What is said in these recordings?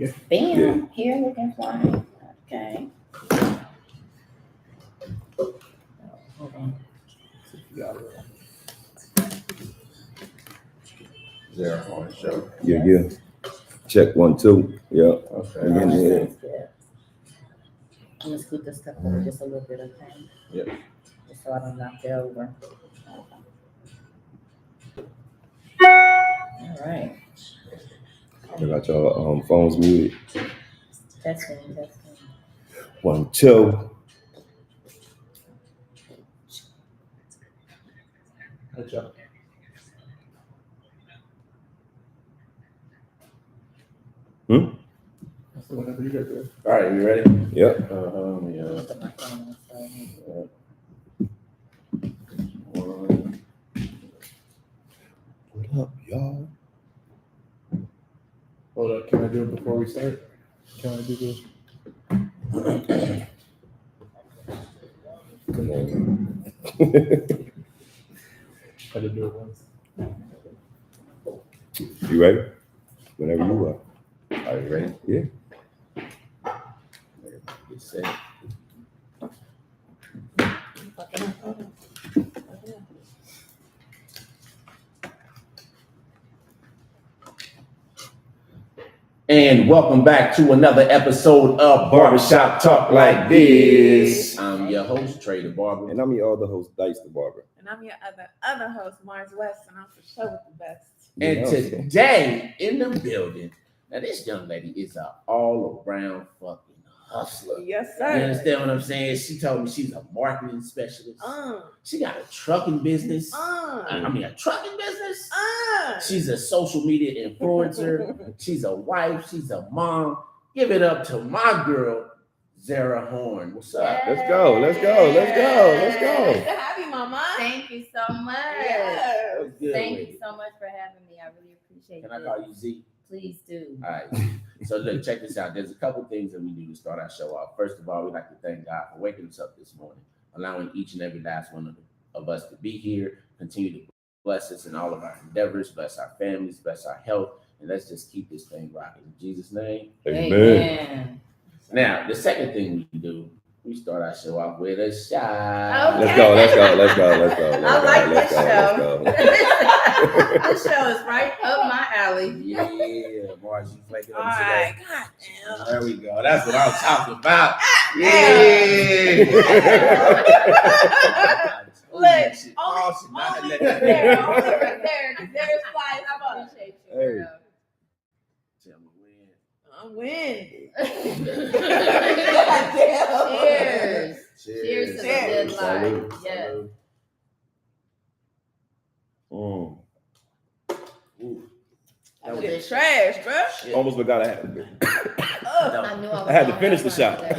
Yeah. Bam, Yeah. here looking fly. Okay. Hold on. Zera on the show. Yeah. Check 1, 2. Yeah. Okay. And then, yeah. Sounds good. I'm gonna scoot this stuff over just a little bit, okay? Yep. Just so I don't knock it over. All right. I got your phones muted. Testing. 1, 2. Good job. Whenever you get there. All right, you ready? Yep. Yeah. Put my phone on silent. What up, y'all? Hold up, can I do it before we start? Can I do this? Come on. I did do it once. You ready? Whenever you are. Are you ready? Yeah. Get set. And welcome back to another episode of Barbershop Talk Like This. I'm your host, Dicethebarber. And I'm your other host, Dicethebarber. And I'm your other host, Mars West, and I'm for sure with the best. And today in the building, now this young lady is an all-around fucking hustler. Yes, You sir. understand what I'm saying? She told me she's a marketing specialist. She got a trucking business. A trucking business. She's a social media influencer. She's a wife. She's a mom. Give it up to my girl, Zera Horn. What's up? Let's go. Nice to have you, Mama. Thank you so much. Yes. What's good Thank with you you? so much for having me. I really appreciate Can it. I call you Z? Please do. All right. So look, check this out. There's a couple things that we do to start our show off. First of all, we'd like to thank God for waking us up this morning, allowing each and every last one of us to be here, continue to bless us in all of our endeavors, bless our families, bless our health, and let's just keep this thing rocking. In Jesus' name. Amen. Now, the second thing we do, we start our show off with a shot. Okay. Let's go. I like this Let's show. go. This show is right up my alley. Yeah, Mars, you flaking All on today. right. God damn. There we go. That's what I'm talking about. Look, Shit, only should not have only let right that there, happen. only right there, because there's fly as fuck. Appreciate you, Hey. girl. Tell me when. I win. Cheers. Cheers to the Cheers. good Salute. life. Yes. Mm. That was trash, bro. Shit. Almost forgot I had to. I knew I had to finish the shot. As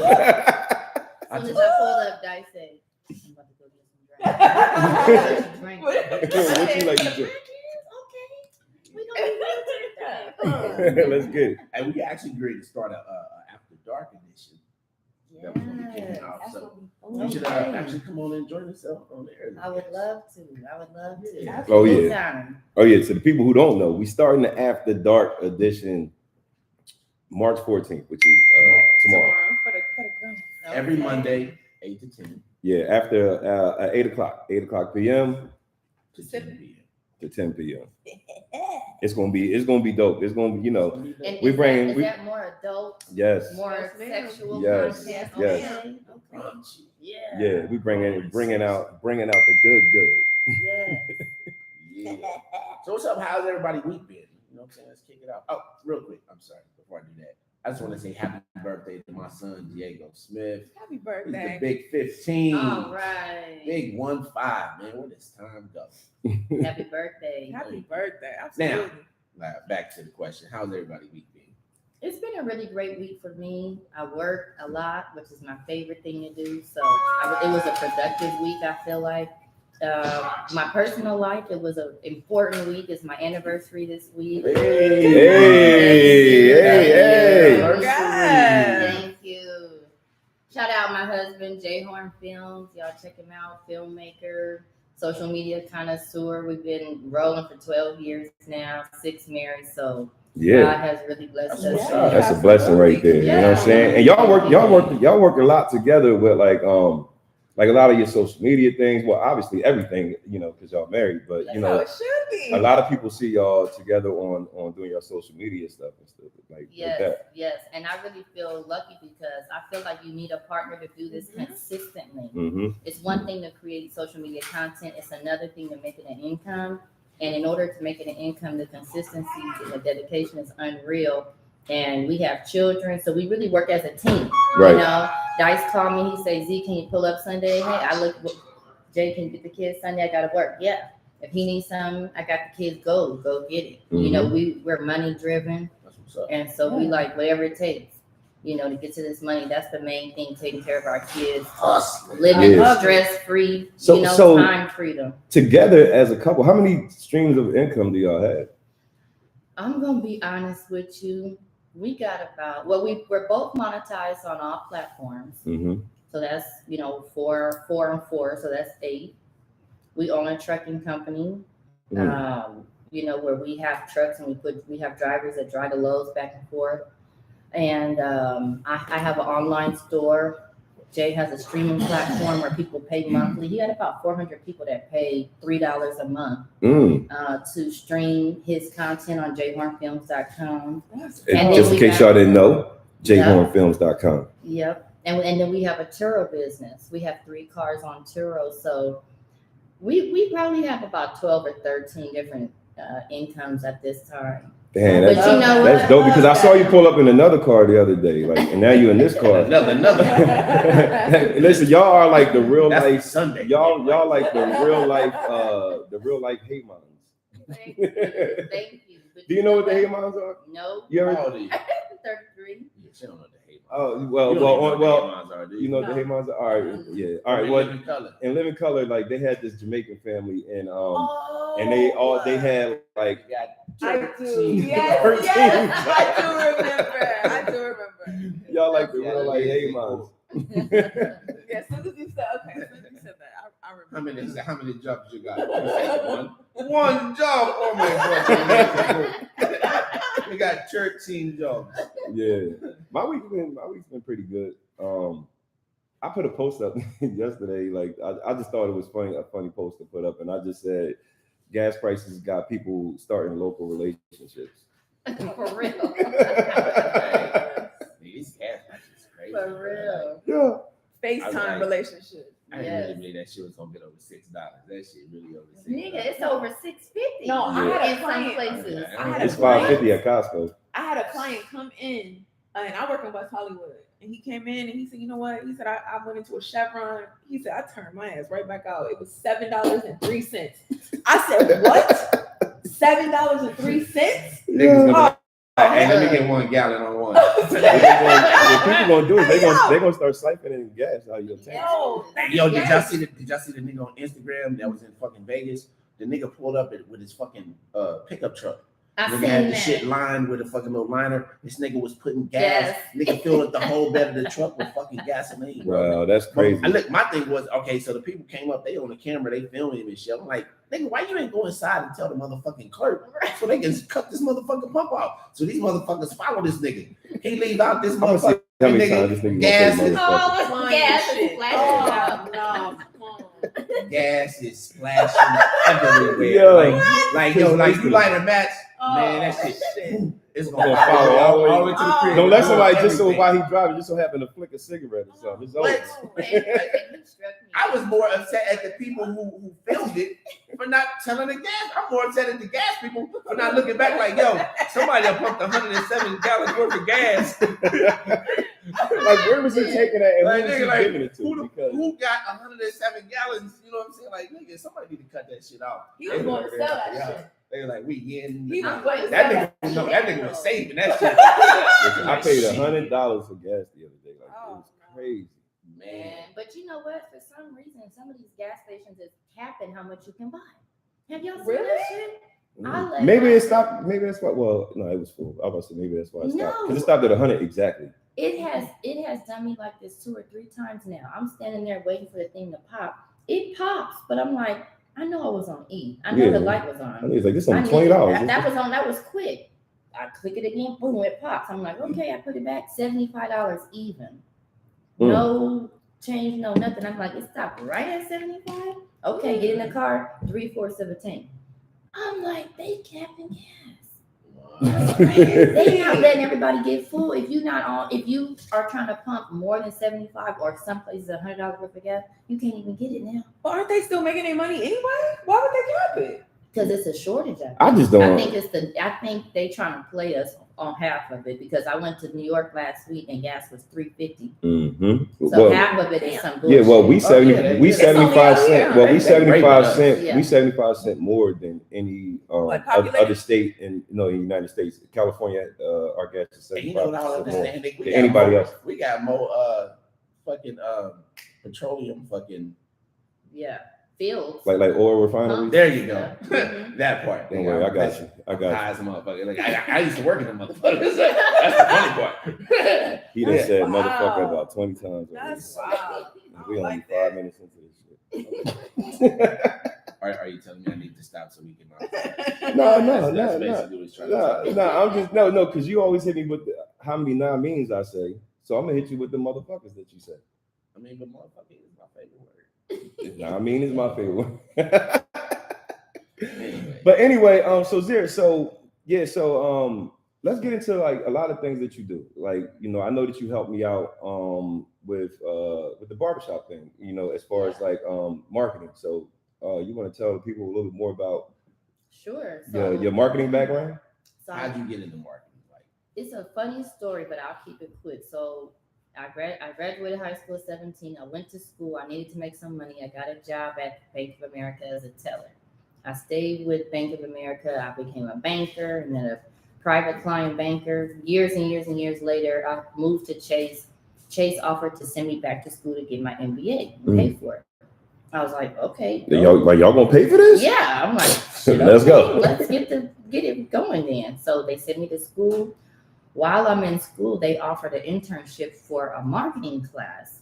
soon as I pulled up, Dice said, I'm about to go get some drink. What you like to do? Okay. We gonna be good. Let's get it. And we actually agreed to start a after dark edition. That was gonna be kicking Yes. off. So you should actually come on and join yourself on there. I would love to. Yeah. Oh, yeah. Anytime. Oh yeah, so the people who don't know, we starting the After Dark edition March 14th, which is tomorrow. For the ground. Every Okay. Monday, 8 to 10 Yeah, after 8 o'clock p.m. to 10 p.m. to 10 p.m. It's gonna be dope. It's gonna be, And We is bring- that, we- is that more adult, yes, more Yes, ma'am. sexual Yes, content? yes. Okay. Crunchy. Yeah. we bringing out the good. Yes. Yeah. So what's up? How's everybody week been? You know what I'm saying? Let's kick it out. Oh, real quick. I'm sorry. Before I do that, I just want to say happy birthday to my son Diego Smith. Happy He's birthday. the big 15. All right. Big 1-5, man. Where does time go? Happy birthday. Happy birthday. Absolutely. Back to the question. How's everybody week been? It's been a really great week for me. I work a lot, which is my favorite thing to do. So it was a productive week, I feel like. My personal life, it was an important week. It's my anniversary this week. Hey. Congrats. Thank you. Shout out my husband, J Horn Films. Y'all check him out. Filmmaker, social media connoisseur. We've been rolling for 12 years now, 6 married. So Yeah. God has really blessed That's us. what's up. That's a blessing right there. You know what I'm saying? And y'all work a lot together with like a lot of your social media things. Well, obviously everything, you know, because y'all married, but you That's how know, it should be. a lot of people see y'all together on doing your social media stuff and stuff like Yes, that. yes. And I really feel lucky because I feel like you need a partner to do this consistently. Mm-hmm. It's one thing to create social media content, it's another thing to make it an income. And in order to make it an income, the consistency and the dedication is unreal. And we have children, so we really work as a team. Right. You know, Dice called me, he said, Z, can you pull up Sunday? Hey, I look, Jay, can you get the kids Sunday? I gotta work. Yeah. If he needs something, I got the kids, go get it. You know, we're money driven. That's what's up. And so we like whatever it takes, you know, to get to this money. That's the main thing, taking care of our kids, living stress-free, time freedom. Together as a couple, how many streams of income do y'all have? I'm gonna be honest with you. We got about we're both monetized on all platforms. Mm-hmm. So that's 4 and 4, so that's 8. We own a trucking company. Where we have trucks and we have drivers that drive the loads back and forth. And I have an online store. Jay has a streaming platform where people pay monthly. He had about 400 people that pay $3 a month to stream his content on jhornfilms.com. And just in case y'all didn't know, jhornfilms.com. Yep. And then we have a Turo business. We have 3 cars on Turo. So we probably have about 12 or 13 different incomes at this time. Damn, that's dope because I saw you pull up in another car the other day, like, and now you're in this car. another. Listen, y'all are like the real life Sunday. Y'all like the real life Haymans. Thank you. Do you know what the Haymans are? No. You ever? How old are you? 33. Yeah, she don't know the Haymans. Oh well. You know what the Haymans are? All right, yeah. All right. Well, in Living Color, like they had this Jamaican family, and and they had like. I do. Yes, I do remember. Y'all like the real like Haymans. Yeah, as soon as you said that, I remember. How many jobs you got? One job. Oh my God. We got 13 jobs. Yeah. My week's been pretty good. I put a post up yesterday. Like I just thought it was a funny post to put up, and I just said gas prices got people starting local relationships. For real. These gas prices is crazy. For real. Yeah. FaceTime relationship. I didn't really believe that shit was gonna get over $6. That shit really over $6. Nigga, it's over $6.50. No, I had a client. In some places. It's $5.50 at Costco. I had a client come in, and I work in West Hollywood. And he came in and he said, you know what? He said, I went into a Chevron. He said, I turned my ass right back out. It was $7.03. I said, what? $7.03? Yeah. Hey, let me get 1 gallon on one. What people gonna do is they gonna start siphoning gas out of your tank. Yo, did y'all see the nigga on Instagram that was in fucking Vegas? The nigga pulled up with his fucking pickup truck. Nigga had the shit lined with a fucking little liner. This nigga was putting gas. Nigga filled up the whole bed of the truck with fucking gasoline. Wow, that's crazy. My thing was, okay, so the people came up, they on the camera, they filming him and shit. I'm like, nigga, why you ain't go inside and tell the motherfucking clerk so they can cut this motherfucking pump out? So these motherfuckers follow this nigga. He leave out this motherfucker. How many times this nigga gas is splashing out. Gas is splashing everywhere. Like you light a match, man, that shit. It's gonna follow all the way to the crib. Don't let somebody just so while he driving, just so happen to flick a cigarette or something. It's over. I was more upset at the people who filmed it for not telling the gas. I'm more upset at the gas people for not looking back like, yo, somebody done pumped 107 gallons worth of gas. Like, where was he taking that and like, who was nigga, he giving it to? Who got 107 gallons? You know what I'm saying? Like, nigga, somebody need to cut that shit out. He was going to sell that shit. They were like, we in. He was going to sell that nigga was saving that shit. I paid $100 for gas the other day. Like, it was crazy. Man, but you know what? For some reason, some of these gas stations is capping how much you can buy. Have y'all seen that shit? Maybe it stopped. Maybe that's why. Well, no, it was full. I was saying maybe that's why it stopped. Because it stopped at 100 exactly. It has done me like this 2 or 3 times now. I'm standing there waiting for the thing to pop. It pops, but I'm like, I know I was on E. I know the light was on. I was like, this is only $20. That was quick. I click it again, boom, it pops. I'm like, okay, I put it back, $75 even. Mm. No change, no nothing. I'm like, it stopped right at 75. Okay, get in the car, 3/4 of a tank. I'm like, they capping gas. They not letting everybody get full. If you are trying to pump more than 75 or some places $100 worth of gas, you can't even get it now. But aren't they still making their money anyway? Why would they cap it? Because it's a shortage. I just don't. I think they trying to play us on half of it because I went to New York last week and gas was $3.50. Mm-hmm. So half of it is some bullshit. Yeah, well, we yeah. It's 75 only cent. out Well, here. we 75 cent. Yeah. We 75 cent more than any other state in the United States. California, our gas is And you know what I 75% don't more understand? We than got anybody more, else. We got more fucking petroleum fucking. Yeah, fields. Like oil refineries. There you go. Mhm. That part. Don't worry, I got you. I got High as a motherfucker. Like, I used to work in the motherfuckers. That's the funny part. you. He done Yeah. said Wow. motherfucker about 20 times. already. That's wild. And we only like 5 that. minutes into this shit. Are you telling me I need to stop so we can? No, That's no. basically what he's trying to say. No, I'm just no, because you always hit me with how many means I say. So I'm gonna hit you with the motherfuckers that you say. I mean, but motherfucker is my favorite word. Is my favorite one. Anyway. But anyway, so Zera, let's get into like a lot of things that you do. Like, I know that you helped me out with the barbershop thing, as far as like marketing. So you want to tell people a little bit more about Sure. So, your marketing background? So How'd you get into marketing? Like, it's a funny story, but I'll keep it quick. So I graduated high school at 17. I went to school. I needed to make some money. I got a job at Bank of America as a teller. I stayed with Bank of America. I became a banker and then a private client banker. Years and years and years later, I moved to Chase. Chase offered to send me back to school to get my MBA and pay for it. I was like, okay. Y'all gonna pay for this? Yeah, I'm like, Let's go. Let's get it going then. So they sent me to school. While I'm in school, they offered an internship for a marketing class.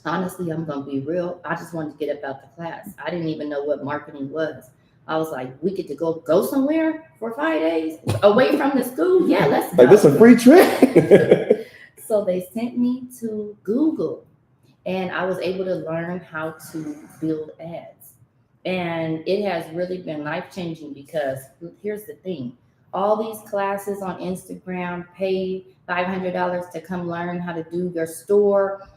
Honestly, I'm gonna be real. I just wanted to get about the class. I didn't even know what marketing was. I was like, we get to go somewhere for 5 days away from the school. Yeah, let's go. Like this a free trip? So they sent me to Google, and I was able to learn how to build ads. And it has really been life-changing because here's the thing. All these classes on Instagram, pay $500 to come learn how to do your store,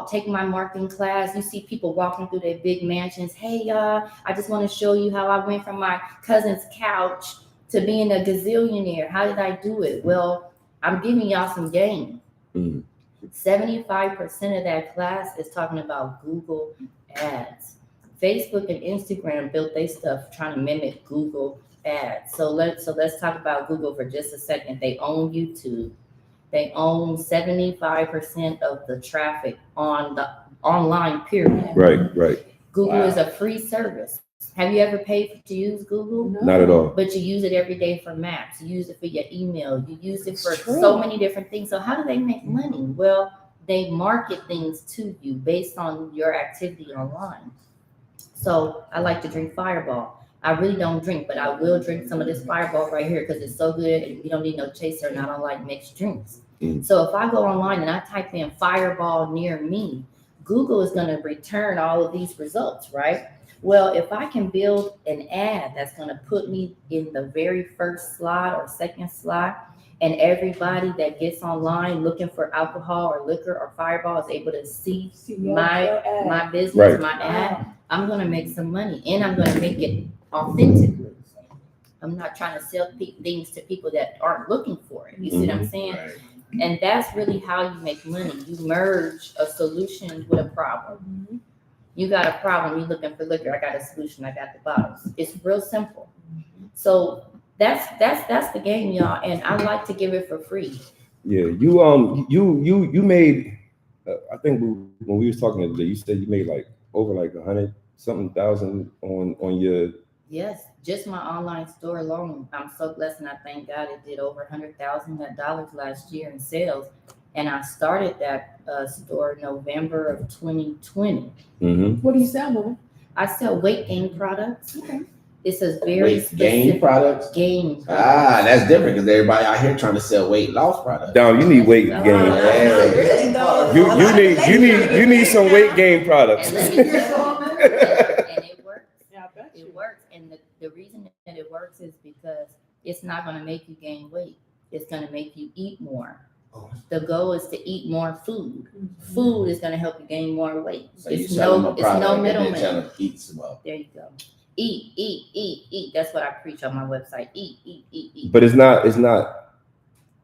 take my marketing class. You see people walking through their big mansions. Hey, y'all, I just want to show you how I went from my cousin's couch to being a gazillionaire. How did I do it? Well, I'm giving y'all some game. 75% of that class is talking about Google ads. Facebook and Instagram built their stuff trying to mimic Google ads. So let's talk about Google for just a second. They own YouTube. They own 75% of the traffic on the online period. Right. Google is a free service. Have you ever paid to use Google? No. Not at all. But you use it every day for maps. You use it for your email. You use it for True. so many different things. So how do they make money? Well, they market things to you based on your activity online. So I like to drink Fireball. I really don't drink, but I will drink some of this Fireball right here because it's so good and you don't need no chaser and I don't like mixed drinks. So if I go online and I type in Fireball near me, Google is going to return all of these results, right? Well, if I can build an ad that's going to put me in the very first slide or second slide, and everybody that gets online looking for alcohol or liquor or Fireball is able to see my business, Right. my ad, I'm going to make some money and I'm going to make it authentically. I'm not trying to sell things to people that aren't looking for it. You see what I'm saying? right. And that's really how you make money. You merge a solution with a problem. You got a problem, you're looking for liquor. I got a solution, I got the bottles. It's real simple. So that's the game, y'all. And I like to give it for free. Yeah, you made. I think when we was talking the other day, you said you made like over like 100,000 on your. Yes, just my online store alone. I'm so blessed, and I thank God it did over $100,000 last year in sales. And I started that store November of 2020. Mm-hmm. What do you sell, Mama? I sell weight gain products. Okay. It's a very Weight gain products. Game. That's different because everybody out here trying to sell weight loss products. Dom, you need weight gain. Yeah. You need some weight gain products. And let me tell you, and it works. Yeah, I bet you. It works, and the reason that it works is because it's not going to make you gain weight. It's going to make you eat more. The goal is to eat more food. Food is going to help you gain more weight. So It's no middleman. Eat some more. There you go. Eat. That's what I preach on my website. Eat. But it's not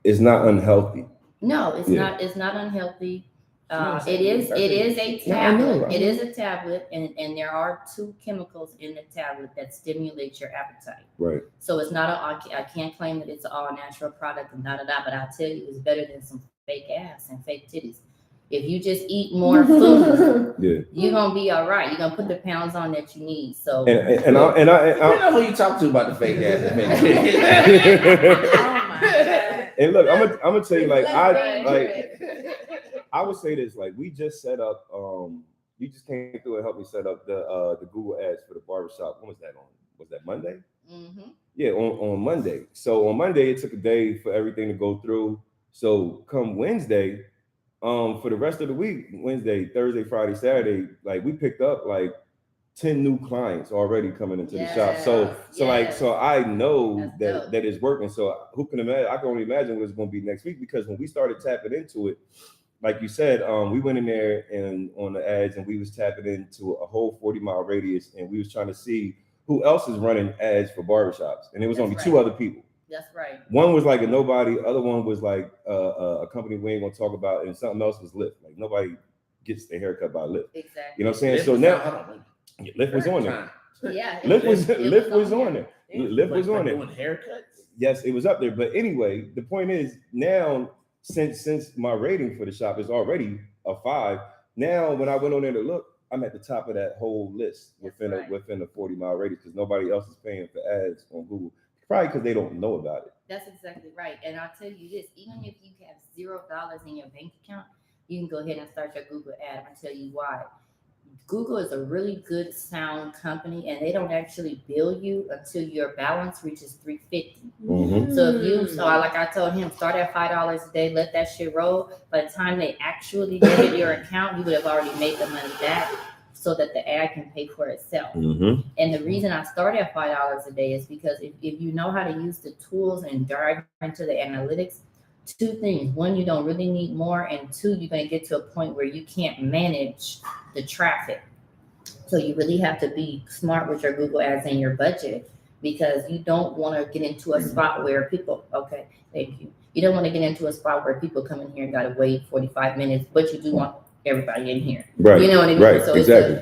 unhealthy. No, it's not. It's not unhealthy. It is a tablet. It is a tablet, and there are 2 chemicals in the tablet that stimulate your appetite. Right. So it's not I can't claim that it's an all natural product and but I'll tell you it's better than some fake ass and fake titties. If you just eat more food, you're gonna be all right. You're gonna put the pounds on that you need. So and I know who you talk to about the fake ass and fake titties. Oh my God. And look, I'm gonna tell you, I would say this, like we just set up, you just came through and helped me set up the Google ads for the barbershop. When was that on? Was that Monday? Mm-hmm. Yeah, on Monday. So on Monday, it took a day for everything to go through. So come Wednesday, for the rest of the week, Wednesday, Thursday, Friday, Saturday, like we picked up like 10 new clients already coming into the shop. So I know that it's working. So who can imagine? I can only imagine what it's going to be next week, because when we started tapping into it, like you said, we went in there and on the ads, and we was tapping into a whole 40-mile radius, and we was trying to see who else is running ads for barbershops, and it was only 2 other people. That's right. One was like a nobody, other one was like a company we ain't gonna talk about, and something else was Lyft. Like nobody gets their haircut by Lyft. Exactly. You know what I'm saying? So now Lyft was on there. Yeah. Lyft was on there. Lyft was on there. Doing haircuts? Yes, it was up there. But anyway, the point is now, since my rating for the shop is already a 5, now when I went on there to look, I'm at the top of that whole list within a 40-mile radius, because nobody else is paying for ads on Google. Probably because they don't know about it. That's exactly right. And I'll tell you this, even if you have $0 in your bank account, you can go ahead and start your Google ad. I'll tell you why. Google is a really good sound company, and they don't actually bill you until your balance reaches $350. Mm-hmm. So like I told him, start at $5 a day, let that shit roll. By the time they actually debit your account, you would have already made the money back, so that the ad can pay for itself. Mm-hmm. And the reason I started at $5 a day is because if you know how to use the tools and dive into the analytics, 2 things. 1, you don't really need more, and 2, you're going to get to a point where you can't manage the traffic. So you really have to be smart with your Google ads and your budget, because you don't want to get into a spot where people, thank you. You don't want to get into a spot where people come in here and got to wait 45 minutes, but you do want everybody in here. Right. You know what I mean? Right. So exactly.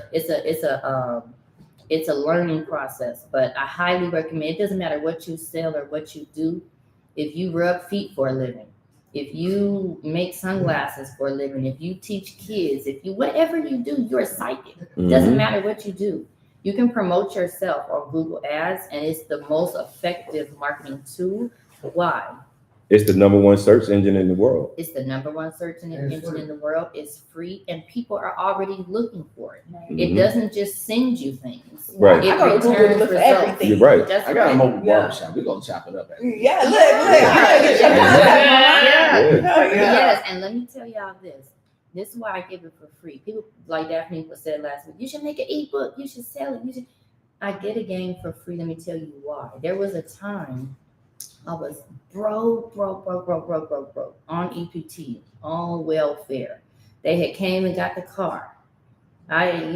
It's a learning process, but I highly recommend. It doesn't matter what you sell or what you do. If you rub feet for a living, if you make sunglasses for a living, if you teach kids, if you whatever you do, you're psychic. Mm-hmm. Doesn't matter what you do. You can promote yourself on Google Ads, and it's the most effective marketing tool. Why? It's the #1 search engine in the world. It's the #1 search engine in the world. It's free, and people are already looking for it. Mm-hmm. It doesn't just send you things. Right. It I go to Google returns look for results. everything. You're right. That's I got a right. mobile barbershop. We're going to chop it up. Yeah, look. Yes, and let me tell y'all this. This is why I give it for free. People like Daphne said last week, you should make an ebook. You should sell it. I get a game for free. Let me tell you why. There was a time I was broke on EPT, on welfare. They had came and got the car. I,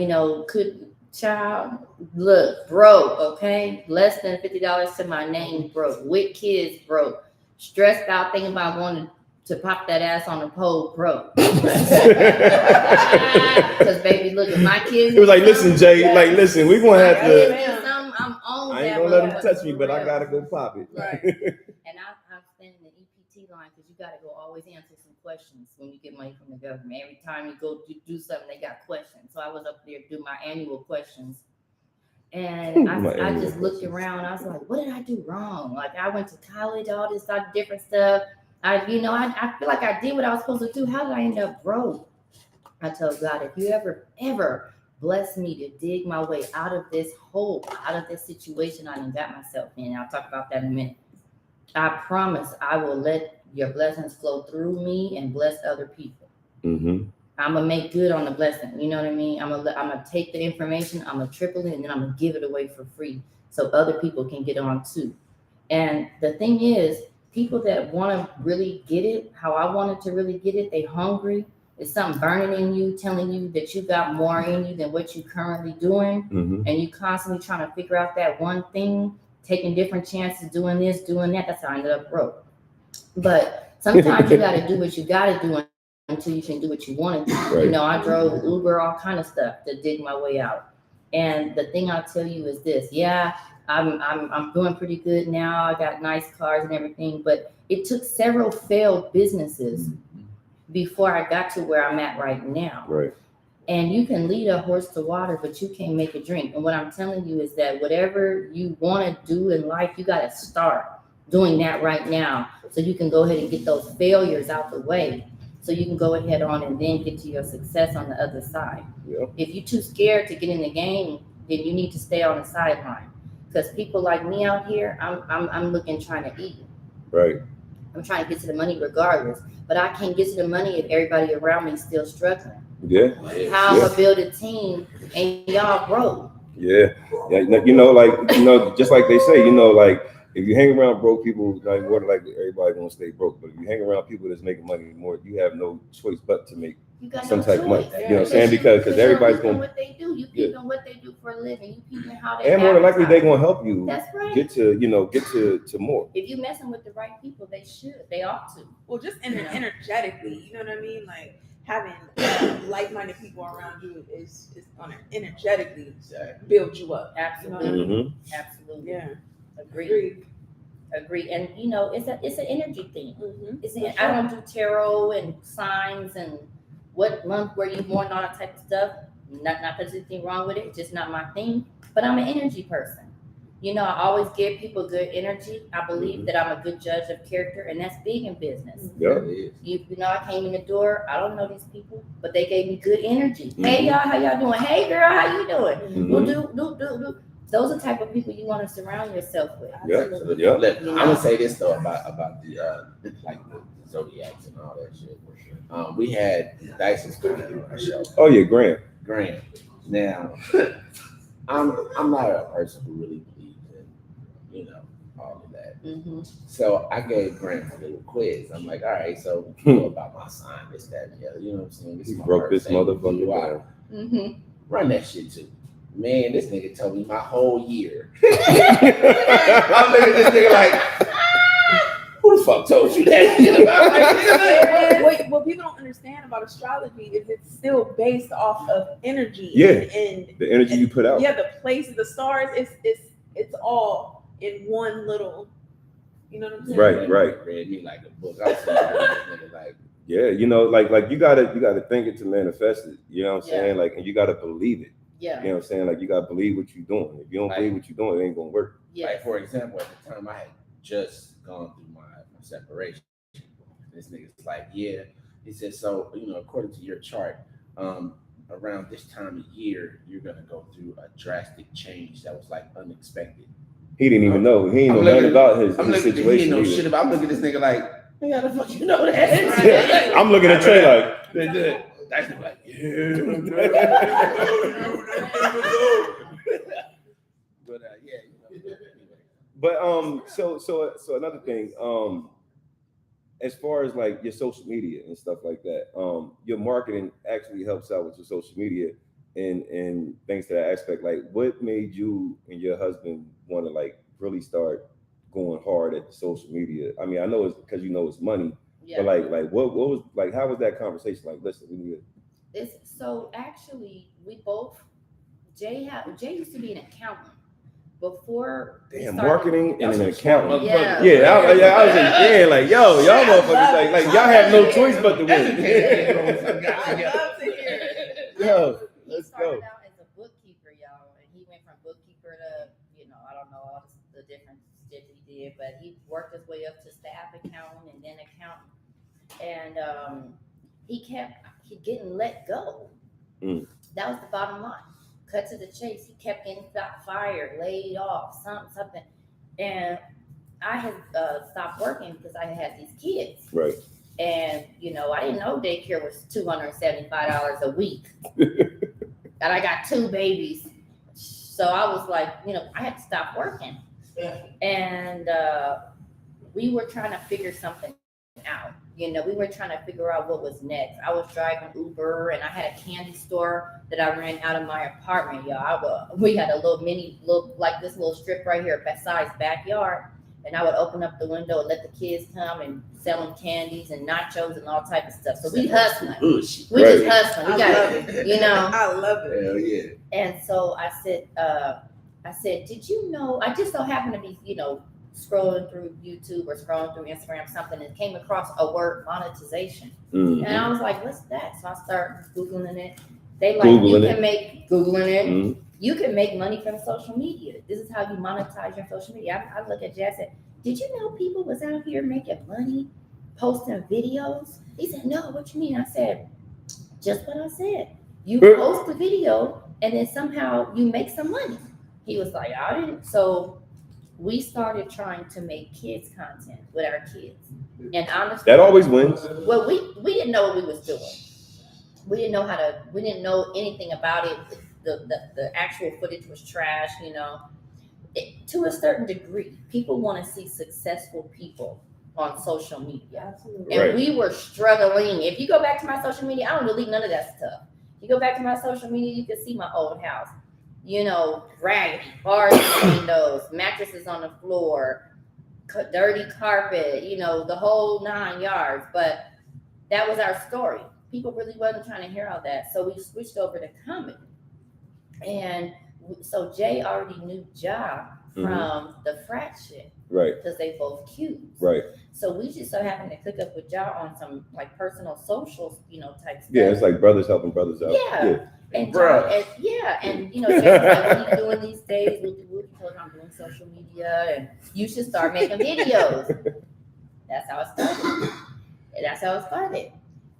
broke, okay? Less than $50 to my name, broke. With kids, broke. Stressed out, thinking about going to pop that ass on the pole, broke. Because baby, look at my kids. It was like, listen, Jay, we're going to have to. I'm on I ain't that gonna let road, him touch me, but I real. gotta go pop it. Right. And I'm standing in the EPT line, because you gotta go always answer some questions when you get money from the government. Every time you go do something, they got questions. So I was up there to do my annual questions. And I just looked around. I was like, what did I do wrong? Like, I went to college, all this stuff, different stuff. I feel like I did what I was supposed to do. How did I end up broke? I told God, if you ever blessed me to dig my way out of this hole, out of this situation I done got myself in. I'll talk about that in a minute. I promise I will let your blessings flow through me and bless other people. Mm-hmm. I'm gonna make good on the blessing. You know what I mean? I'm gonna take the information, I'm gonna triple it, and then I'm gonna give it away for free so other people can get on too. And the thing is, people that want to really get it, how I wanted to really get it, they hungry. It's something burning in you, telling you that you got more in you than what you currently doing, Mm-hmm. and you constantly trying to figure out that one thing, taking different chances, doing this, doing that. That's how I ended up broke. But sometimes you got to do what you got to do until you can do what you want to do. Right. You know, I drove Uber, all kind of stuff to dig my way out. And the thing I'll tell you is this: yeah, I'm doing pretty good now. I got nice cars and everything, but it took several failed businesses before I got to where I'm at right now. Right. And you can lead a horse to water, but you can't make it drink. And what I'm telling you is that whatever you want to do in life, you got to start doing that right now, so you can go ahead and get those failures out the way, so you can go ahead on and then get to your success on the other side. Yeah. If you're too scared to get in the game, then you need to stay on the sideline. Because people like me out here, I'm looking, trying to eat. Right. I'm trying to get to the money regardless, but I can't get to the money if everybody around me is still struggling. Yeah. How I'm gonna build a team and y'all broke? Yeah. Yeah. You know, like, you know, just like they say, you know, like, if you hang around broke people, like, more than likely everybody gonna stay broke. But if you hang around people that's making money more, you have no choice but to make You got some no type of money. choice. You know what I'm saying? Because everybody's you're peeping gonna, what they do. You Yeah. peeping what they do for a living. You peeping how they and more than likely they're advertise. gonna help you That's right. get to more. If you messing with the right people, they should. They ought to. Well, just Yeah. energetically, you know what I mean? Like having like-minded people around you is gonna energetically build you up. Absolutely. Mm-hmm. Absolutely. Yeah. Agree. And you know, it's an energy thing. Mm-hmm. I don't do tarot and signs and what month were you born, all that type of stuff. Not that there's anything wrong with it. It's just not my thing. But I'm an energy person. You know, I always give people good energy. I believe that I'm a good judge of character, and that's big in business. Yeah. You know, I came in the door. I don't know these people, but they gave me good energy. Hey y'all, how y'all doing? Hey girl, how you doing? Mhm. Well, do. Those are the type of people you want to surround yourself with. Yeah. Absolutely. Yeah. Look, You I'm know? gonna say this though about the like the zodiacs and all that shit. We had Dyson on our show. Oh yeah, Grant. Grant. Now, I'm not a person who really believes in, you know, all of that. Mm-hmm. So I gave Grant a little quiz. I'm like, all right, so you know about my sign, this, that, and the other. You know what I'm saying? This He is my broke this birthday, who motherfucker you are. down. Mm-hmm. Run that shit too. Man, this nigga told me my whole year. I'm looking at this nigga like, who the fuck told you that shit about me? What people don't understand about astrology is it's still based off of energy. Yeah. And The energy you put out. yeah, the place, the stars, it's all in one little. You know what I'm saying? Right. Read me like a book. I was sitting there with this nigga like, Yeah, you know, like you gotta think it to manifest it. You know what I'm Yeah. saying? Like, and you gotta believe it. Yeah. You know what I'm saying? Like, you gotta believe what you're doing. If you don't believe what you're doing, it ain't gonna work. Yeah. like for example, at the time I had just gone through my separation. This nigga's like, yeah. He said, so, you know, according to your chart, around this time of year, you're gonna go through a drastic change that was like unexpected. He didn't even know. He ain't know I'm nothing looking- about his I'm looking at he situation. ain't know either. shit about. I'm looking at this nigga like, hey, how the fuck you know that? I'm looking at Trey like, That's like, but yeah, you know. But so another thing, as far as like your social media and stuff like that, your marketing actually helps out with your social media and things to that aspect. Like, what made you and your husband want to like really start going hard at the social media? I mean, I know it's because you know it's money, Yeah. but like what was like, how was that conversation? Like, listen, we need It's so actually we both Jay used to be an accountant before we damn started- marketing and an That's what accountant. Yeah. Yeah, I was just like, yo, y'all motherfuckers, like y'all have no choice but to win. I love to hear it. Yo, He let's started go. out as a bookkeeper, y'all, and he went from bookkeeper to, I don't know all the different shit he did, but he worked his way up to staff accountant and then accountant, and he kept getting let go. That was the bottom line. Cut to the chase. He kept getting fired, laid off, something. And I had stopped working because I had these kids. Right. And, I didn't know daycare was $275 a week. And I got 2 babies. So I was like, I had to stop working. And we were trying to figure something out. We were trying to figure out what was next. I was driving Uber, and I had a candy store that I ran out of my apartment, y'all. We had a little strip right here, besides backyard, and I would open up the window and let the kids come and sell them candies and nachos and all type of stuff. So we hustling. We just hustling. We got it. I love it. Hell yeah. And so I said, did you know? I just so happened to be, scrolling through YouTube or scrolling through Instagram, something, and came across a word, monetization. Mm-hmm. And I was like, what's that? So I started Googling it. They like, Googling it. Mm-hmm. You can make money from social media. This is how you monetize your social media. I look at Jay, I said, did you know people was out here making money posting videos? He said, no, what you mean? I said, just what I said. You post a video and then somehow you make some money. He was like, I didn't. So we started trying to make kids content with our kids. And honestly, that always wins. Well, we didn't know what we was doing. We didn't know anything about it. The actual footage was trash, to a certain degree. People want to see successful people on social media. Absolutely. And we were struggling. If you go back to my social media, I don't delete none of that stuff. You go back to my social media, you can see my old house. Raggedy, bars in the windows, mattresses on the floor, dirty carpet, the whole 9 yards. But that was our story. People really wasn't trying to hear all that. So we switched over to comedy. And so Jay already knew Ja from the frat shit. Right. Because they both cute. Right. So we just so happened to click up with Ja on some like personal social, type stuff. Yeah, it's like brothers helping brothers out. Yeah. And Jay was like, what are you doing these days? We told him I'm doing social media and you should start making videos. That's how it started.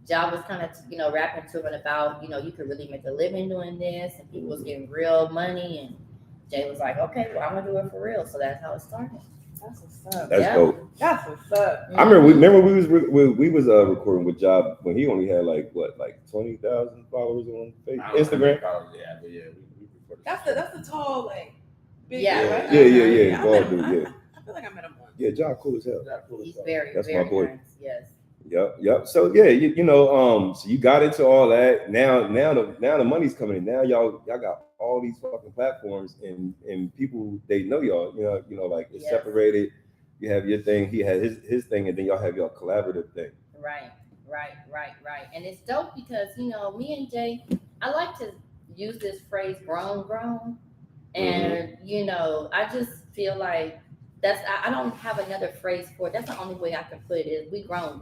Ja was kind of, rapping to him about, you could really make a living doing this, and people was getting real money, and Jay was like, okay, well, I'm gonna do it for real. So that's how it started. That's what's up. That's dope. That's what's up. I remember we was recording with Ja when he only had like 20,000 followers on Instagram. That's the tall, like big Yeah. guy, right? Yeah. I Bald dude, yeah. I feel like I met him once. Yeah, Ja cool as hell. He's very, That's very my boy. nice. Yes. Yep. So yeah, so you got into all that. Now the money's coming in. Now y'all got all these fucking platforms and people they know y'all. Like it's separated. You have your thing. He had his thing, and then y'all have your collaborative thing. Right. And it's dope because me and Jay, I like to use this phrase grown, and I just feel like I don't have another phrase for it. That's the only way I can put it is we grown.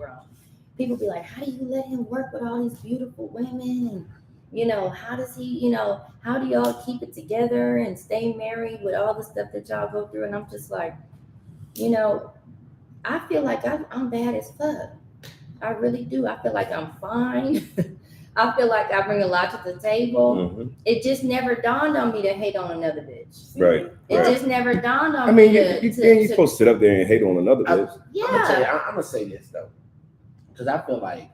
People be like, how do you let him work with all these beautiful women? And, how does he, how do y'all keep it together and stay married with all the stuff that y'all go through? And I'm just like, I feel like I'm bad as fuck. I really do. I feel like I'm fine. I feel like I bring a lot to the table. Mm-hmm. It just never dawned on me to hate on another bitch. Right. It just never dawned on me. I mean, you're supposed to sit up there and hate on another bitch. I'm gonna say this though, because I feel like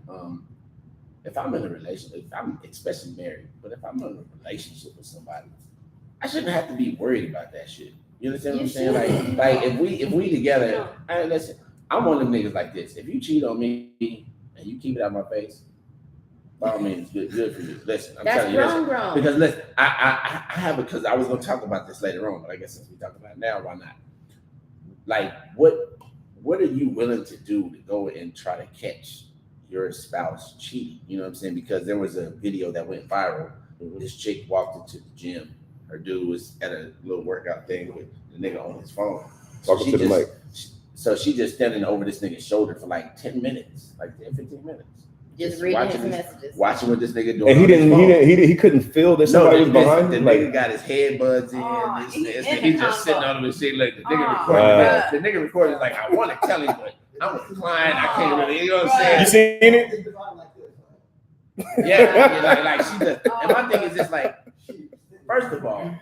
if I'm in a relationship, I'm especially married, but if I'm in a relationship with somebody, I shouldn't have to be worried about that shit. You understand what I'm saying? Like if we together, listen, I'm one of them niggas like this. If you cheat on me and you keep it out of my face, by all means, good for you. Listen, I'm telling you, grown. Because listen, I have it because I was gonna talk about this later on, but I guess since we talk about it now, why not? Like, what are you willing to do to go and try to catch your spouse cheating? You know what I'm saying? Because there was a video that went viral. This chick walked into the gym. Her dude was at a little workout thing with the nigga on his phone. Talking to the mic. So she just standing over this nigga's shoulder for like 10 minutes, like 10, 15 minutes. Just reading his messages. Watching what this nigga doing. And he couldn't feel that somebody was behind him. The nigga got his head buds in. He's just sitting on him and shit. Like the nigga recorded like, I want to tell him, but I'm reclined. I can't really, you know what I'm saying? You seen it? Yeah, like she does. And my thing is just like, first of all,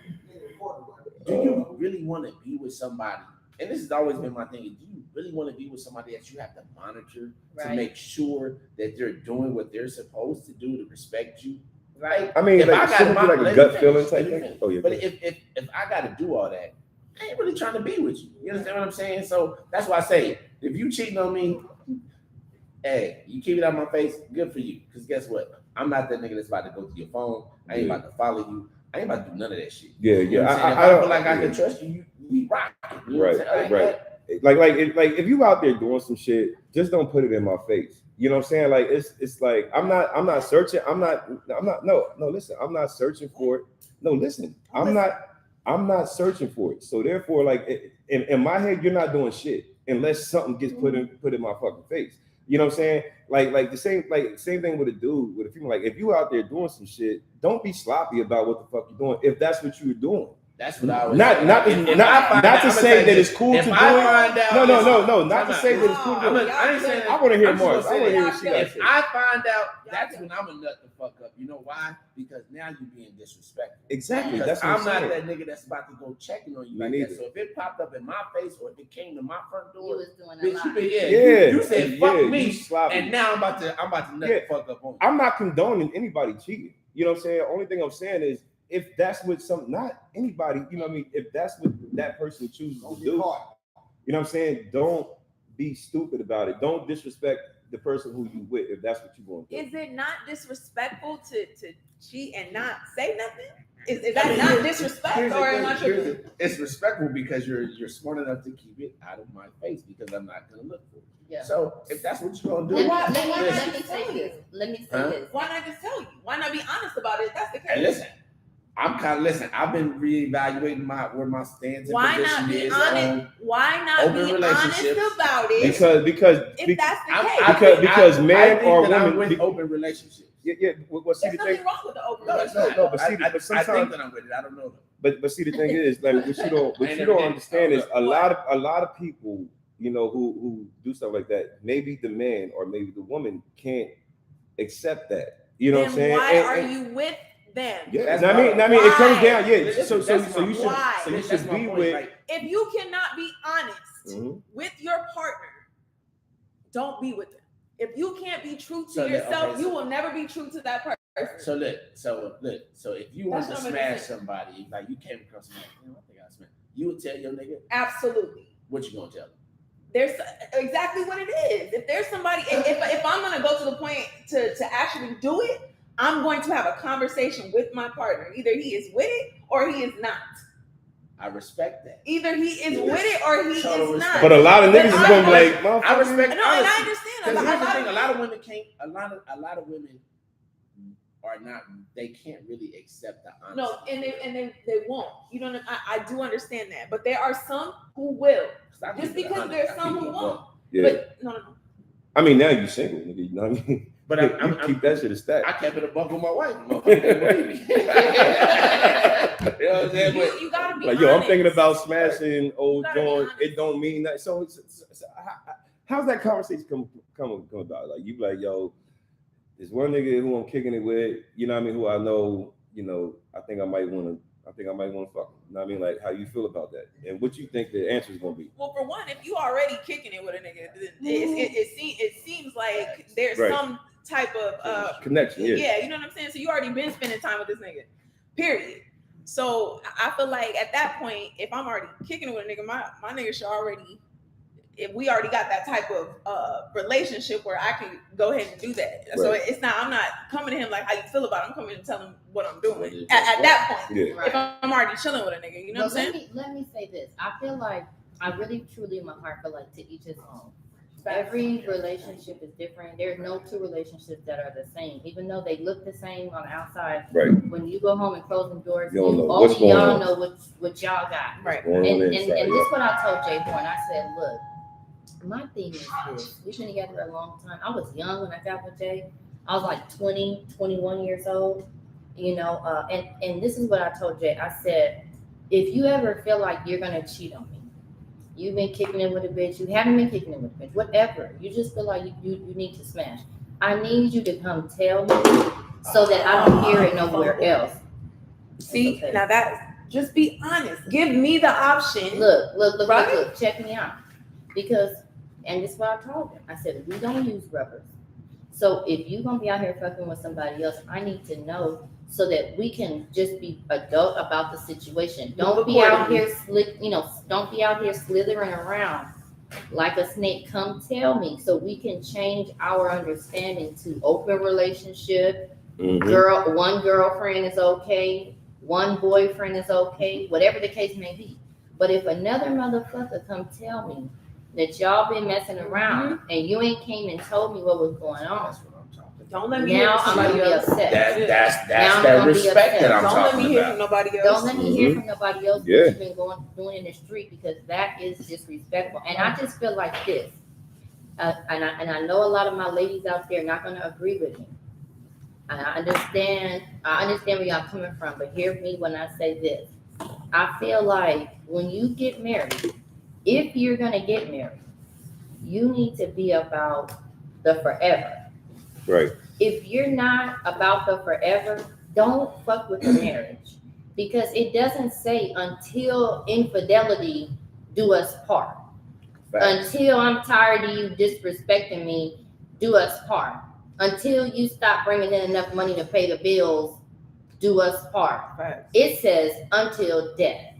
do you really want to be with somebody? And this has always been my thing. Do you really want to be with somebody that you have to monitor to Right. make sure that they're doing what they're supposed to do to respect you? Right. I mean, If like, I got shouldn't it be my- like a let gut me feeling finish, type let me thing? finish. Oh yeah. But if I got to do all that, I ain't really trying to be with you. You understand what I'm saying? So that's why I say, if you cheating on me, hey, you keep it out of my face, good for you. Because guess what? I'm not that nigga that's about to go to your phone. I ain't about to follow you. I ain't about to do none of that shit. Yeah, You know yeah. what I'm saying? If I feel like I can trust you, we rock. You know what I'm saying? Right. Like if you out there doing some shit, just don't put it in my face. You know what I'm saying? Like it's like I'm not searching. No, listen, I'm not searching for it. No, listen, I'm not searching for it. So therefore, like in my head, you're not doing shit unless something gets put in my fucking face. You know what I'm saying? Like the same thing with a dude, with a female. Like if you out there doing some shit, don't be sloppy about what the fuck you're doing. If that's what you're doing. That's what I was Not saying. not to say that it's cool to do it. No, not to say that it's cool to do it. I ain't saying I want to hear I'm just Mars. gonna I say want to hear that. what she got to If say. I find out, that's when I'm gonna nut the fuck up. You know why? Because now you're being disrespectful. Exactly. Because That's what I'm not saying. that nigga that's about to go checking on you Me like neither. that. So if it popped up in my face or if it came to my front You door, was doing a bitch, lot. you been you said yeah, fuck you me, sloppy. and now I'm about to nut the fuck up on you. I'm not condoning anybody cheating. You know what I'm saying? Only thing I'm saying is if that's what not anybody, you know what I mean? If that's what that person chooses to do, you know what I'm saying? Don't be stupid about it. Don't disrespect the person who you with if that's what you're going to do. Is it not disrespectful to cheat and not say nothing? Is that not disrespect, or am I tripping? It's respectful because you're smart enough to keep it out of my face because I'm not gonna look for it. Yeah. So if that's what you're gonna do, Let me listen. say this. Let me say Huh? this. Why not just tell you? Why not be honest about it? If that's the case. Hey, listen. I've been reevaluating where my stance and Why position not be is honest? on Why not open be honest relationships. about it? Because if that's the case, because men or that I'm women with open relationships. Yeah. Well, see there's the thing. nothing wrong with the open No, relationship. No, but see, I but sometimes. think that I'm with it. I don't know. But see, the thing is, like, what you don't understand is a lot of people, you know, who do stuff like that. Maybe the man or maybe the woman can't accept that. You know what I'm saying? Why are you with them? Yeah, That's I mean, it comes down. Yeah, so you should be with. Like, If you cannot be honest with your partner, don't be with them. If you can't be true to yourself, you will never be true to that person. So if you want to smash somebody, like you came across somebody, I think I smashed. You would tell your nigga? Absolutely. What you gonna tell them? There's exactly what it is. If there's somebody, if I'm gonna go to the point to actually do it, I'm going to have a conversation with my partner. Either he is with it or he is not. I respect that. Either he is with it or he is not. But a lot of niggas is gonna be like, I respect. No, and I understand. Because here's the thing: a lot of women can't. A lot of women are not. They can't really accept the honesty. No, and they won't. You don't. I do understand that, but there are some who will. Just because there's some who won't. Yeah. But no. I mean, now you single, nigga. You know what I mean? But you keep that shit a stack. I kept it a buck with my wife. You know what I'm saying? You gotta be like, honest. yo, I'm thinking about smashing old joint. It don't mean that. So how's that conversation come about? Like, you be like, yo, there's one nigga who I'm kicking it with, you know what I mean, who I know, you know, I think I might want to fuck him. You know what I mean? Like, how you feel about that? And what you think the answer is going to be? Well, for one, if you already kicking it with a nigga, it seems like there's some type of connection. Yeah, you know what I'm saying? So you already been spending time with this nigga, period. So I feel like at that point, if I'm already kicking it with a nigga, my nigga should already, if we already got that type of relationship where I can go ahead and do that. Right. So it's not, I'm not coming to him like, how you feel about it. I'm coming to tell him what I'm doing at that point. Yeah. Right. If I'm already chilling with a nigga, you know what I'm saying? Let me say this. I feel like, I really truly in my heart feel like to each his own. Every relationship is different. There's no two relationships that are the same, even though they look the same on the outside. Right. When you go home and close the doors, only y'all know what y'all got. Right. And this is what I told Jay Horn. I said, look, my thing is this. We've been together a long time. I was young when I got with Jay. I was like 20, 21 years old. You know, and this is what I told Jay. I said, if you ever feel like you're gonna cheat on me, you've been kicking it with a bitch, you haven't been kicking it with a bitch, whatever. You just feel like you need to smash. I need you to come tell me so that I don't hear it nowhere else. See, Okay. now that just be honest. Give me the option. Look, check me out. Because, and this is what I told him. I said, we don't use rubbers. So if you're gonna be out here fucking with somebody else, I need to know so that we can just be adult about the situation. Don't be out here don't be out here slithering around like a snake. Come tell me so we can change our understanding to open relationship. One girlfriend is okay, one boyfriend is okay, whatever the case may be. But if another motherfucker come tell me that y'all been messing around and you ain't came and told me what was going on, That's what I'm talking about. Don't let me now hear I'm gonna somebody be else. upset. That's Now that I'm gonna be respect upset. that I'm Don't let talking me hear about. from nobody else. Don't let me hear from nobody else Yeah. what you've been doing in the street, because that is disrespectful. And I just feel like this, and I know a lot of my ladies out there are not going to agree with me. And I understand where y'all coming from, but hear me when I say this. I feel like when you get married, if you're going to get married, you need to be about the forever. Right. If you're not about the forever, don't fuck with the marriage, because it doesn't say until infidelity do us part. Facts. Until I'm tired of you disrespecting me, do us part. Until you stop bringing in enough money to pay the bills, do us part. Facts. It says until death.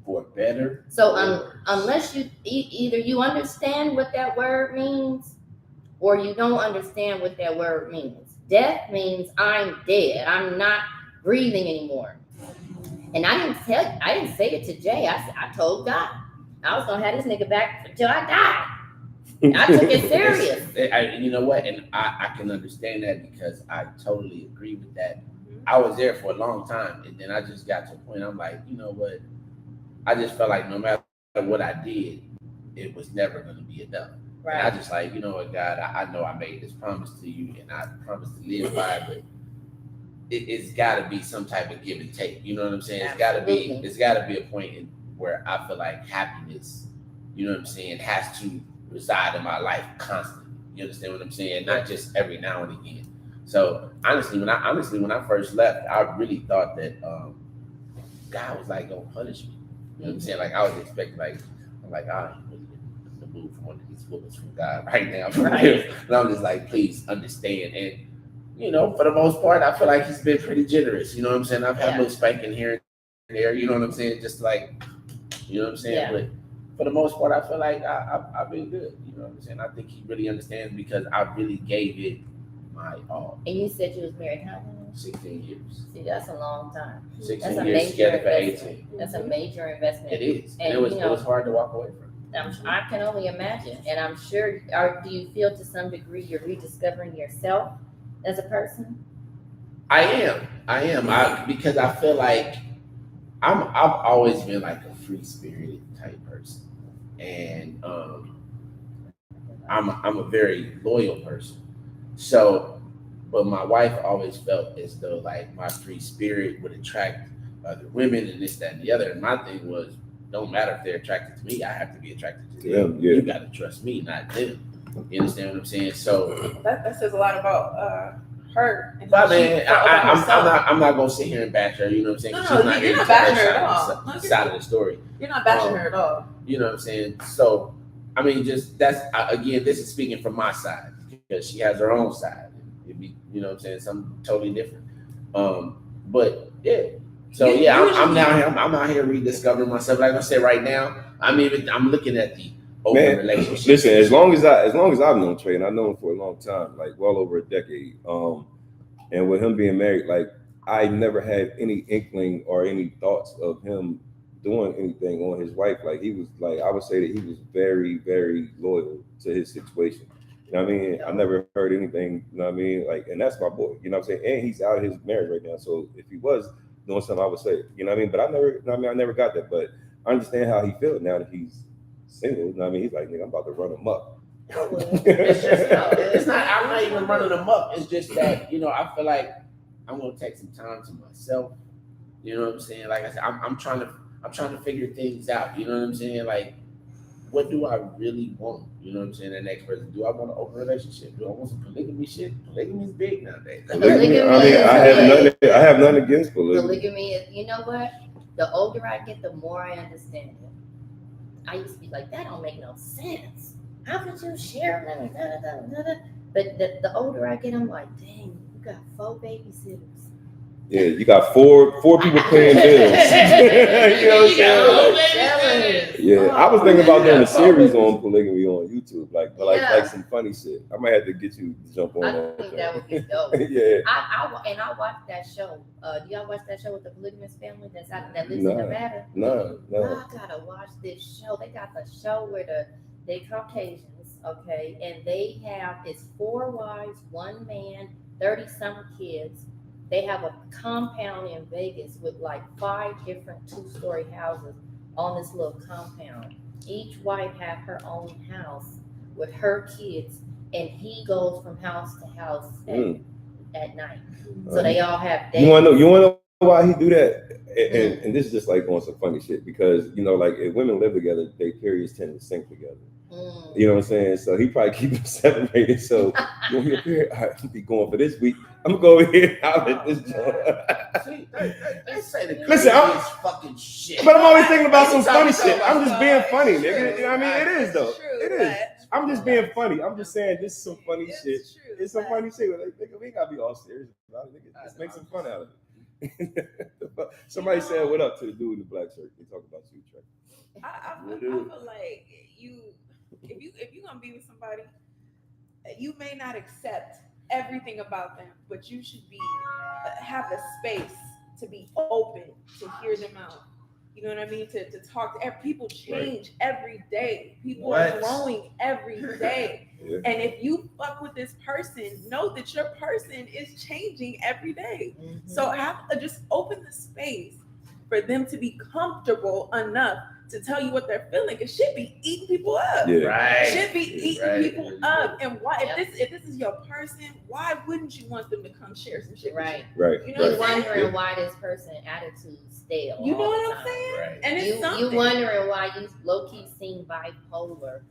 For better. So or worse. unless you either you understand what that word means, or you don't understand what that word means. Death means I'm dead. I'm not breathing anymore. And I didn't say it to Jay. I told God I was gonna have this nigga back until I died. I took it serious. You know what? And I can understand that, because I totally agree with that. I was there for a long time, and then I just got to a point. I'm like, you know what? I just felt like no matter what I did, it was never going to be enough. Right. And I just like, you know what, God, I know I made this promise to you, and I promised to live by it, but it's got to be some type of give and take. You know what I'm saying? It's got to be a point where I feel like happiness, you know what I'm saying, has to reside in my life constantly. You understand what I'm saying? Not just every now and again. So honestly, when I first left, I really thought that God was like gonna punish me. You know what I'm saying? Like I was expecting, I'm really in the mood for one of these bullets from God right now. Right. And I'm just like, please understand. And you know, for the most part, I feel like he's been pretty generous. You know what I'm saying? I've had a little spanking here and there. You know what I'm saying? Just like, you know what I'm saying? Yeah. But for the most part, I feel like I've been good. You know what I'm saying? I think he really understands, because I really gave it my all. And you said you was married how long? 16 years. See, that's a long time. 16 That's a years major together for investment. 18. That's a major investment. It is. And it was hard to walk away from. I can only imagine. And I'm sure, do you feel to some degree you're rediscovering yourself as a person? I am. Because I feel like I've always been like a free spirited type person. And I'm a very loyal person. So, but my wife always felt as though like my free spirit would attract other women and this, that, and the other. And my thing was, don't matter if they're attracted to me, I have to be attracted to them. Yeah. You gotta trust me, not them. You understand what I'm saying? So that says a lot about her. And but how she man, felt about herself. I'm not gonna sit here and bash her. You know what I'm saying? No, She's not you're here not to tell bashing her her at all. side, side of the story. You're not bashing her at all. You know what I'm saying? So, I mean, just again, this is speaking from my side, because she has her own side. It'd be, you know what I'm saying, something totally different. But yeah. So I'm out here rediscovering myself. Like I said, right now, I'm looking at the open relationship. Listen, as long as I've known Trey, and I've known him for a long time, like well over a decade. And with him being married, like I never had any inkling or any thoughts of him doing anything on his wife. Like he was, like I would say that he was very, very loyal to his situation. You know what I mean? I never heard anything, you know what I mean? Like, and that's my boy, you know what I'm saying? And he's out of his marriage right now. So if he was doing something, I would say, you know what I mean? But I never got that. But I understand how he feels now that he's single. You know what I mean? He's like, nigga, I'm about to run him up. It's just it's not. I'm not even running them up. It's just that, you know, I feel like I'm gonna take some time to myself. You know what I'm saying? Like I said, I'm trying to figure things out. You know what I'm saying? Like what do I really want? You know what I'm saying? The next person. Do I want an open relationship? Do I want some polygamy shit? Polygamy is big nowadays. Polygamy, I have nothing against polygamy. Polygamy is, you know what? The older I get, the more I understand it. I used to be like, that don't make no sense. How could you share? But the older I get, I'm like, dang, you got 4 babysitters. Yeah, you got four people paying bills. You know what I'm saying? Yeah, I was thinking about doing a series on polygamy on YouTube, like some funny shit. I might have to get you to jump on I that. think that would be dope. Yeah. I watched that show. Do y'all watch that show with the polygamous family that lives in Nevada? No. I gotta watch this show. They got the show where they Caucasians, okay, and they have it's 4 wives, 1 man, 30-some kids. They have a compound in Vegas with like 5 different 2-story houses on this little compound. Each wife have her own house with her kids, and he goes from house to house at night. So they all have days. You wanna know why he do that? And this is just like on some funny shit, because like if women live together, their periods tend to sync together. You know what I'm saying? So he probably keep them separated. So when he appear, I be going for this week. I'm gonna go over here out at this joint. See, they say the Listen, craziest fucking shit. But I'm always thinking about some funny shit. I'm just being funny, nigga. You know what I mean? It is though. True, It is. I'm just being funny. I'm just saying this is some funny shit. True, It's some funny shit. Like, nigga, we ain't gotta be all serious about it. Nigga, let's make some fun out of it. Somebody said what up to the dude in the black shirt. They talk about you, Trey. I feel like if you gonna be with somebody, you may not accept everything about them, but you should have the space to be open to hear them out. You know what I mean? To talk to people change every day. People are growing every day. Yeah. And if you fuck with this person, know that your person is changing every day. Mm-hmm. So just open the space for them to be comfortable enough to tell you what they're feeling. It should be eating people up. Yeah. Right. It should be eating people up. And why if this is your person, why wouldn't you want them to come share some shit? Right. Right. You know, wondering why this person attitude stale. You know what I'm saying? Right. And it's you wondering why you low key seem bipolar.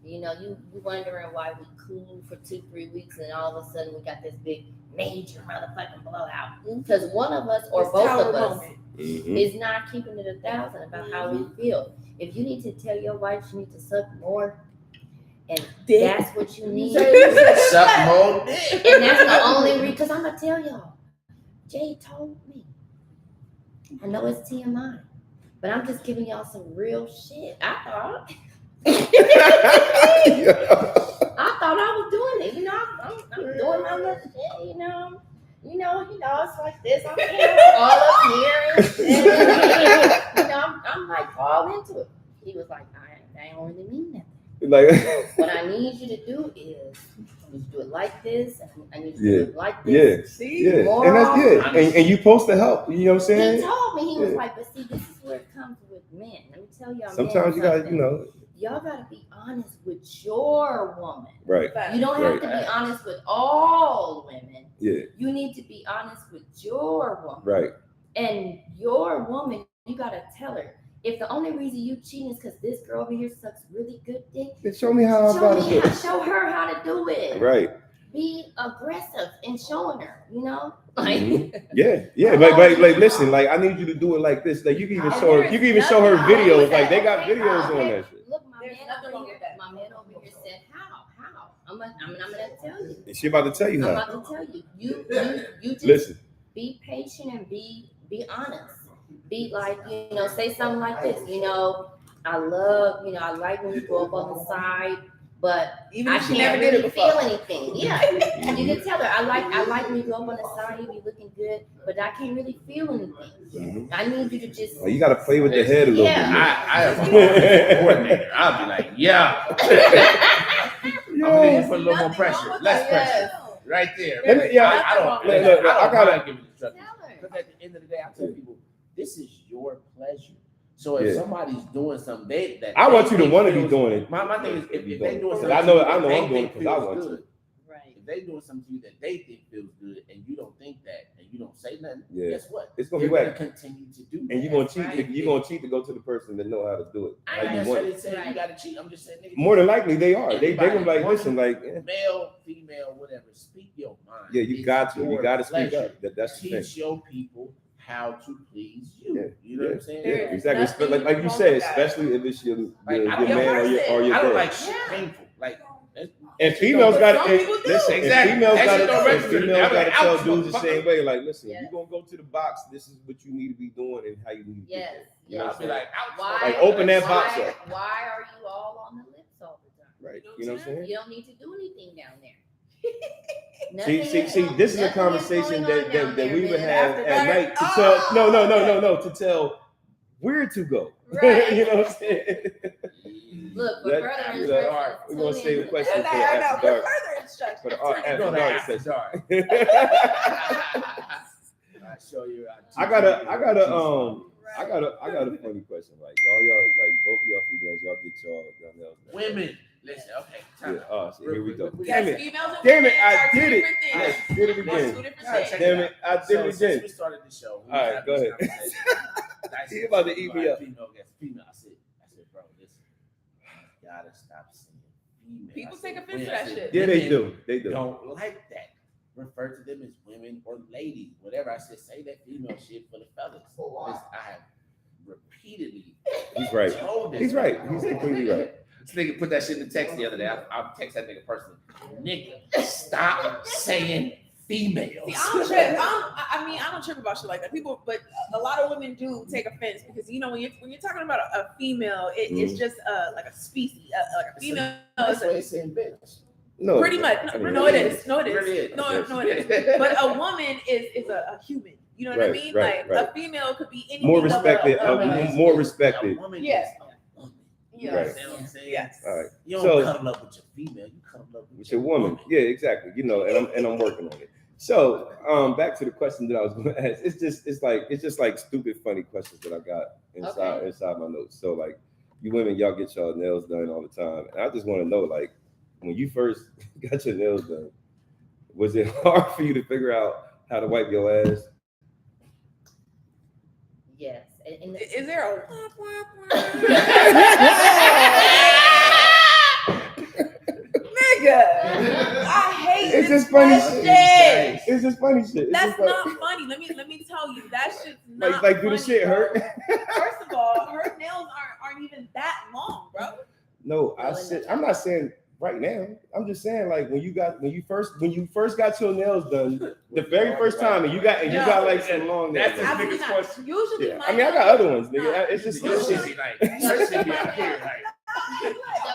You know, you wondering why we cool for 2-3 weeks and all of a sudden we got this big major motherfucking blowout. Because one of us or both of us is not keeping it 1,000 about how we feel. If you need to tell your wife she needs to suck more, and that's what you need. Suck more dick. And that's the only reason. Because I'm gonna tell y'all, Jay told me. I know it's TMI, but I'm just giving y'all some real shit. I thought I was doing it. You know, I'm doing my little shit. You know, it's like this. I'm all up here, and I'm like all into it. He was like, I don't really mean that. Like, what I need you to do is, I need you to do it like this. I need you to do it like this. See? Yeah. And that's good. And you supposed to help. You know what I'm saying? He told me, he was like, but see, this is where it comes with men. Let me tell y'all. Sometimes you got, y'all got to be honest with your woman. Right. You don't have to be honest with all women. Yeah. You need to be honest with your woman. Right. And your woman, you got to tell her, if the only reason you cheating is because this girl over here sucks really good dick, then show me how I'm about to do it. Show her how to do it. Right. Be aggressive in showing her, Like yeah. Like listen, like I need you to do it like this. Like you can even show her, videos. Like they got videos on that shit. Look, my man over here said, how? I'm gonna tell you. Is she about to tell you how? I'm about to tell you. You just listen. Be patient and be honest. Be like, say something like this. I like when you go up on the side, but even I can't really feel anything. Yeah, you can tell her. I like when you go up on the side, you be looking good, but I can't really feel anything. I need you to just. You got to play with the head a little bit. I have a coordinator. I'll be like, yeah. I'm gonna put a little more pressure, less pressure, right there. I gotta give it instructions. Because at the end of the day, I tell people, this is your pleasure. So if somebody's doing something, I want you to want to be doing it. My thing is, if they doing something, I know I'm doing it because I want to. Right. If they doing something to you that they think feels good, and you don't think that, and you don't say nothing, guess what? It's gonna be whack. Continue to do and you're gonna That's cheat. right. You're gonna cheat to go to the person that know how to do it. I How ain't you want necessarily it. saying you gotta cheat. I'm just saying, nigga, More than likely, they are. They gonna be like, Everybody, listen, like, male, female, whatever. Speak your mind. yeah, you It's got to. You your got to speak pleasure. up. That's the thing. Teach your people how to please you. Yeah, You know what I'm saying? Yeah, There is exactly. nothing Like you wrong said, with that. especially if it's your Like, I man don't or your I don't dad. like shit painful. Like, And females got Some to people do. listen. Exactly. And females That got shit don't to register to me. females I'm got to like, tell ouch, dudes the motherfucker. same way. Like, listen, Yes. you gonna go to the box. This is what you need to be doing and how you need to do Yes. it. you know, I'll be like, ouch. Why? Like, open that box why, up. Why are you all on the lips all the time? Right. You know what I'm saying? You don't need to do anything down there. See, this is a conversation that we would have After at dark. night to tell. No, to tell where to go. Right. You know what I'm saying? Look, for That- further yeah, instructions, we're gonna tune save in a question to for the- after dark. further instructions. For the Go after to dark after session. dark. I show you. I got a funny question. Like y'all like both of y'all females, y'all get y'all nails done. Women, listen. Okay. time Yeah. out. Oh, so here we go. Yes, Damn it. Females and Damn it, women I are two did it. different things. I did it That's again. two different All right, things. check Damn it it, I did So it since again. we started the show, we All right, had go this ahead. conversation. Dice He about to eat me about up. Female against female. I said, bro, listen, you gotta stop saying female. People I said, take offense to women. I that said, shit. Yeah, they women do. They do. Don't like that. Refer to them as women or ladies, whatever. I said, say that female shit for the fellas. Because I have repeatedly He's right. told this. He's right. He's completely right. This nigga put that shit in the text the other day. I text that nigga personally. Nigga, stop saying females. See, I don't trip. I don't trip about shit like that. People, but a lot of women do take offense because when you're talking about a female, it's just like a species, like a female. That's why it's saying bitch. No, Pretty much. I mean, No, it is. No, it It really is. is. No, it is. But a woman is a human. You know what I Right, mean? right, Like right. a female could be anything. More respected. More respected. A woman Yes. is a woman. Yes. You understand what I'm saying? Yes. All right. You don't So- cuddle up with your female. You cuddle up With your woman. Yeah, exactly. You know, and I'm working on it. So back to the question that I was gonna ask. It's just like stupid funny questions that I got inside my notes. So like you women, y'all get y'all nails done all the time. And I just want to know, like, when you first got your nails done, was it hard for you to figure out how to wipe your ass? Yes. And Is there a nigga? I hate It's this just funny question. shit. It's just funny shit. It's That's just not funny. Let me tell you, that shit's not like do the funny, shit bro. hurt? First of all, her nails aren't even that long, bro. No, I'm not saying right now. I'm just saying like when you first got your nails done, the very first time, and you got like some long nails. That's his Absolutely biggest not. question. Usually, Yeah. my I mean, I got nails- other ones, nigga. Nah. It's just Your shit be like, your shit be out here, like.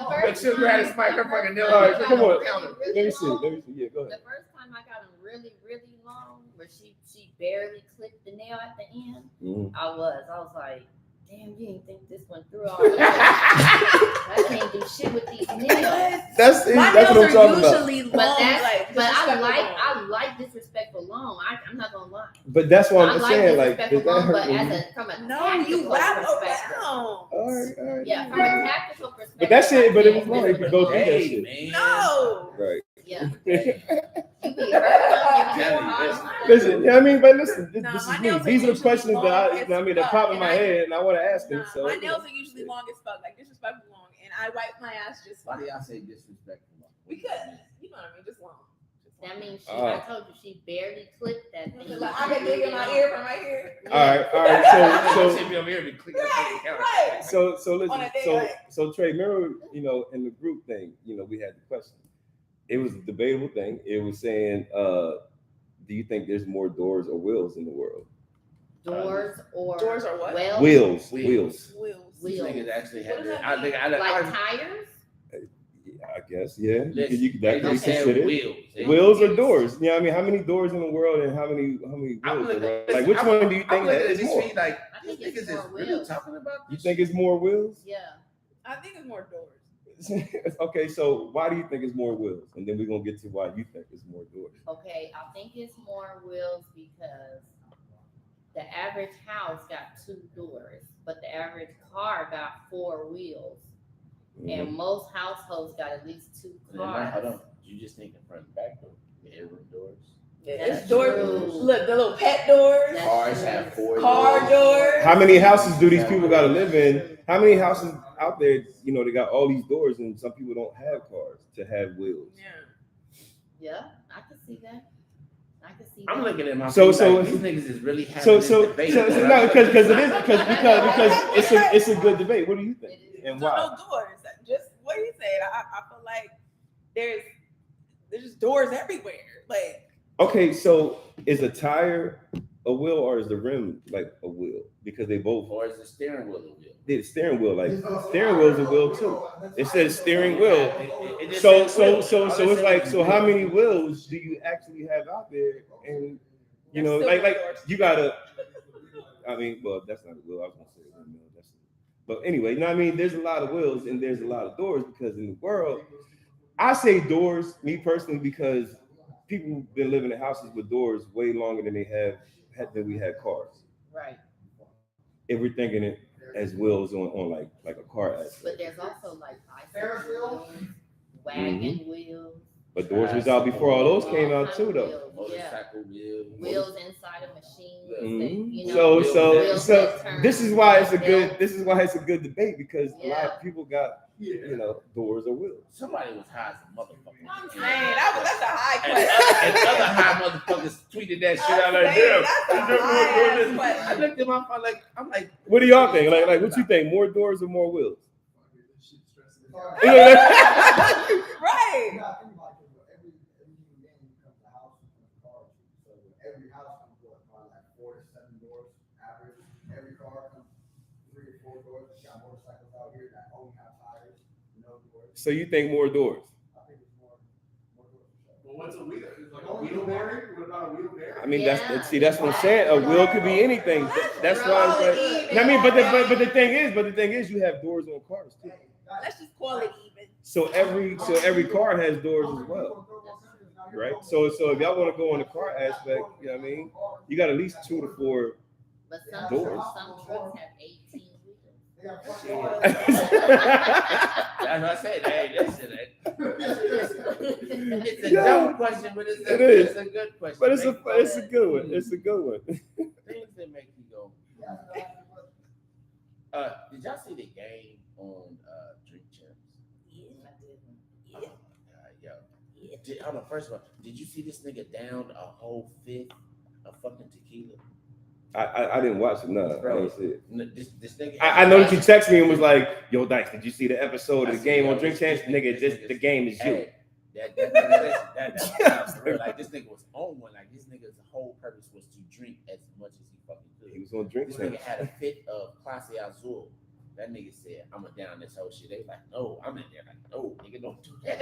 But she'll grab his mic, her fucking nail. All right, come on. Really Let me see. long. Yeah, go ahead. The first time I got them really, really long, where she barely clipped the nail at the end, Mhm. I was like, damn, you didn't think this went through all that. I can't do shit with these nails. That's My what I'm nails talking are about. usually long, But that's like, but disrespectful I long. like disrespectful long. I'm not gonna lie. But that's what I I'm like saying. Like, disrespectful does that long, hurt? but when as you- a from a No, you tactical wrap perspective. around. All right. Yeah, from a tactical perspective. But that shit, I but it can't was long. do You could go through that Hey, shit. man. No. Right. Yeah. Hey. You be hurt. You be Listen. hard. Listen, you know what I mean? But listen, this Nah, is my me. nails are These are the usually questions long that as that fuck, pop in and my I- head, and I want to ask them. Nah, So my nails are usually long as fuck, like disrespectful long, and I wipe my ass just Why do fine. y'all say disrespectful? Because you know what I mean, just long. That means Oh. I told you she barely clipped that thing. Like I can dig in my ear from right here. all right. So be over here and click that fucking counter. Right. So listen. On a day like- So Trey, remember, in the group thing, we had the question. It was a debatable thing. It was saying, do you think there's more doors or wheels in the world? Doors or what? Well, Wheels. Wheels. These niggas actually What had does it. that mean? like tires. Yeah, I guess. Yeah. Listen, You could they definitely just said consider wheels. wheels or doors. Yeah, I mean, how many doors in the world and how many I'm wheels? looking Are at there? Like, which I'm- one do you I'm think looking that at is this more? feed like, I think these it's niggas is more really wheels. talking about You this think shit? it's more wheels? Yeah. I think it's more doors. Okay, so why do you think it's more wheels? And then we're gonna get to why you think it's more doors. Okay, I think it's more wheels because the average house got 2 doors, but the average car got 4 wheels. And most households got at least 2 Hold on. cars. You just thinking front and back door, bedroom doors. It's doors. Look, the little pet doors. Cars have 4 Car doors. How many houses do these people got to live in? How many houses out there, you know, they got all these doors and some people don't have cars to have wheels. Yeah, I can see that. I can see I'm that. looking at my So these niggas is really having So this debate. no, because it's a good debate. What do you think? And why? No doors. Just what he said. I feel like there's just doors everywhere. Like, okay, so is a tire a wheel or is the rim like a wheel? Because they both. Or is the steering wheel a wheel? The steering wheel, like steering wheel is a wheel too. It says steering wheel. It just So says wheel. it's like, so how many wheels do you actually have out there? And you know, like you gotta. I mean, well, that's not a wheel. I was gonna say a windmill. But anyway, you know what I mean? There's a lot of wheels and there's a lot of doors because in the world, I say doors, me personally, because people have been living in houses with doors way longer than than we had cars. Right. If we're thinking it as wheels on like a car aspect. But there's also like bicycle wheels, wagon wheels. But doors was out before all those came out too, though. Motorcycle wheels. Wheels inside of machines. Mm-hmm. That, you know, So this is why it's a good debate because a lot of people got doors or wheels. Somebody was high as a motherfucker. I'm saying that's a high And question. other high motherfuckers tweeted that shit out like, I looked at my phone like, I'm like, what do y'all think? Like what you think? More doors or more wheels? Right. Every house comes with like 4 to 7 doors average. Every car comes 3 or 4 doors. We got motorcycles out here that only have tires, no doors. So you think more doors? I think it's more doors. Well, what's a wheel? Is like a wheel bearing? What about a wheel bearing? I mean, that's what I'm saying. A wheel could be anything. That's why it's like. I mean, but the thing is, you have doors on cars too. Let's just call it even. So every car has doors as well, right? So if y'all want to go on the car aspect, you know what I mean, you got at least 2 to 4 But some doors. trucks have 18 wheels. that's what I said. Hey, that shit. It's a dumb question, but it's a good question. But it's a good one. It's a good one. Things that make you go. Did y'all see the game on Drink Champs? Yeah. Oh, God, yo. Hold on, first of all, did you see this nigga down a whole 5th of fucking tequila? I didn't watch it. No, I didn't see it. This nigga. I know that you texted me and was like, "Yo, Dice, did you see the episode of the game on Drink Champs? Nigga, the game is you." That's for real. Like this nigga was on one. Like this nigga's whole purpose was to drink as much as he fucking could. He was on Drink This Champs. nigga had a 5th of Clase Azul. That nigga said, "I'ma down this whole shit." They was like, "No, I'm in there." Like, "No, nigga, don't do that."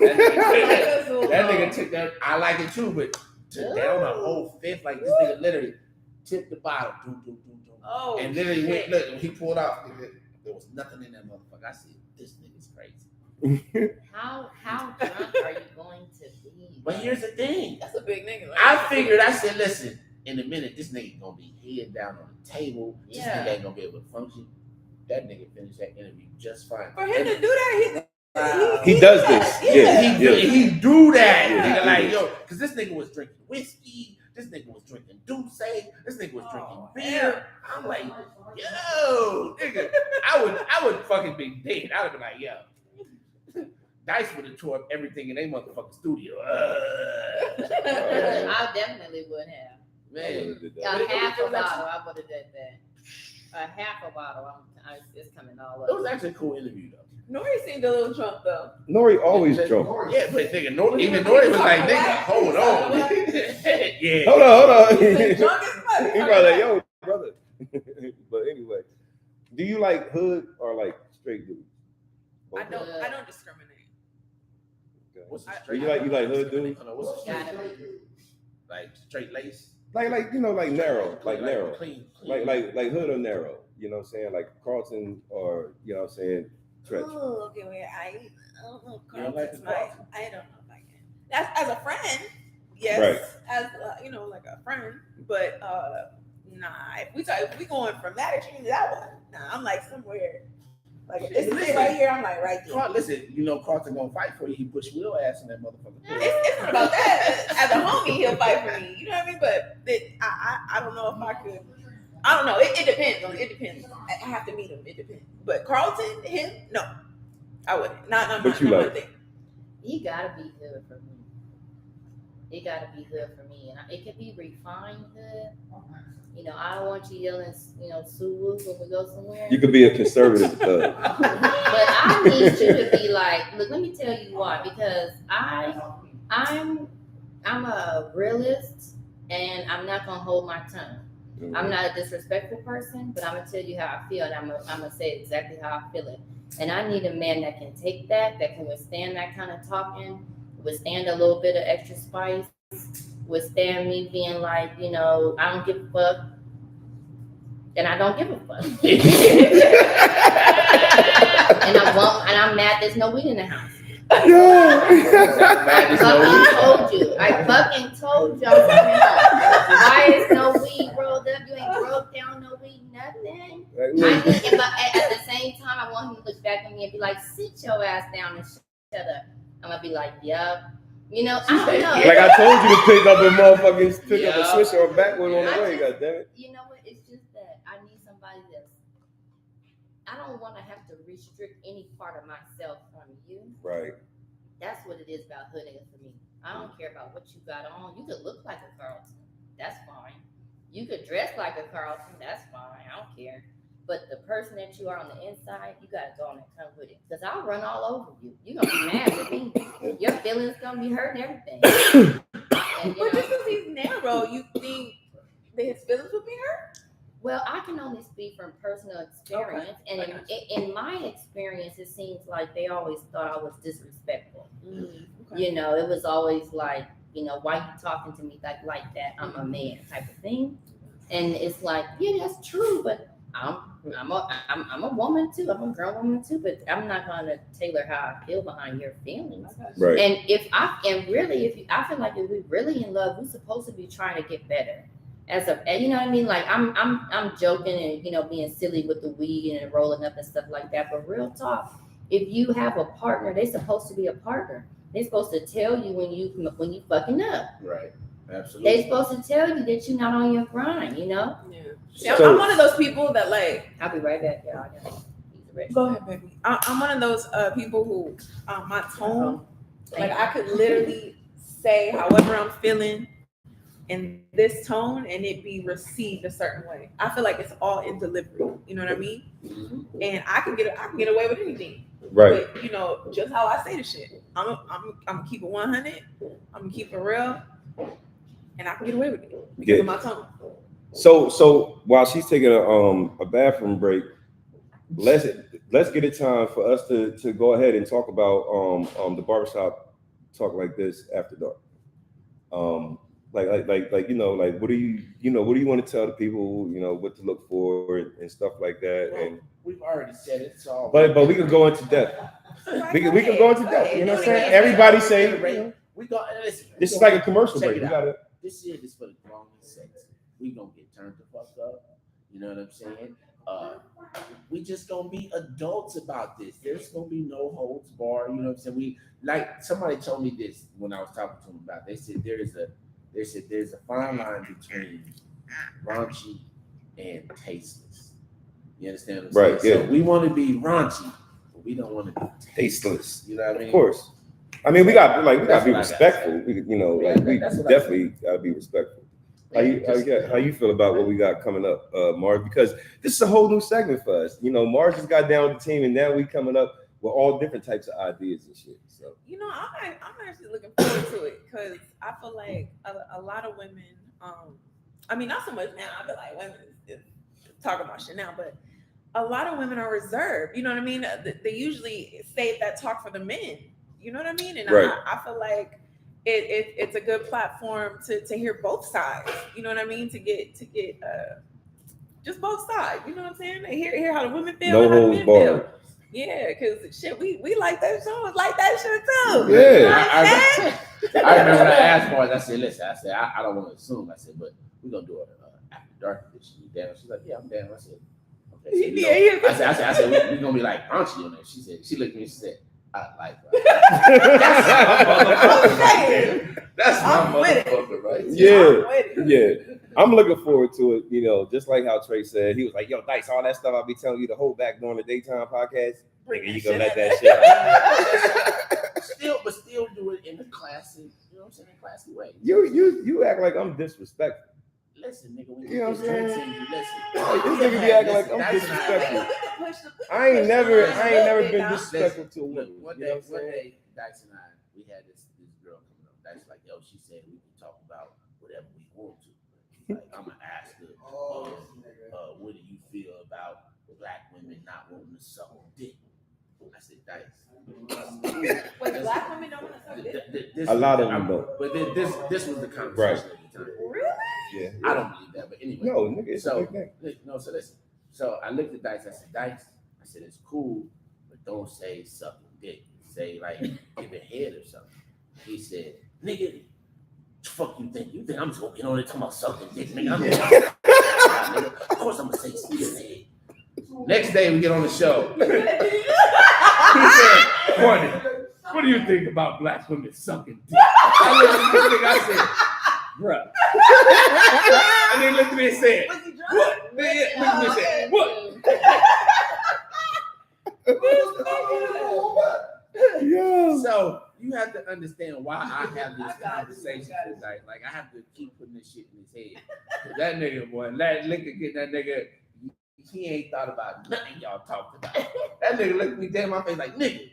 That nigga took that. I like it too, but to down a whole 5th, like this nigga literally tipped the bottle, Oh, and literally shit. went. Look, when he pulled out, there was nothing in that motherfucker. I said, "This nigga's crazy." How drunk are you going to be? But here's the thing. That's a big nigga. Like, I said, listen, in a minute, this nigga gonna be head down on the table. This Yeah. nigga ain't gonna be able to function. That nigga finished that interview just fine. For him to do that, He does this. Yeah. He do that. Yeah. Nigga, like, yo, because this nigga was drinking whiskey. This nigga was drinking Douce. This nigga was drinking beer. I'm like, yo, nigga, I would fucking be dead. I would be like, yo. Dice would have tore up everything in their motherfucking studio. I definitely would have. Man. A half a bottle, I would have done that. A half a bottle, it's coming all It was up. actually a cool interview, though. Nori seemed a little drunk though. Nori always drunk. Yeah, but nigga, even Nori was like, nigga, hold on. Yeah. Hold on. He drunk as fuck. He probably like, yo, brother. But anyway, do you like hood or like straight dudes? I don't discriminate. Okay. What's the I- straight? You like hood dudes? I don't know, what's the Gotta straight? be. Like straight lace? Like narrow, like narrow. Clean. Like hood or narrow, you know what I'm saying? Like Carlton or, you know what I'm saying, Stretch. Oh, okay, wait, I don't know. You don't like the Carlton? I don't know if I can. That's as a friend, yes. Right. As like a friend, but nah. If we going from that extreme to that one, nah. I'm like somewhere Like it's this right here. I'm like right there. Carl, listen, you know Carlton gonna fight for you. He push Will ass in that motherfucker. It's not about that. As a homie, he'll fight for me. You know what I mean? But I don't know if I could. I don't know. It depends on. It depends. I have to meet him. It depends. But Carlton, him, no, I wouldn't. Not But you not like- my thing. He gotta be good for me. It gotta be good for me, and it could be refined good. You know, I don't want you yelling, Sue when we go somewhere. You could be a conservative thug. But I need you to be like, look, let me tell you why. Because I'm a realist, and I'm not gonna hold my tongue. I'm not a disrespectful person, but I'm gonna tell you how I feel, and I'm gonna say exactly how I feel it. And I need a man that can take that can withstand that kind of talking, withstand a little bit of extra spice, withstand me being like, I don't give a fuck, and I don't give a fuck. And I'm mad there's no weed in the house. I fucking told you I'm coming home. Why is no weed rolled up? You ain't broke down no weed, nothing. But at the same time, I want him to look back at me and be like, sit your ass down and shut up. I'm gonna be like, yup. I don't know. Like I told you to pick up a switch or a backwood on the way, goddammit. You know what? It's just that I need somebody I don't want to have to restrict any part of myself from you. Right. That's what it is about hooding for me. I don't care about what you got on. You could look like a Carlton. That's fine. You could dress like a Carlton. That's fine. I don't care. But the person that you are on the inside, you got to go on and come with it. Because I'll run all over you. You're going to be mad with me. Your feelings going to be hurt and everything. And, But just because he's narrow, you think that his feelings would be hurt? Well, I can only speak from personal experience. Okay. And in my experience, it seems like they always thought I was disrespectful. Okay. It was always like, why you talking to me like that? I'm a man type of thing. And it's like, yeah, that's true, but I'm a woman too. I'm a grown woman too, but I'm not gonna tailor how I feel behind your feelings. Right. And I feel like if we really in love, we're supposed to be trying to get better. You know what I mean? Like I'm joking and being silly with the weed and rolling up and stuff like that. But real talk, if you have a partner, they're supposed to be a partner. They're supposed to tell you when you fucking up. Right. Absolutely. They're supposed to tell you that you're not on your grind. Yeah. So- I'm one of those people that like. I'll be right back, y'all. Go ahead, baby. I'm one of those people who my tone, like I could literally say however I'm feeling in this tone and it be received a certain way. I feel like it's all in delivery. You know what I mean? Mm-hmm. And I can get away with anything. Right. But just how I say the shit. I'm gonna keep it 100. I'm gonna keep it real, and I can get away with it because of my tone. So while she's taking a bathroom break, let's get it time for us to go ahead and talk about the barbershop talk like this after dark. Like what do you want to tell the people, what to look for and stuff like that. Well, and we've already said it. So but we can go into depth. We can go into depth. You know what I'm saying? Everybody say we go. Listen, this is like a commercial check break. it We out. gotta. This year is for the grown and sexy. We gonna get turned the fuck up. You know what I'm saying? We just gonna be adults about this. There's gonna be no holds bar. You know what I'm saying? We like somebody told me this when I was talking to them about it. They said there's a fine line between raunchy and tasteless. You understand what I'm saying? Right, yeah. So we want to be raunchy, but we don't want to be Tasteless. You know what I mean? Of course. I mean, we got to be That's what I gotta respectful. say. We That's what I definitely got to be respectful. How you feel about what we got coming up, Marge? Because this is a whole new segment for us. Marge just got down with the team, and now we coming up with all different types of ideas and shit. So I'm actually looking forward to it because I feel like a lot of women. I mean, not so much now. I feel like women is talking about shit now, but a lot of women are reserved. You know what I mean? They usually save that talk for the men. You know what I mean? And right. I feel like it's a good platform to hear both sides. You know what I mean? To get just both sides. You know what I'm saying? Hear how the women feel. No and how the holds men barred. feel. Yeah, because shit, we like that show. Like that shit too. Yeah. You know what I'm saying? I remember when I asked Marge, I said, listen, I don't want to assume. I said, but we're gonna do it after dark edition. You down? She's like, yeah, I'm down. I said, I said, you know, I said, we gonna be like raunchy on that. She looked at me and said, I like that. That's my motherfucker right there. Yeah. I'm looking forward to it. You know, just like how Trey said, he was like, "Yo, Dice, all that stuff I'll be telling you to hold back during the daytime podcast. Nigga, you gonna let that shit out." Still do it in the classic, you know what I'm saying, classy way. You act like I'm disrespectful. Listen, nigga, when You know what I'm saying? you listen. Like, this nigga be acting like I'm disrespectful. I ain't never been disrespectful to a woman. One You know what I'm saying? day, Dice and I, we had this girl coming up. Dice like, yo, she said we can talk about whatever we want to. Like, I'm gonna ask her, what do you feel about black women not wanting to suck dick? I said, Dice. Wait, black women don't want to suck dick? A lot of them don't. But this was the conversation at the time. Really? Yeah. I don't believe that, but anyway. No, nigga, it's a So, big thing. no, so listen. So I looked at Dice. I said, Dice. I said, it's cool, but don't say sucking dick. Say like give it head or something. He said, nigga, fuck you think? You think I'm just gonna get on it talking about sucking dick, nigga? Nigga. Of course I'm gonna say head. Next day we get on the show. He said, Courtney, what do you think about black women sucking dick? I looked at this nigga, I said, bruh. And then looked at me and said, what? Look at me and said, what? Yeah. So you have to understand why I have this conversation tonight. Like I have to keep putting this shit in his head. That nigga, boy, look at that nigga. He ain't thought about nothing y'all talked about. That nigga looked at me dead in my face like, nigga,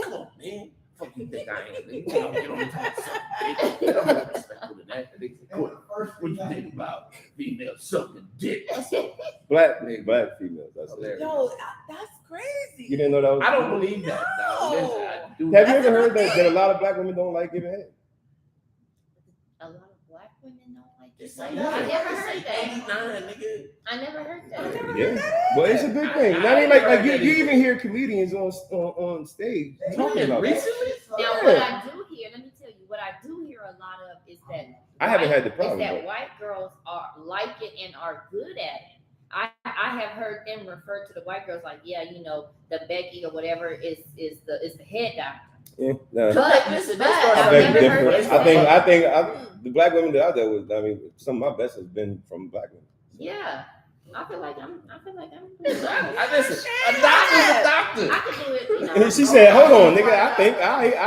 come on, man. Fuck you think I am? Nigga, you don't get on the top of something. I'm more respectful than that. What you think about females sucking dick? Black females. That's hilarious. Yo, that's crazy. You didn't know that was. I don't believe that. No. Listen, I do. Have you ever heard that a lot of black women don't like giving head? A lot of black women don't like It's this. like, I never heard that. 89, nigga. I never heard that. Yeah. Well, it's a big thing. I mean, like you even hear comedians on stage talking about that. Recently? Now, what I do hear, let me tell you, what I do hear a lot of is that I haven't had the problem. Is that but- white girls are like it and are good at it. I have heard them refer to the white girls like, yeah, you know, the Becky or whatever is the head doctor. Yeah, nah. But Listen, but that's I've Very never different. heard I think the black women that I dealt with, I mean, some of my best has been from black women. Yeah, I feel like I'm. Listen, a doctor's a doctor. I can do it. You know, She said, "Hold on, nigga. I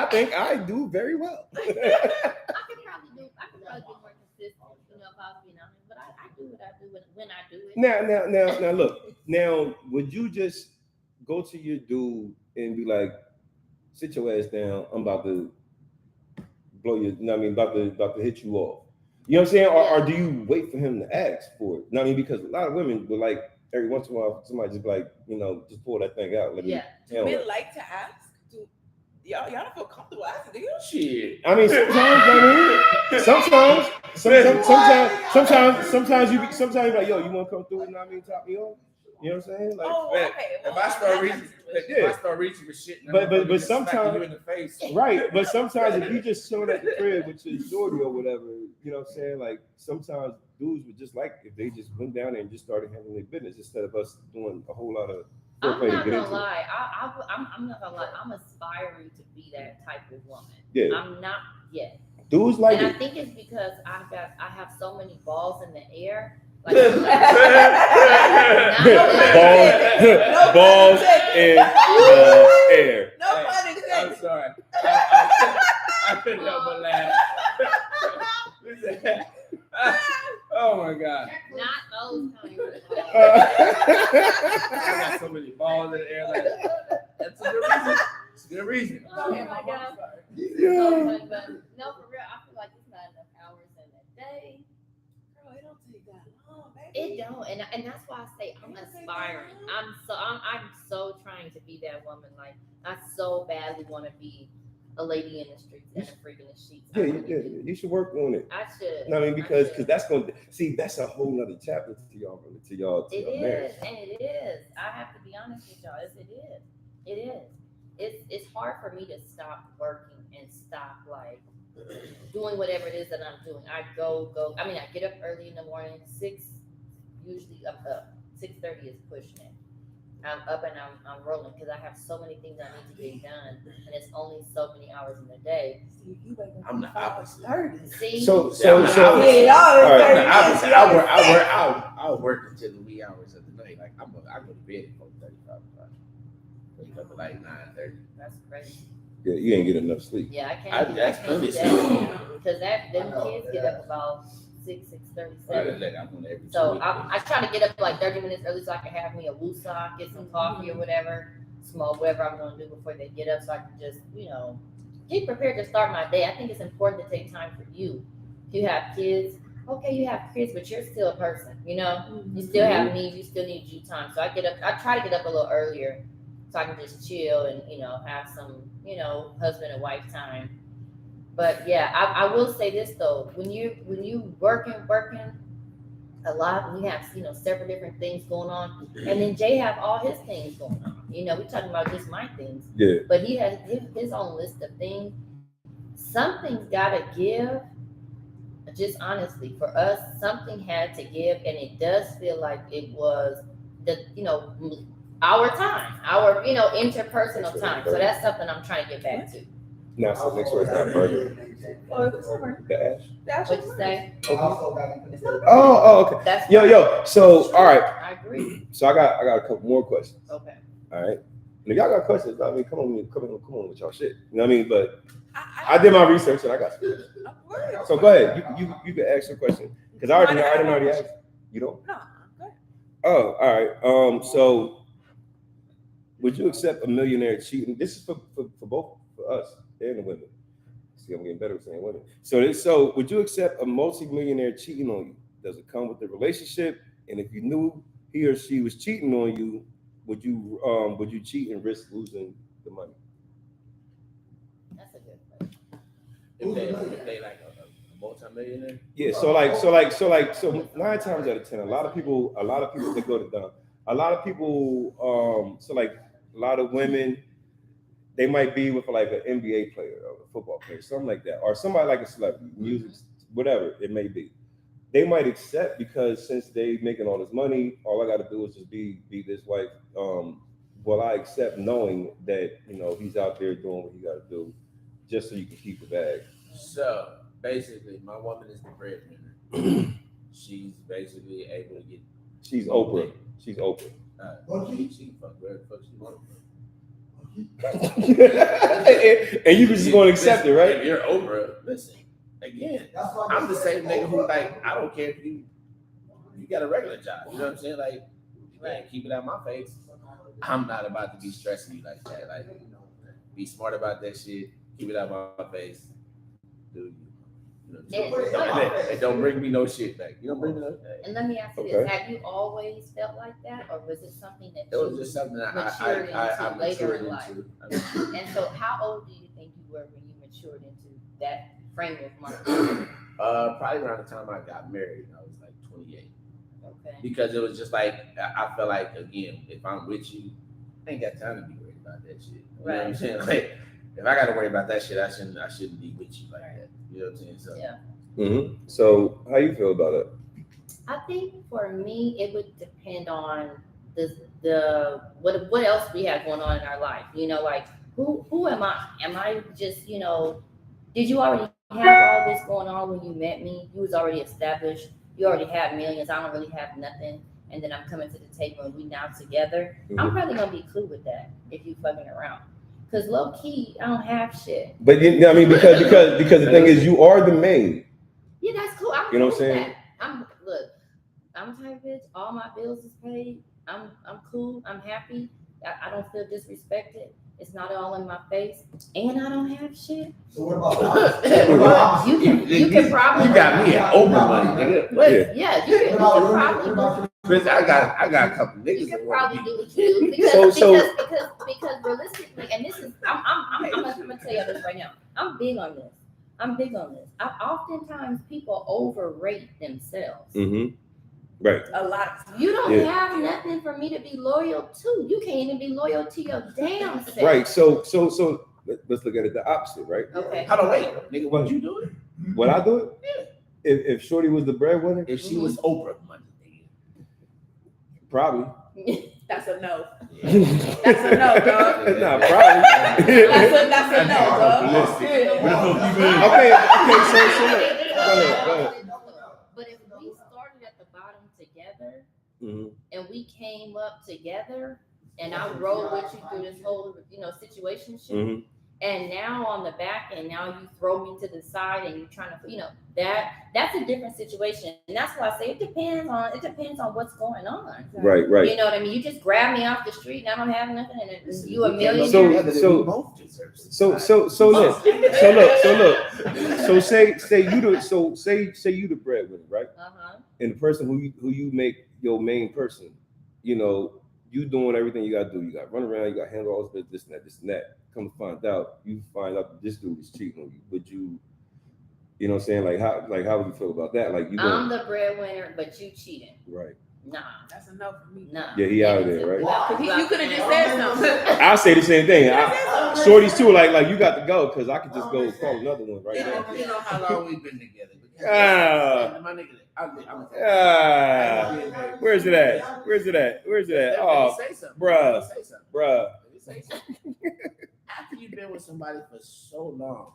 think I do very well." I could probably be more consistent, you know, if I was being honest. But I do what I do when I do it. Now, look. Now, would you just go to your dude and be like, "Sit your ass down. I'm about to blow your. You know what I mean, about to hit you off." You know what I'm saying? Or do you wait for him to ask for it? You know what I mean? Because a lot of women will like every once in a while somebody just like, you know, just pull that thing out. Let me Do men like to ask? Y'all don't feel comfortable asking, do you? Shit. I mean, sometimes you be like, yo, you want to come through? You know what I mean? Top me off. You know what I'm saying? Like, Man, if I start reaching for shit, but sometimes you in the face. right. But sometimes if you just chilling at the crib with your shorty or whatever, you know what I'm saying? Like sometimes dudes would just like if they just went down there and just started handling their business instead of us doing a whole lot of. I'm not gonna lie. I'm not gonna lie. I'm aspiring to be that type of woman. Yeah. I'm not yet. Dudes like And it. I think it's because I have so many balls in the air. Like, balls in the air. No pun I'm intended. sorry. I couldn't help but laugh. Oh my God. Not those kind of balls. I got so many balls in the air like that. That's a good reason. It's a good reason. Oh my God. Yeah. But no, for real, I feel like it's not enough hours in a day. Girl, it don't take that long, baby. It don't, and that's why I say I'm aspiring. I'm so trying to be that woman. Like I so badly want to be a lady in the streets and a freak in the sheets. I really do. You should work on it. I should. No, I mean because I should. that's going to see that's a whole nother chapter to y'all marriage. It is. I have to be honest with y'all. It is. It's hard for me to stop working and stop like doing whatever it is that I'm doing. I go. I mean, I get up early in the morning, 6. Usually I'm up 6:30 is pushing it. I'm up and I'm rolling because I have so many things I need to get done, and it's only so many hours in a day. I'm the opposite. See, So I'm the opposite. all right. I'm the opposite. I'll work until the wee hours of the night. Like I go to bed at 4:35. Wake up at like 9:30. that's crazy. Yeah, you ain't get enough sleep. Yeah, I I- can't do that's that plenty. because them kids get up about 6:37. I'm on every So 2 I try to get up like 30 minutes early so I can have me a woosah, get some coffee or whatever, smoke whatever I'm gonna do before they get up, so I can just get prepared to start my day. I think it's important to take time for you. If you have kids, okay, you have kids, but you're still a person. You still have needs. You still need you time. So I try to get up a little earlier so I can just chill and have some husband and wife time. But yeah, I will say this though, when you working a lot, and you have several different things going on, and then Jay have all his things going on. We talking about just my things, Yeah. but he has his own list of things. Something's gotta give. Just honestly, for us, something had to give, and it does feel like it was our time, our interpersonal time. So that's something I'm trying to get back to. Now, so next word is not burger. Oh, it's over. The ash. That's What you say? Oh, okay. That's Yo. So, all right. I agree. So I got a couple more questions. Okay. All right. And if y'all got questions, I mean, come on with y'all shit. You know what I mean? But I did my research and I got some questions. So go ahead. You can ask your question because I didn't already ask. You don't? No, go ahead. Oh, all right. So would you accept a millionaire cheating? This is for both for us and the women. See, I'm getting better at saying women. So would you accept a multi-millionaire cheating on you? Does it come with the relationship? And if you knew he or she was cheating on you, would you cheat and risk losing the money? That's a good question. If they like a multi-millionaire. Yeah. So 9 times out of 10, a lot of people they go to dumb. A lot of people, so like a lot of women, they might be with like an NBA player or a football player, something like that, or somebody like a celebrity, music, whatever it may be. They might accept because since they making all this money, all I got to do is just be this wife. Well, I accept knowing that he's out there doing what he got to do, just so you can keep the bag. So basically, my woman is the breadwinner. She's basically able to get. She's Oprah. She's Oprah. She can fuck wherever the fuck she wants. And you just gonna accept it, right? If you're Oprah, listen. Again, I'm the same nigga who like I don't care if you got a regular job. You know what I'm saying? Like, right, keep it out my face. I'm not about to be stressing you like that. Like, be smart about that shit. Keep it out my face. Dude, and don't bring me no shit back. You don't bring me no. And let me ask you this: have you always felt like that, or was it something that It was just something that I matured into. And so, how old do you think you were when you matured into that frame of mind? Probably around the time I got married. I was like 28. Okay. Because it was just like I felt like again, if I'm with you, I ain't got time to be worried about that shit. You know what I'm saying? Like, if I got to worry about that shit, I shouldn't be with you like that. You know what I'm saying? So yeah. Mm-hmm. So how you feel about it? I think for me, it would depend on the what else we have going on in our life. Like who am I? Am I just did you already have all this going on when you met me? You was already established. You already have millions. I don't really have nothing. And then I'm coming to the table and we now together. Mm-hmm. I'm probably gonna be cool with that if you fucking around. Cause low key, I don't have shit. But because the thing is, you are the main. Yeah, that's cool. I'm you know cool what I'm saying? I'm the type of bitch. All my bills is paid. I'm cool. I'm happy. I don't feel disrespected. It's not all in my face, and I don't have shit. So what about you can probably got me an open money, nigga. What? Yeah, you can probably. I got a couple niggas. You can probably do what you do because realistically, and this is I'm gonna tell you this right now. I'm big on this. Oftentimes people overrate themselves. Mm-hmm. Right. A lot. You don't have nothing for me to be loyal to. You can't even be loyal to your damn self. Right. So let's look at it the opposite, right? Okay. Hold on, wait, nigga. Would you do it? Would I do it? Yeah. If Shorty was the breadwinner? If she was Oprah money, Probably. That's a no. Yeah. That's a no, dog. Nah, probably. That's a no, dog. Okay, so look. Go ahead. But if we started at the bottom together Mhm. and we came up together and I rode with you through this whole, situation, Mhm. and now on the back and now you throw me to the side and you're trying to, that's a different situation. And that's why I say it depends on what's going on. Right. You know what I mean? You just grab me off the street and I don't have nothing, and then you a We came up millionaire. together, So- we both deserve it. So look. So say you the breadwinner, right? Uh-huh. And the person who you make your main person, you doing everything you gotta do. You gotta run around, you gotta handle all this and that. Come to find out, you find out that this dude is cheating on you. Would you know what I'm saying? Like how would you feel about that? Like you I'm the breadwinner, but you cheating. right. Nah. That's a no for me. Nah. Yeah, he out of there, right? You could have just said something. I'll say the same thing. Shorties too, like you got to go because I could just go call another one right now. You know how long we've been together. Ah. My nigga, Where's it at? Oh, say something. bruh. Say something. bruh. Let me say something. After you've been with somebody for so long,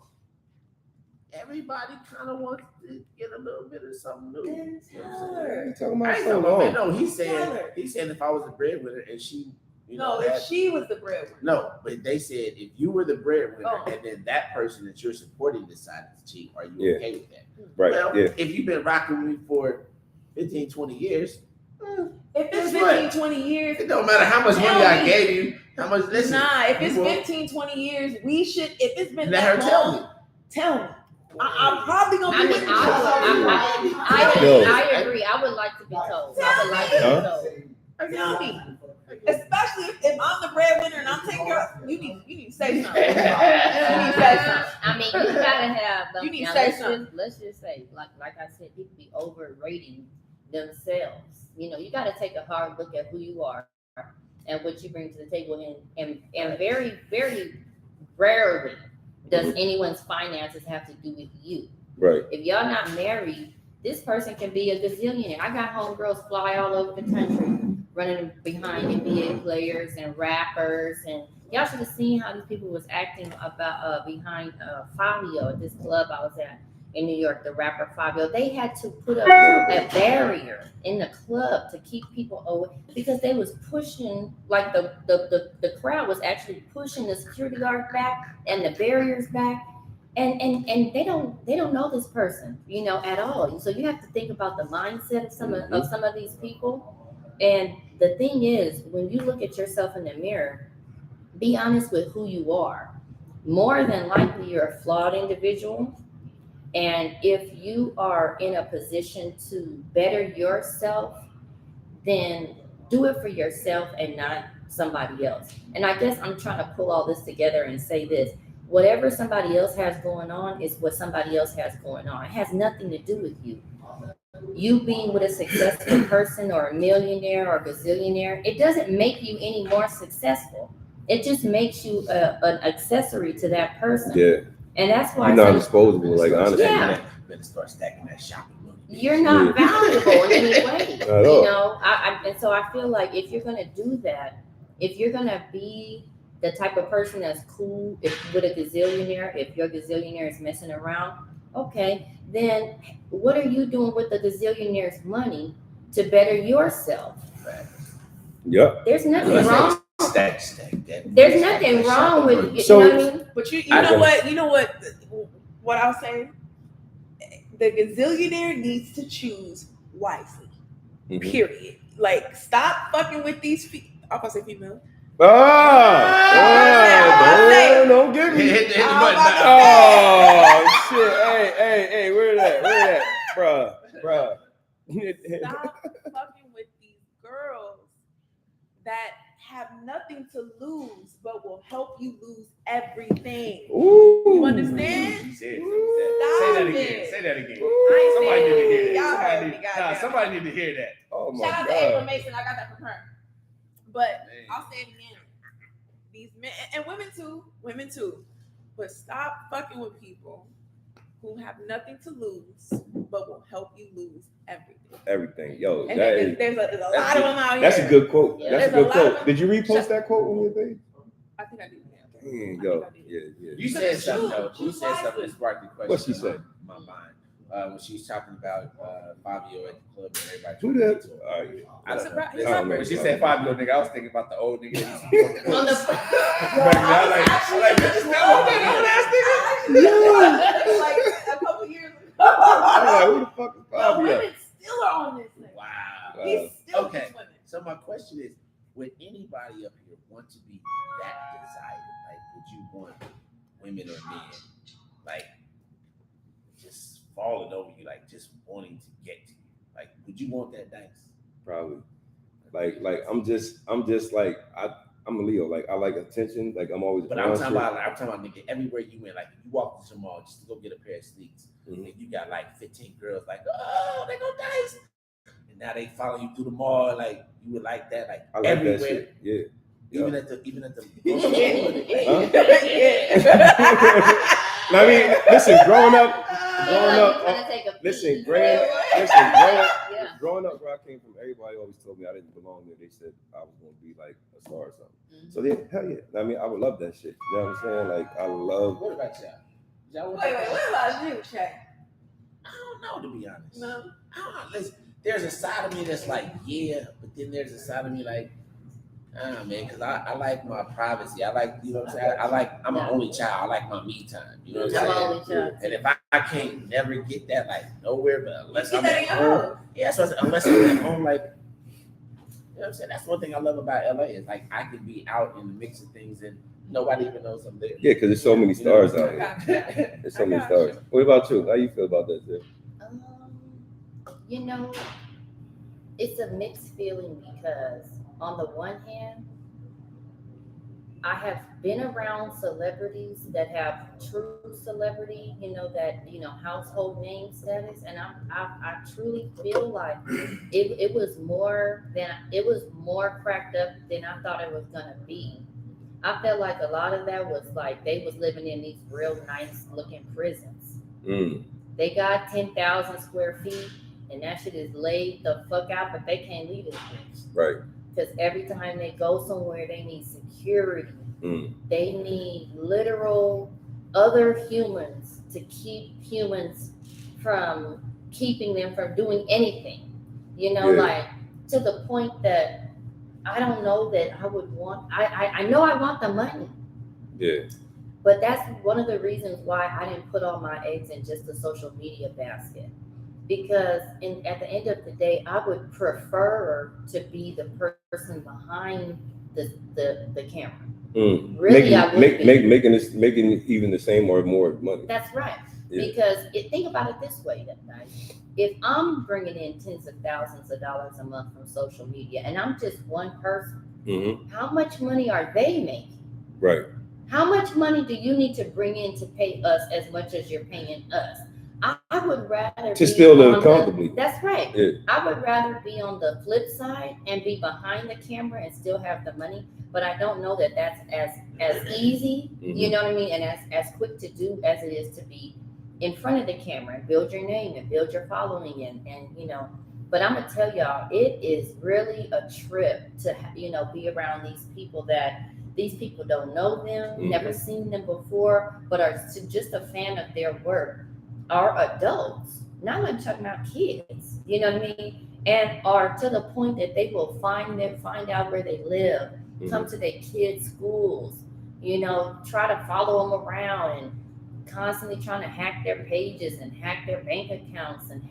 everybody kind of wants to get a little bit of something new. You know what I'm saying? You talking I about ain't so talking long? about, no, he's saying if I was the breadwinner and she, if she was the breadwinner. no, but they said if you were the breadwinner Oh. and then that person that you're supporting decided to cheat, are you Yeah. okay with that? Right, Well, yeah. if you've been rocking with me for 15, 20 years, If it's Guess what? 15, 20 years, it don't matter how much money Tell I me. gave you, how much, listen. nah, if it's you won't- 15, 20 years, we should, if it's been let her that tell long, me. tell me. I'm probably going I to be mean, with you. I agree. I would like to be told. I would like to be told. Tell me. Especially if I'm the breadwinner and I'm taking care of you need to say something. You need to say something. I mean, you gotta have. You need to now, say something. Let's just say, like I said, people be overrating themselves. You got to take a hard look at who you are and what you bring to the table, and very, very rarely does anyone's finances have to do with you. Right. If y'all not married, this person can be a gazillionaire. I got homegirls fly all over the country running behind NBA players and rappers, and y'all should have seen how these people was acting about behind Fabio at this club I was at in New York, the rapper Fabio. They had to put up a barrier in the club to keep people away because they was pushing, like the crowd was actually pushing the security guards back and the barriers back. And they don't know this person, at all. So you have to think about the mindset of some of these people. And the thing is, when you look at yourself in the mirror, be honest with who you are. More than likely, you're a flawed individual. And if you are in a position to better yourself, then do it for yourself and not somebody else. And I guess I'm trying to pull all this together and say this. Whatever somebody else has going on is what somebody else has going on. It has nothing to do with you. You being with a successful person or a millionaire or a gazillionaire, it doesn't make you any more successful. It just makes you an accessory to that person. Yeah. And that's why You're not disposable, like honestly. Yeah. Better start stacking that shopping money. You're not valuable in any way. Not at all. And so I feel like if you're gonna do that, if you're gonna be the type of person that's cool with a gazillionaire, if your gazillionaire is messing around, okay, then what are you doing with the gazillionaire's money to better yourself? Yep. There's nothing wrong. Stack that. There's nothing wrong with you So- know what I mean? But you know what I'll say? The gazillionaire needs to choose wisely. Mhm. Period. Like, stop fucking with these I'm gonna say female. Don't get me. Hit the button. Oh shit! Hey! Where that? Bruh. Stop fucking with these girls that have nothing to lose but will help you lose everything. Ooh. You understand? Say Stop that again. it. Say that again. I ain't Somebody saying need to hear it. Y'all that. heard me, goddamn. Somebody need to hear that. Oh my Shout out to Ava god. Mason. I got that from her. But Man. I'll say it again. These men and women too. But stop fucking with people who have nothing to lose, but will help you lose everything. Everything, yo. And That is, there's a lot of them out here. that's a good quote. Yeah. That's a There's good a lot of quote. them. Did you repost that quote on your page? I think I did. Yeah. Dang, I yo. think I did. Yeah. You said something though. You said something that sparked the question. What she said? In my mind. When she was talking about Fabio at the club and everybody. Who trying to that? get to him. All right. I don't know. He's I don't know. When she said Fabio, nigga, I was thinking about the old nigga. That used to be On the But I like, this is old ass nigga. Like a couple years ago. I'm like, who the fuck is Yo, Fabio? women still are on this thing. Wow. He's still Okay. swimming. So my question is, would anybody up here want to be that desired? Like, would you want women or men, like, just falling over you, like, just wanting to get to you? Like, would you want that, Dice? Probably. Like I'm just like I'm a Leo. Like I like attention. Like I'm always. But I'm talking about nigga, everywhere you went, like, if you walk to the mall just to go get a pair of sneaks, Mhm. and you got like 15 girls, like, oh, they go Dice. And now they follow you through the mall, like, you would like that, like, I like everywhere. that shit. Yeah. Even at the I mean, listen, growing up, growing up where I came from, everybody always told me I didn't belong there. They said I was going to be like a star or something. Mm-hmm. So yeah, hell yeah. I mean, I would love that shit. You know what I'm saying? Like I love. What about y'all? Y'all want Wait, that? what about you, Shay? I don't know, to be honest. No. I don't know. Listen, there's a side of me that's like, yeah, but then there's a side of me like, man, because I like my privacy. I like, you know what I'm saying? I'm an only child. I like my me time. You know what I'm I'm saying? only child. And if I can't never get that, like, nowhere, but unless Get I'm that at in your home. house. Yeah, so unless I'm at home, like, you know what I'm saying? That's one thing I love about LA is, like, I can be out in the mix of things and nobody even knows I'm there. Yeah, because there's so many stars out I here. got you. There's so many stars. What about you? How you feel about that, Zera? You know, it's a mixed feeling because on the one hand, I have been around celebrities that have true celebrity, household name status, and I truly feel like it was more cracked up than I thought it was gonna be. I felt like a lot of that was like they was living in these real nice looking prisons. They got 10,000 square feet, and that shit is laid the fuck out, but they can't leave this bitch. Right. Because every time they go somewhere, they need security. They need literal other humans to keep humans from keeping them from doing anything. Like to the point that I don't know that I would want, I know I want the money. Yeah. But that's one of the reasons why I didn't put all my eggs in just the social media basket. Because at the end of the day, I would prefer to be the person behind the camera. Really, I would making it even the same or more money. That's right. Yeah. Because think about it this way, guys. If I'm bringing in tens of thousands of dollars a month from social media, and I'm just one person, how much money are they making? Right. How much money do you need to bring in to pay us as much as you're paying us? I would rather to still live comfortably. That's right. Yeah. I would rather be on the flip side and be behind the camera and still have the money. But I don't know that that's as easy, you know what I mean, and as quick to do as it is to be in front of the camera and build your name and build your following and But I'm gonna tell y'all, it is really a trip to be around these people that. These people don't know them, never seen them before, but are just a fan of their work, are adults. Now I'm talking about kids, you know what I mean? And are to the point that they will find out where they live, come to their kids' schools, try to follow them around and constantly trying to hack their pages and hack their bank accounts and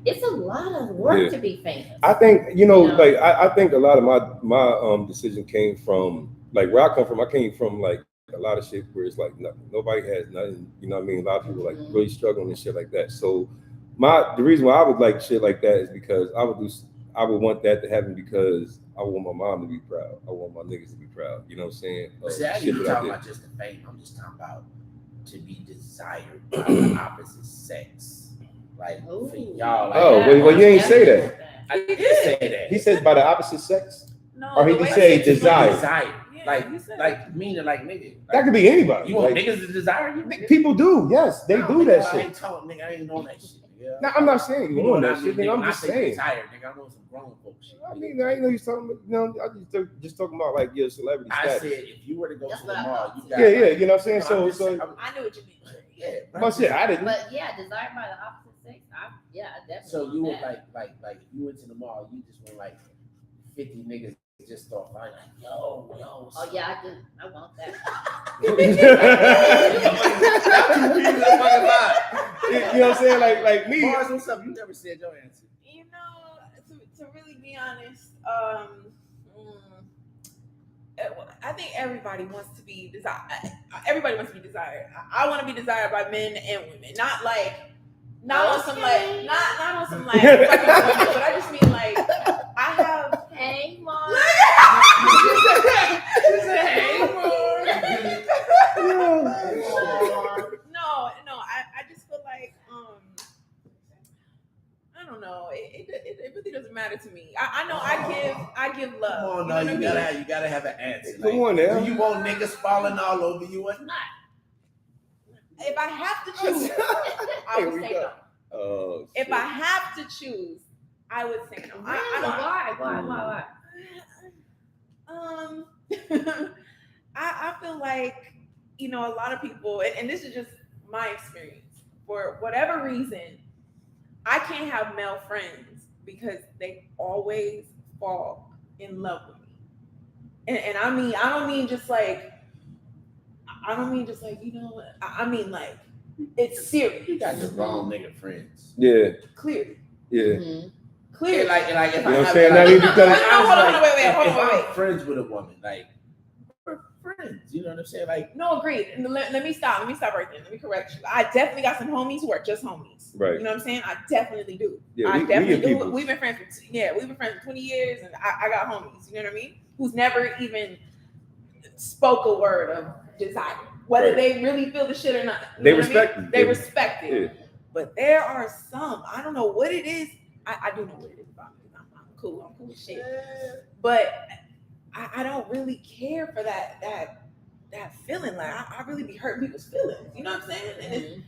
it's a lot of work to be famous. I think, like I think a lot of my decision came from like where I come from. I came from like a lot of shit where it's like nothing. Nobody has nothing. You know what I mean? A lot of people like really struggling and shit like that. So the reason why I would like shit like that is because I would want that to happen because I want my mom to be proud. I want my niggas to be proud. You know what I'm saying? See, I ain't talking about just the fame. I'm just talking about to be desired by the opposite sex. Like for y'all. Like, well, you ain't say that. I did say that. He says by the opposite sex. No, Or he the just way say she- desire. Desire. you said. like meaning like nigga. That could be anybody. You want Like, niggas to desire you? Nigga? people do, yes, they No, do nigga, that I shit. ain't talking, nigga. I ain't on that shit. Nigga. Now, I'm not saying you know on what that I shit, mean, nigga. I'm When I just say saying. Desire, nigga, I'm on some grown folk shit. I mean, I ain't know you talking about. You know, I just talking about like your celebrity I status. said if you were to go That's to the what I mall, thought. you got Yeah, like, you know what I'm saying. no, So, just so, saying, I knew what you mean. yeah. my shit, I didn't. But yeah, desired by the opposite sex. I definitely. So want you would that. like if you went to the mall, you just want like 50 niggas just start fighting like yo. Oh yeah, I do. I want that. You know what I'm saying? Like me. Mars, what's up? You never said your answer. You know, to really be honest, I think everybody wants to be desired. Everybody wants to be desired. I want to be desired by men and women, not on some like not on some like fucking women, but I just mean like I have. Hey, Mom. No, I just feel like I don't know. It really doesn't matter to me. I know I give love. Come on, You no, know you what I mean? gotta have an answer. Come on now. Do you want niggas falling all over you or not? If I have to choose, I would say no. Oh, If shit. I have to choose, I would say no. Why? I feel like, you know, a lot of people, and this is just my experience, for whatever reason, I can't have male friends because they always fall in love with me. And I mean, I don't mean just like, you know, I mean like, it's serious. You got the wrong nigga friends. Yeah, Clearly. yeah. Mm-hmm. Clearly. Like if You know I what I'm have saying? like, Not even because hold on, wait, if hold on, I'm wait. friends with a woman, like we're friends. You know what I'm saying? Like No, agreed. And let me stop right there. Let me correct you. I definitely got some homies who are just homies. Right. You know what I'm saying? I definitely do. Yeah, I we definitely your do. peoples. We've been friends for 20 years, and I got homies. You know what I mean? Who's never even spoke a word of desire, whether Right. they really feel the shit or not. You They know what I mean? respect you. They respect it. Yeah. But there are some. I don't know what it is. I do know what it is about me. I'm cool. I'm cool with shit. But I don't really care for that feeling. Like I really be hurting people's feelings. You know what I'm saying? And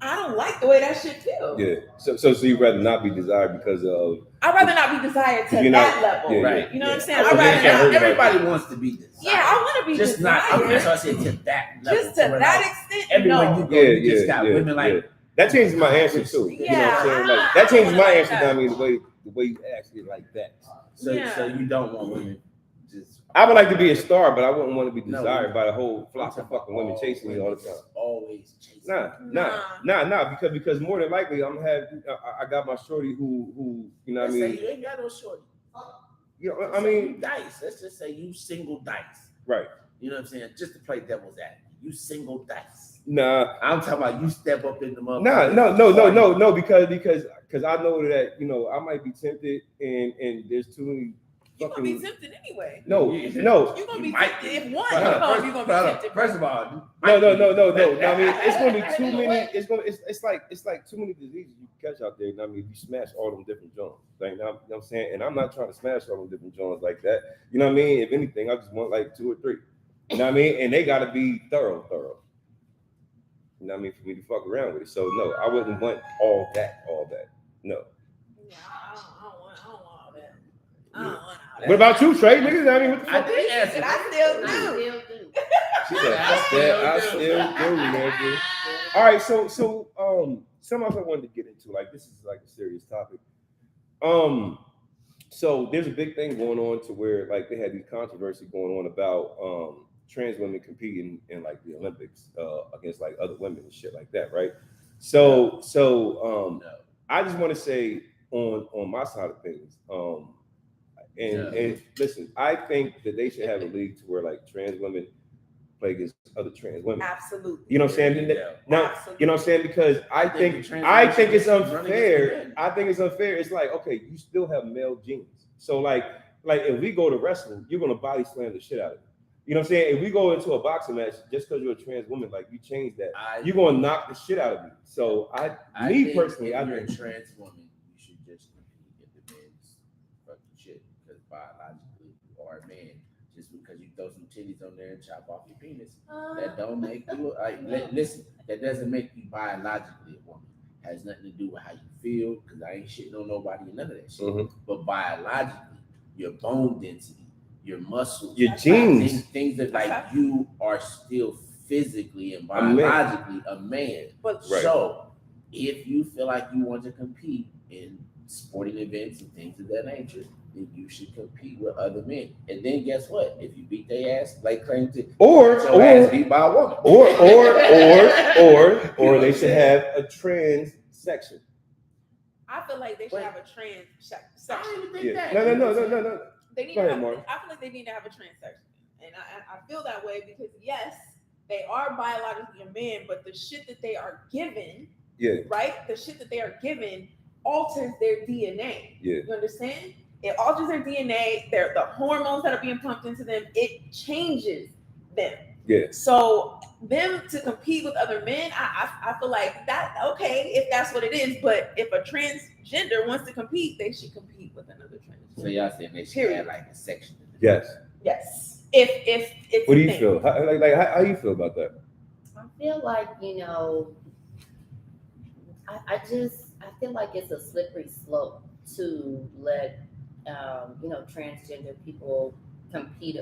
I don't like the way that shit feels. Yeah. So you'd rather not be desired because of. I'd rather not be desired to You're that not- level. yeah, right. You know what I'm saying? I I'd rather not. everybody wants to be desired. Yeah, I want to be just desired. not. Okay, so I said to that level. Just to where, that like, extent. everywhere No. you go, you just got women like. That changes my answer too. You know what I'm saying? Like that changes my answer. I mean, the way you ask it like that. So you don't want women just. I would like to be a star, but I wouldn't want to be No, desired by the whole flock of fucking women chasing me all the time. Always chasing. Nah. Because more than likely I got my shorty who you know what I mean. You ain't got no shorty. You know, I mean, dice. Let's just say you single dice. right. You know what I'm saying? Just to play devil's advocate. You single dice. Nah. I'm talking about you step up in the motherfucker. No, because I know that, you know, I might be tempted and there's too many. You're gonna be tempted anyway. No. You're gonna be tempted. If one, you're gonna be tempted. First of all, no. I mean, it's gonna be too many. It's like too many diseases you can catch out there. I mean, if you smash all them different joints, like, you know what I'm saying. And I'm not trying to smash all them different joints like that. You know what I mean? If anything, I just want like 2 or 3. You know what I mean? And they gotta be thorough. You know what I mean? For me to fuck around with it. So no, I wouldn't want all that. No. Yeah, I don't want all that. I don't want all that. What about you, Trey? Niggas, I mean, what the I fuck? did answer. I still do. I still do. She said, I still do, nigga. All right, so something else I wanted to get into. Like, this is like a serious topic. So there's a big thing going on to where like they had these controversy going on about trans women competing in like the Olympics against like other women and shit like that, right? So I just want to say on my side of things, and listen, I think that they should have a league to where like trans women play against other trans women. Absolutely. You know what I'm saying? Now, Absolutely. you know what I'm saying? Because I think it's unfair. I think it's unfair. It's like, okay, you still have male genes. So like if we go to wrestling, you're gonna body slam the shit out of me. You know what I'm saying? If we go into a boxing match, just because you're a trans woman, like you change that, you're gonna knock the shit out of me. So I think personally, if you're a trans woman, you should just compete in the men's fucking shit because biologically you are a man. just because you throw some titties on there and chop off your penis, that don't make you listen. That doesn't make you biologically a woman. Has nothing to do with how you feel, because I ain't shitting on nobody and none of that shit. Mm-hmm. But biologically, your bone density, your muscles, Your genes, things that like you are still physically and A man. biologically a man. But Right. So if you feel like you want to compete in sporting events and things of that nature, then you should compete with other men. And then guess what? If you beat their ass, like claim to or get your ass beat by a woman. or they should have a trans section. I feel like they should have a trans I section. don't even think Yeah. that. No. They need Go to ahead, have, Mark. I feel like they need to have a trans section. And I feel that way because yes, they are biologically a man, but the shit that they are given, Yeah. right? The shit that they are given alters their DNA. Yeah. You understand? It alters their DNA. The hormones that are being pumped into them, it changes them. Yeah. So them to compete with other men, I feel like that okay if that's what it is. But if a transgender wants to compete, they should compete with another transgender. So y'all saying they should have like a section. Yes. Yes. If it's What do a you thing. feel? How you feel about that? I feel like, I feel like it's a slippery slope to let, transgender people compete,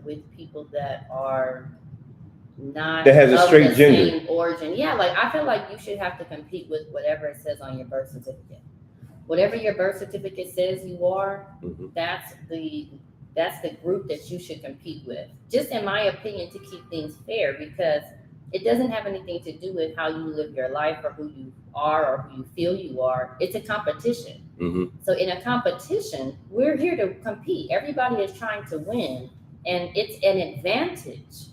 with people that are not That has a of straight the gender. same origin. Yeah, like I feel like you should have to compete with whatever it says on your birth certificate. Whatever your birth certificate says you are, Mhm. that's the group that you should compete with. Just in my opinion, to keep things fair, because it doesn't have anything to do with how you live your life or who you are or who you feel you are. It's a competition. Mm-hmm. So in a competition, we're here to compete. Everybody is trying to win, and it's an advantage.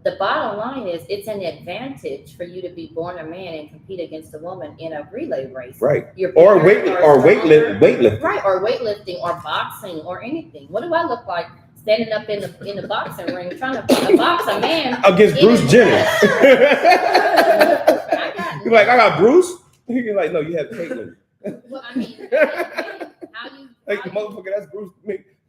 The bottom line is it's an advantage for you to be born a man and compete against a woman in a relay race. Right. You're Or bigger weightlifting. Right, or weightlifting or boxing or anything. What do I look like standing up in the boxing ring trying to box a man Against Bruce Jenner. You're like, I got Bruce? You're like, no, you have Caitlyn. Well, I mean, Like the motherfucker, that's Bruce.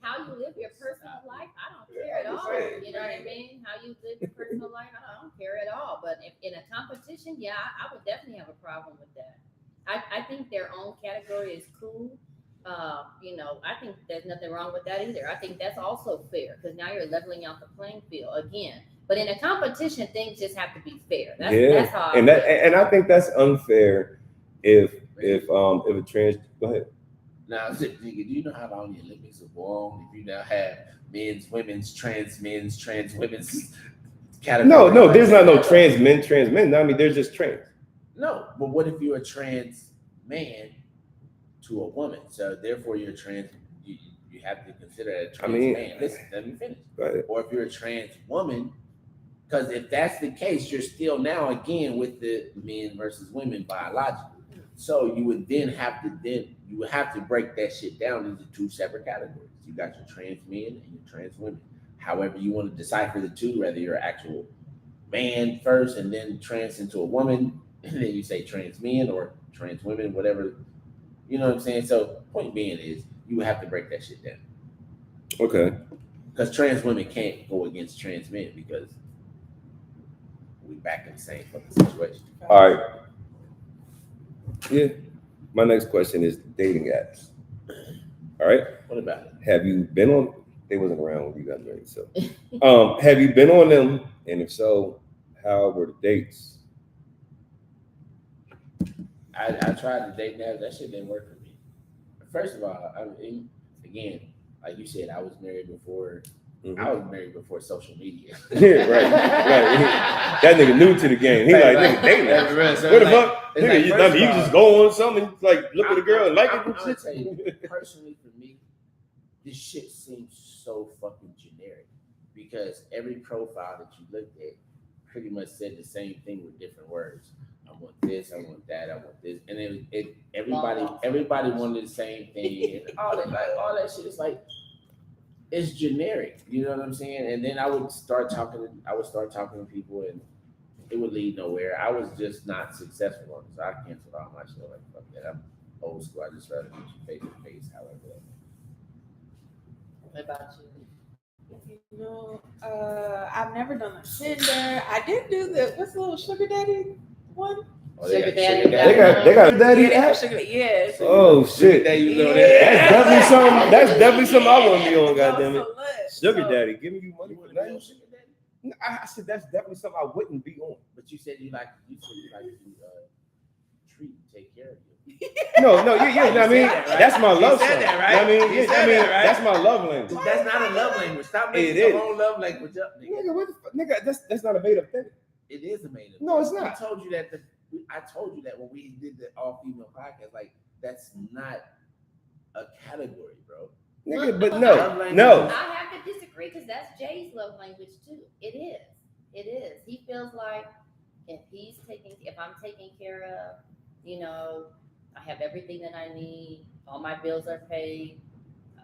how you live your personal life, I don't care at all. You know what I mean? How you live your personal life, I don't care at all. But if in a competition, yeah, I would definitely have a problem with that. I think their own category is cool. I think there's nothing wrong with that either. I think that's also fair because now you're leveling out the playing field again. But in a competition, things just have to be fair. That's how I feel. And I think that's unfair if a trans. Go ahead. Now, do you know how long the Olympics have gone? If you now have men's, women's, trans women's category. No, there's not no trans men. I mean, they're just trans. No, but what if you're a trans man to a woman? So therefore, you're trans. You have to consider a trans man. Listen, let me finish. Go ahead. Or if you're a trans woman, because if that's the case, you're still now again with the men versus women biologically. So you would then have to break that shit down into two separate categories. You got your trans men and your trans women. However you want to decipher the two, whether you're an actual man first and then trans into a woman, and then you say trans men or trans women, whatever. You know what I'm saying? So point being is you would have to break that shit down. Okay. Because trans women can't go against trans men because we back in the same fucking situation. All right. Yeah. My next question is dating apps. All right. What about it? Have you been on? They wasn't around when you got married, so. Have you been on them? And if so, how were the dates? I tried to date now. That shit didn't work for me. First of all, again, like you said, I was married before. Mm-hmm. I was married before social media. Yeah, right. That nigga new to the game. He like, nigga, dating apps. What the fuck? Nigga, you just go on something, like look at a girl and like it. I'm gonna tell you, personally, for me, this shit seems so fucking generic because every profile that you looked at pretty much said the same thing with different words. I want this, I want that, I want this, and everybody wanted the same thing, and all that shit is like it's generic. You know what I'm saying? And then I would start talking to people, and it would lead nowhere. I was just not successful on it, so I canceled all my shit. Like fuck that, I'm old school. I just rather meet you face to face. However. What about you? You know, I've never done a Tinder. I did do what's the little sugar daddy one? Sugar daddy. They got daddy Yeah, they have app. sugar. Yeah. Oh shit. There you go. Yeah. That's definitely something I want to be on. Goddamn it. Sugar So- daddy, giving you money You for want to be on nothing. sugar daddy? I said that's definitely something I wouldn't be on. But you said you like to treat and take care of you. No, yeah. I mean, said that, right? that's my You love said song. that, right? I mean, You said that, right? that's my love language. That's not a love language. Stop making It your is. own love language up, nigga. Nigga, what the fuck? Nigga, that's not a made up thing. It is a made up. No, it's thing. not. I told you that when we did the all female podcast, like that's not a category, bro. Nigga, but Love no. language. I have to disagree because that's Jay's love language too. It is. It is. He feels like if I'm taking care of, you know, I have everything that I need. All my bills are paid.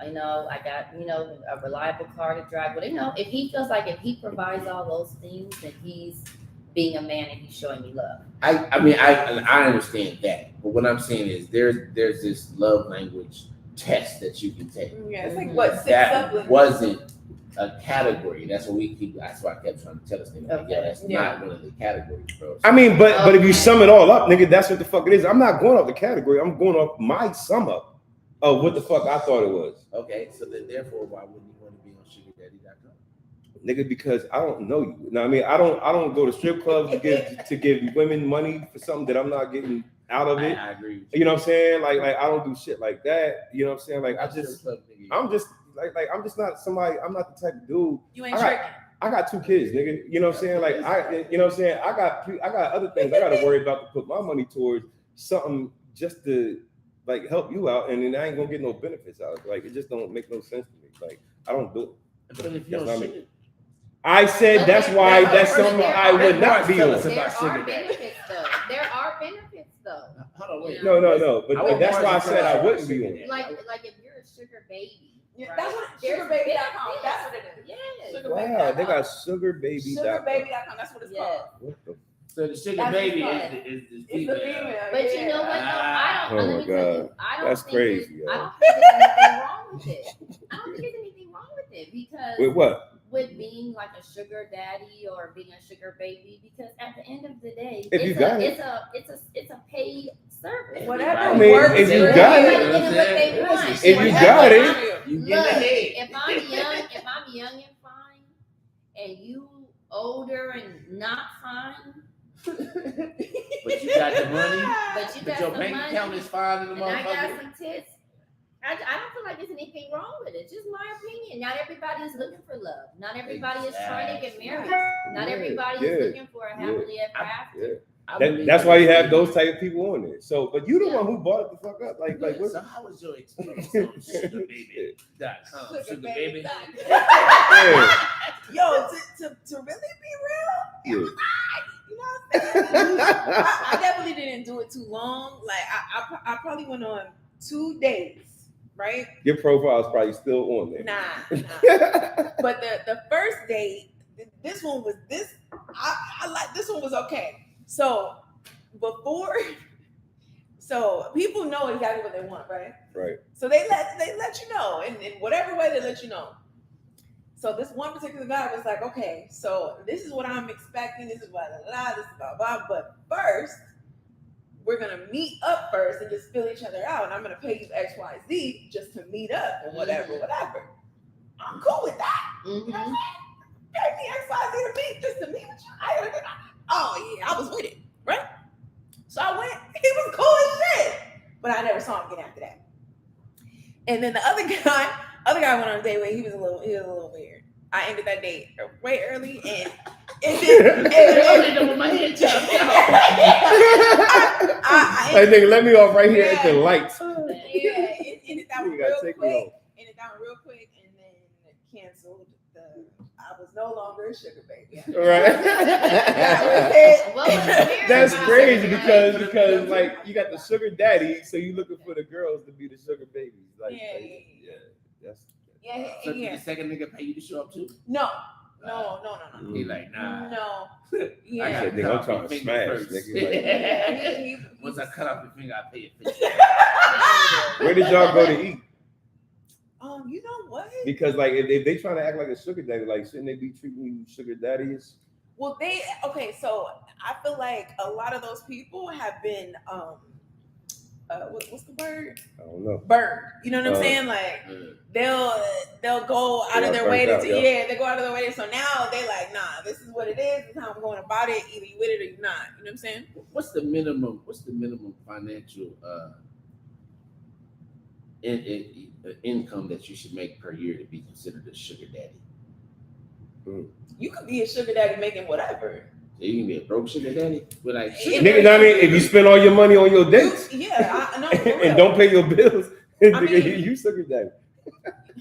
You know, I got, you know, a reliable car to drive. But you know, if he feels like if he provides all those things, then he's being a man and he's showing me love. I mean, I understand that, but what I'm saying is there's this love language test that you can take. Yeah, it's like what 6 That supplements. wasn't a category. That's what we keep. That's why I kept trying to tell us things like, Okay. that's Yeah. not one of the categories, bro. I mean, but if you Okay. sum it all up, nigga, that's what the fuck it is. I'm not going off the category. I'm going off my sum up of what the fuck I thought it was. Okay, so then therefore, why wouldn't you want to be on SugarDaddy.com? Nigga, because I don't know you. Now, I mean, I don't go to strip clubs to give women money for something that I'm not getting out of it. I agree with you. You know what I'm saying? Like I don't do shit like that. You know what I'm saying? Like I'm just not somebody. I'm not the type of dude. You ain't I got- tricking. I got 2 kids, nigga. You know what I'm saying? Like you know what I'm saying? I got other things I got to worry about to put my money towards something just to like help you out, and then I ain't gonna get no benefits out of it. Like it just don't make no sense to me. Like I don't do it. But if That's you don't not me. sugar, I said that's why that's something I would not be Tell on. us There about are sugar daddy. benefits though. There are benefits though. Hold on, wait. No. I But want that's why I Marcy to said tell us I about wouldn't be sugar on. daddy. Like if you're a sugar baby. Yeah, right? that's what There's sugarbaby.com. benefits. That's what it is. Yes. Sugar Wow, they got Sugarbaby.com. sugarbaby.com. That's what it's Yeah. called. What the? So the sugar That's baby fun. is It's the female. female. But yeah. you know what? No, I don't. Oh let my me tell you, God. I don't That's think crazy, there's- yo. I don't think there's anything wrong with it. I don't think there's anything wrong with it because With what? with being like a sugar daddy or being a sugar baby, because at the end of the day, If you got it. it's a paid service. Whatever I mean, works if you for got it- Everybody getting what they want. If you Whatever got it- I'm- You Look, get ahead. if I'm young and fine, and you older and not fine, But you got the money. but you But got your some bank money, account is fine in the and I got motherfucker. some tits. I don't feel like there's anything wrong with it. It's just my opinion. Not everybody is looking for love. Not everybody is trying to get married. Not everybody is looking for a happily ever after. Yeah. I believe That's why you have it. those type of people on there. So, but you the Yeah. one who bought it the fuck up. Like what? So how was your experience on SugarBaby.com? SugarBaby. Yeah. Yo, to really be real, Yeah. you know what I'm saying? I definitely didn't do it too long. Like I probably went on 2 days, right? Your profile is probably still on there. Nah. But the first date, this one was I like this one was okay. So so people know exactly what they want, right? Right. So they let you know in whatever way they let you know. So this one particular guy was like, okay, so this is what I'm expecting. This is blah blah blah. This is blah blah. But first, we're gonna meet up first and just fill each other out. And I'm gonna pay you XYZ just to meet up and whatever. I'm cool with that. Mhm. Pay me XYZ to meet just to meet with you. Oh yeah, I was with it, right? So I went. He was cool as shit, but I never saw him again after that. And then the other guy went on a date with. He was a little weird. I ended that date way early, and With my head chopped out. Hey nigga, let me off right here at the lights. It ended that one You gotta real take me quick. home. Ended that one real quick, and then canceled. I was no longer a sugar baby. All right. What was weird That's about crazy it? because like you got the sugar daddy, so you looking for the girls to be the sugar babies. Like, Yeah. That's So did the second nigga pay you to show up too? No. He like, nah. No. I Yeah. gotta Nigga, cut I'm off trying your to finger smash, first. nigga, He- Once I cut off your finger, I pay you $50. where did y'all go to eat? You know what? Because like if they trying to act like a sugar daddy, like shouldn't they be treating you sugar daddies? Well, okay. So I feel like a lot of those people have been what's the word? I don't know. Burned. You know what I'm saying? Like they'll go out of their way to they go out of their way. So now they like, nah, this is what it is. This is how I'm going about it. Either you with it or you not. You know what I'm saying? What's the minimum financial income that you should make per year to be considered a sugar daddy? You could be a sugar daddy making whatever. So you can be a broke sugar daddy, but like nigga, know what I mean? If you spend all your money on your dates, I know, and don't pay your bills, you sugar daddy.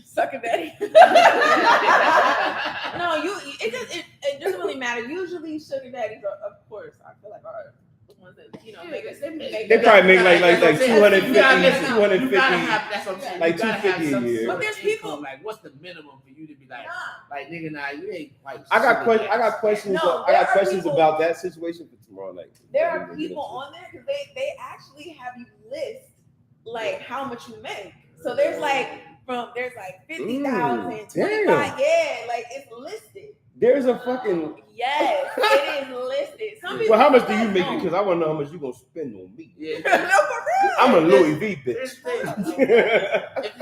Sucker daddy. No, it doesn't really matter. Usually sugar daddies are, of course, I feel like are the ones that they probably make like 250, that's what I'm saying. like 250 a year. But there's people like, what's the minimum for you to be like nigga, nah, you ain't quite. I got questions. No, I got questions people, about that situation for tomorrow night. There are people on there because they actually have you list like how much you make. So there's like 50,000, 25, like it's listed. There's a fucking yes, it is listed. Some people. Well, how much do you make? Because I want to know how much you gonna spend on me. Yeah, no, for real. I'm a Louis V bitch. If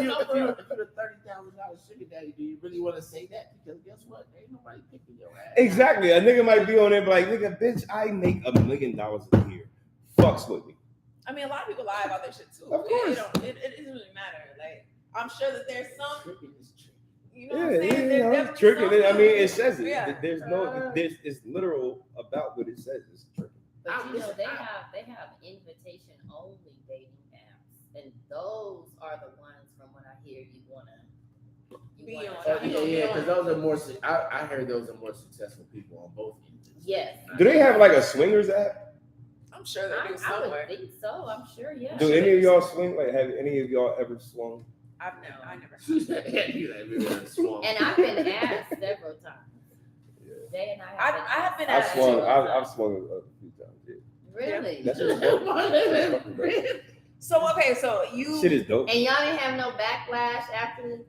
you're a $30,000 sugar daddy, do you really want to say that? Because guess what? Ain't nobody picking your ass. Exactly. A nigga might be on there, like, nigga, bitch, I make $1 million a year. Fucks with me. I mean, a lot of people lie about their shit too. Of course. It doesn't really matter. Like, I'm sure that there's some. You know Yeah, what I'm saying? There's definitely tricking some it. I mean, it people- says it. Yeah. There's it's literal about what it says. It's tricking. But you know, they have invitation only dating apps, and those are the ones from what I hear you wanna Be on. Because those are more. I heard those are more successful people on both ends. Yes. Do they have like a swingers app? I'm sure they do I somewhere. would think so. I'm sure. Yeah. Do any of y'all swing? Like, have any of y'all ever swung? I never. And I've been asked several times. Yeah. Jay and I have been I've asked. swung. I've swung a few times. Yeah. Really? That's fucking dope. So okay, so you. Shit is dope. And y'all didn't have no backlash after It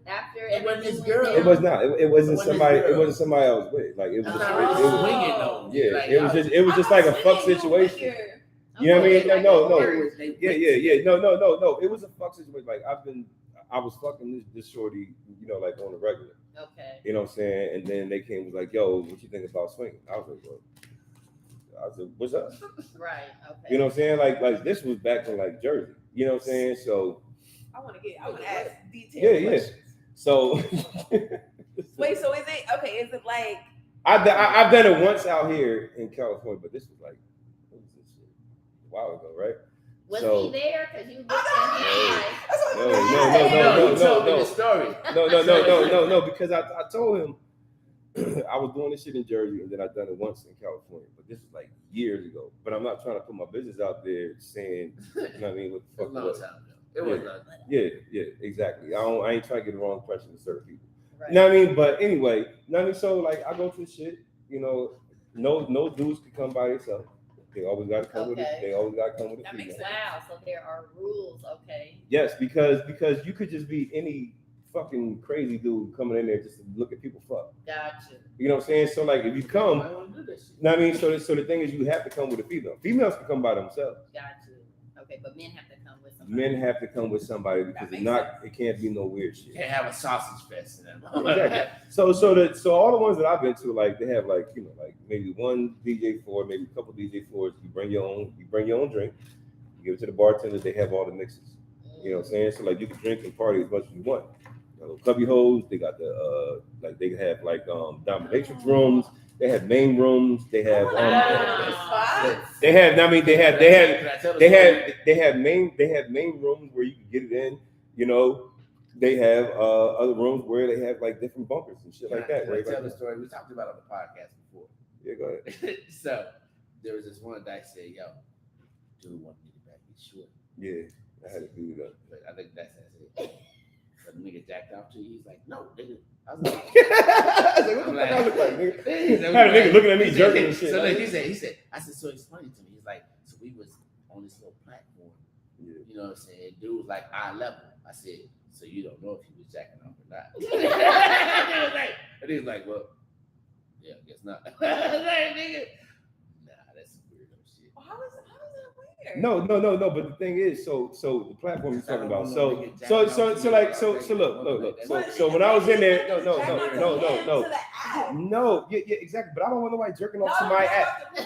wasn't everything this went girl. down? It was not. It wasn't It wasn't somebody. this girl. It wasn't somebody I was with. Like, it was That's just. not really It was, swinging though. yeah. Like, It was just like a fuck situation. You know what I mean? Okay, No. like Yeah. No. It was a fuck situation. Like, I was fucking this shorty, you know, like on the regular. Okay. You know what I'm saying? And then they came was like, yo, what you think about swinging? I was like, what's up? Right. Okay. You know what I'm saying? Like this was back in like Jersey. You know what I'm saying? So I want to ask detailed yeah. questions. So Wait, so is it okay? Is it like I've done it once out here in California, but this was like what was this shit? A while ago, right? Was So- he there? Because you looked at him like, You told me the story. No, because I told him I was doing this shit in Jersey and then I done it once in California, but this was like years ago. But I'm not trying to put my business out there saying, you know what I mean, what the It was fuck a long was. time ago. It was not. Yeah, exactly. I ain't trying to get the wrong impression to certain people. right. You know what I mean? But anyway, you know what I mean? So like I go through shit, you know, no dudes can come by themselves. They always gotta come with it. Okay. They always gotta come with a That makes female. Wow. So there are rules. Okay. Yes, because you could just be any fucking crazy dude coming in there just to look at people fuck. Gotcha. You know what I'm saying? So like if you come, I don't do that shit. you know what I mean? So the thing is you have to come with a female. Females can come by themselves. Gotcha. Okay, but men have to come with somebody. Men have to come with somebody because if not, it can't be no weird shit. You can't have a sausage fest in them. Exactly. So all the ones that I've been to, like they have like, you know, like maybe one DJ floor, maybe a couple DJ floors. You bring your own drink, you give it to the bartender, they have all the mixes. You know what I'm saying? So like you can drink and party as much as you want. You know, clubby hoes, they got the like they have like dominatrix rooms, they have main rooms, they have they have main rooms where you can get it in, you know. They have other rooms where they have like different bunkers and shit like that. Can I Right? tell the story? We talked about it on the podcast before. Yeah, go ahead. So there was this one guy said, "Yo, dude, want me to back me short." Yeah, I had to do that. But I think that's it. But the nigga jacked off to you. He's like, "No, nigga." I was like, I was like, what the fuck I look like, nigga? I had a nigga looking at me jerking and shit. So like, he said, I said, so explain it to me. He's like, so we was on this little platform. yeah. You know what I'm saying? Dude was like eye level. I said, So you don't know if he was jacking off or not. And he was like, well, yeah, I guess not. Like, nigga, nah, that's some weirdo shit. How is that weird? No. But the thing is, so the platform you're talking about. So look. So when I was in there, no, yeah, exactly. But I don't want nobody jerking off to my app.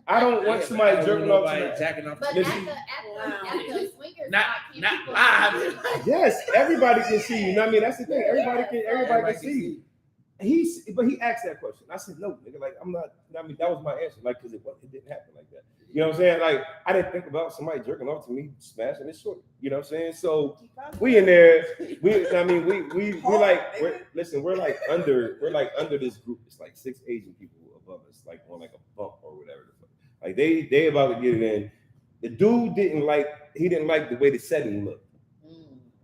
I don't want somebody jerking off to my jacking off. But at the swingers, Not people live. Yes, everybody can see you. You know what I mean? That's the thing. Everybody can see you. But he asked that question. I said, no, nigga, like I'm not. I mean, that was my answer, like, because it didn't happen like that. You know what I'm saying? Like, I didn't think about somebody jerking off to me, smashing his short. You know what I'm saying? So we in there. We're like under this group. It's like 6 Asian people above us, like on like a bump or whatever. Like they about to get it in. The dude didn't like the way the setting looked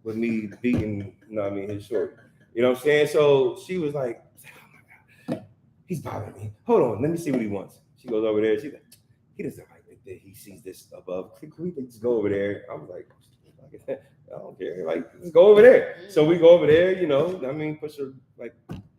with me beating, you know what I mean, his short. You know what I'm saying? So she was like, oh my God, he's bothering me. Hold on, let me see what he wants. She goes over there. She's like, he doesn't like that he sees this above. Can we just go over there? I was like, I don't care. Like, just go over there. So we go over there, you know, I mean, push her like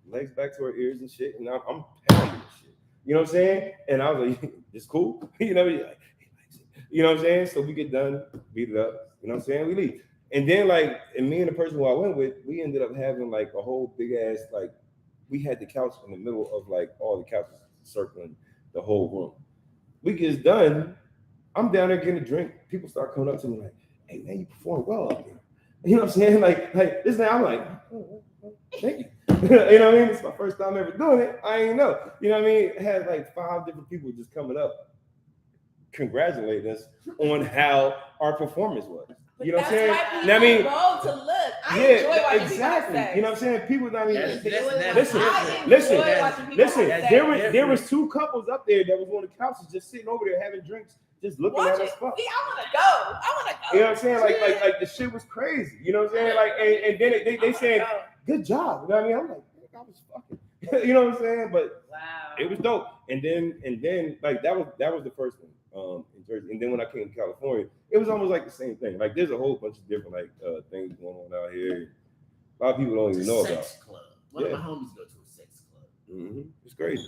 legs back to her ears and shit. And I'm pounding this shit. You know what I'm saying? And I was like, it's cool. You know, like, he likes it. You know what I'm saying? So we get done, beat it up. You know what I'm saying? We leave. And then and me and the person who I went with, we ended up having like a whole big ass, like, we had the couch in the middle of like all the couches circling the whole room. We get done. I'm down there getting a drink. People start coming up to me like, hey man, you perform well up there. You know what I'm saying? Like this thing, I'm like, oh, thank you. You know what I mean? It's my first time ever doing it. I ain't know. You know what I mean? It had like 5 different people just coming up, congratulating us on how our performance was. But you know what I'm saying? Now, I mean, go to look. I enjoy watching exactly. People you know what I'm saying? People not even Listen. Listen. There was 2 couples up there that was on the couches just sitting over there having drinks, just looking at us. Fuck. See, I want to go. You know what I'm saying? Like the shit was crazy. You know what I'm saying? Like, and then they said, good job. You know what I mean? I'm like, I was fucking. You know what I'm saying? But wow, it was dope. And then like that was the first one in Jersey. And then when I came to California, it was almost like the same thing. Like there's a whole bunch of different like things going on out here. A lot of people don't even know about. Sex club. One of my homies go to a sex club. Mm-hmm. It's crazy.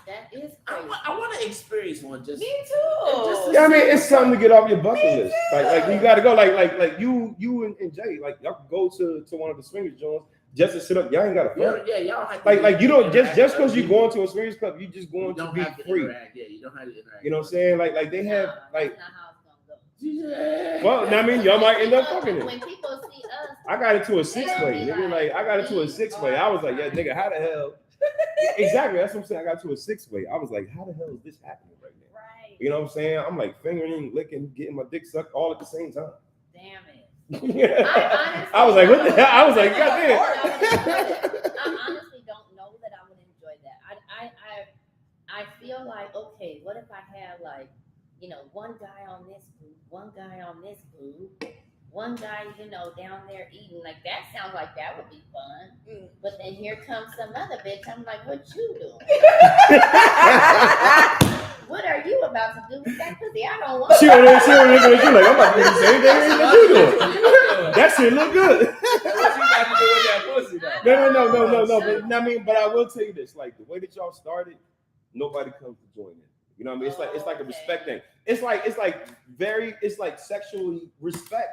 that is crazy. I want to experience one. Just Me too. Yeah, I mean, it's something to get off your bucket list. Like you got to go. Like you and Jay, like y'all can go to one of the swingers joints just to sit up. Y'all ain't got to fuck. Yeah, y'all have Like you don't just because you going to a swingers club, you just going to be free. Yeah, you don't have to interact. You know what I'm saying? Like they have like. That's not how it's gonna go. Yeah. Well, I mean, y'all might end up fucking it. When people see us, I got into a 6-way, nigga. Like I got into a 6-way. I was like, yeah, nigga, how the hell? Exactly. That's what I'm saying. I got to a 6-way. I was like, how the hell is this happening right now? right? You know what I'm saying? I'm like fingering, licking, getting my dick sucked all at the same time. Damn it. I was like, what the hell? I was like, goddamn. I honestly don't know that I would enjoy that. I feel like, okay, what if I had like, you know, one guy on this booth, one guy on this booth, one guy, you know, down there eating. Like that sounds like that would be fun. But then here comes some other bitch. I'm like, what you doing? What are you about to do with that pussy? I don't want. She over there looking at you like, I'm about to do the same thing that you doing. That shit look good. No. But I will tell you this: like the way that y'all started, nobody comes to join in. You know what I mean? It's like a respect thing. It's like sexually respect.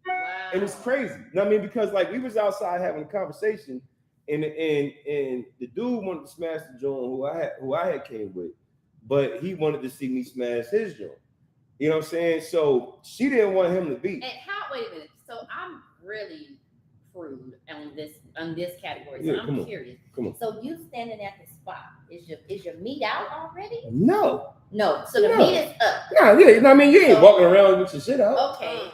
Wow. And it's crazy. You know what I mean? Because like we was outside having a conversation, and the dude wanted to smash the joint who I had came with, but he wanted to see me smash his joint. You know what I'm saying? So she didn't want him to beat. And wait a minute. So I'm really crude on this category. So Yeah, I'm curious. Come on. So you standing at the spot, is your meat out already? No. So the meat is up. Yeah. You know what I mean? You ain't walking around with your shit out. Okay.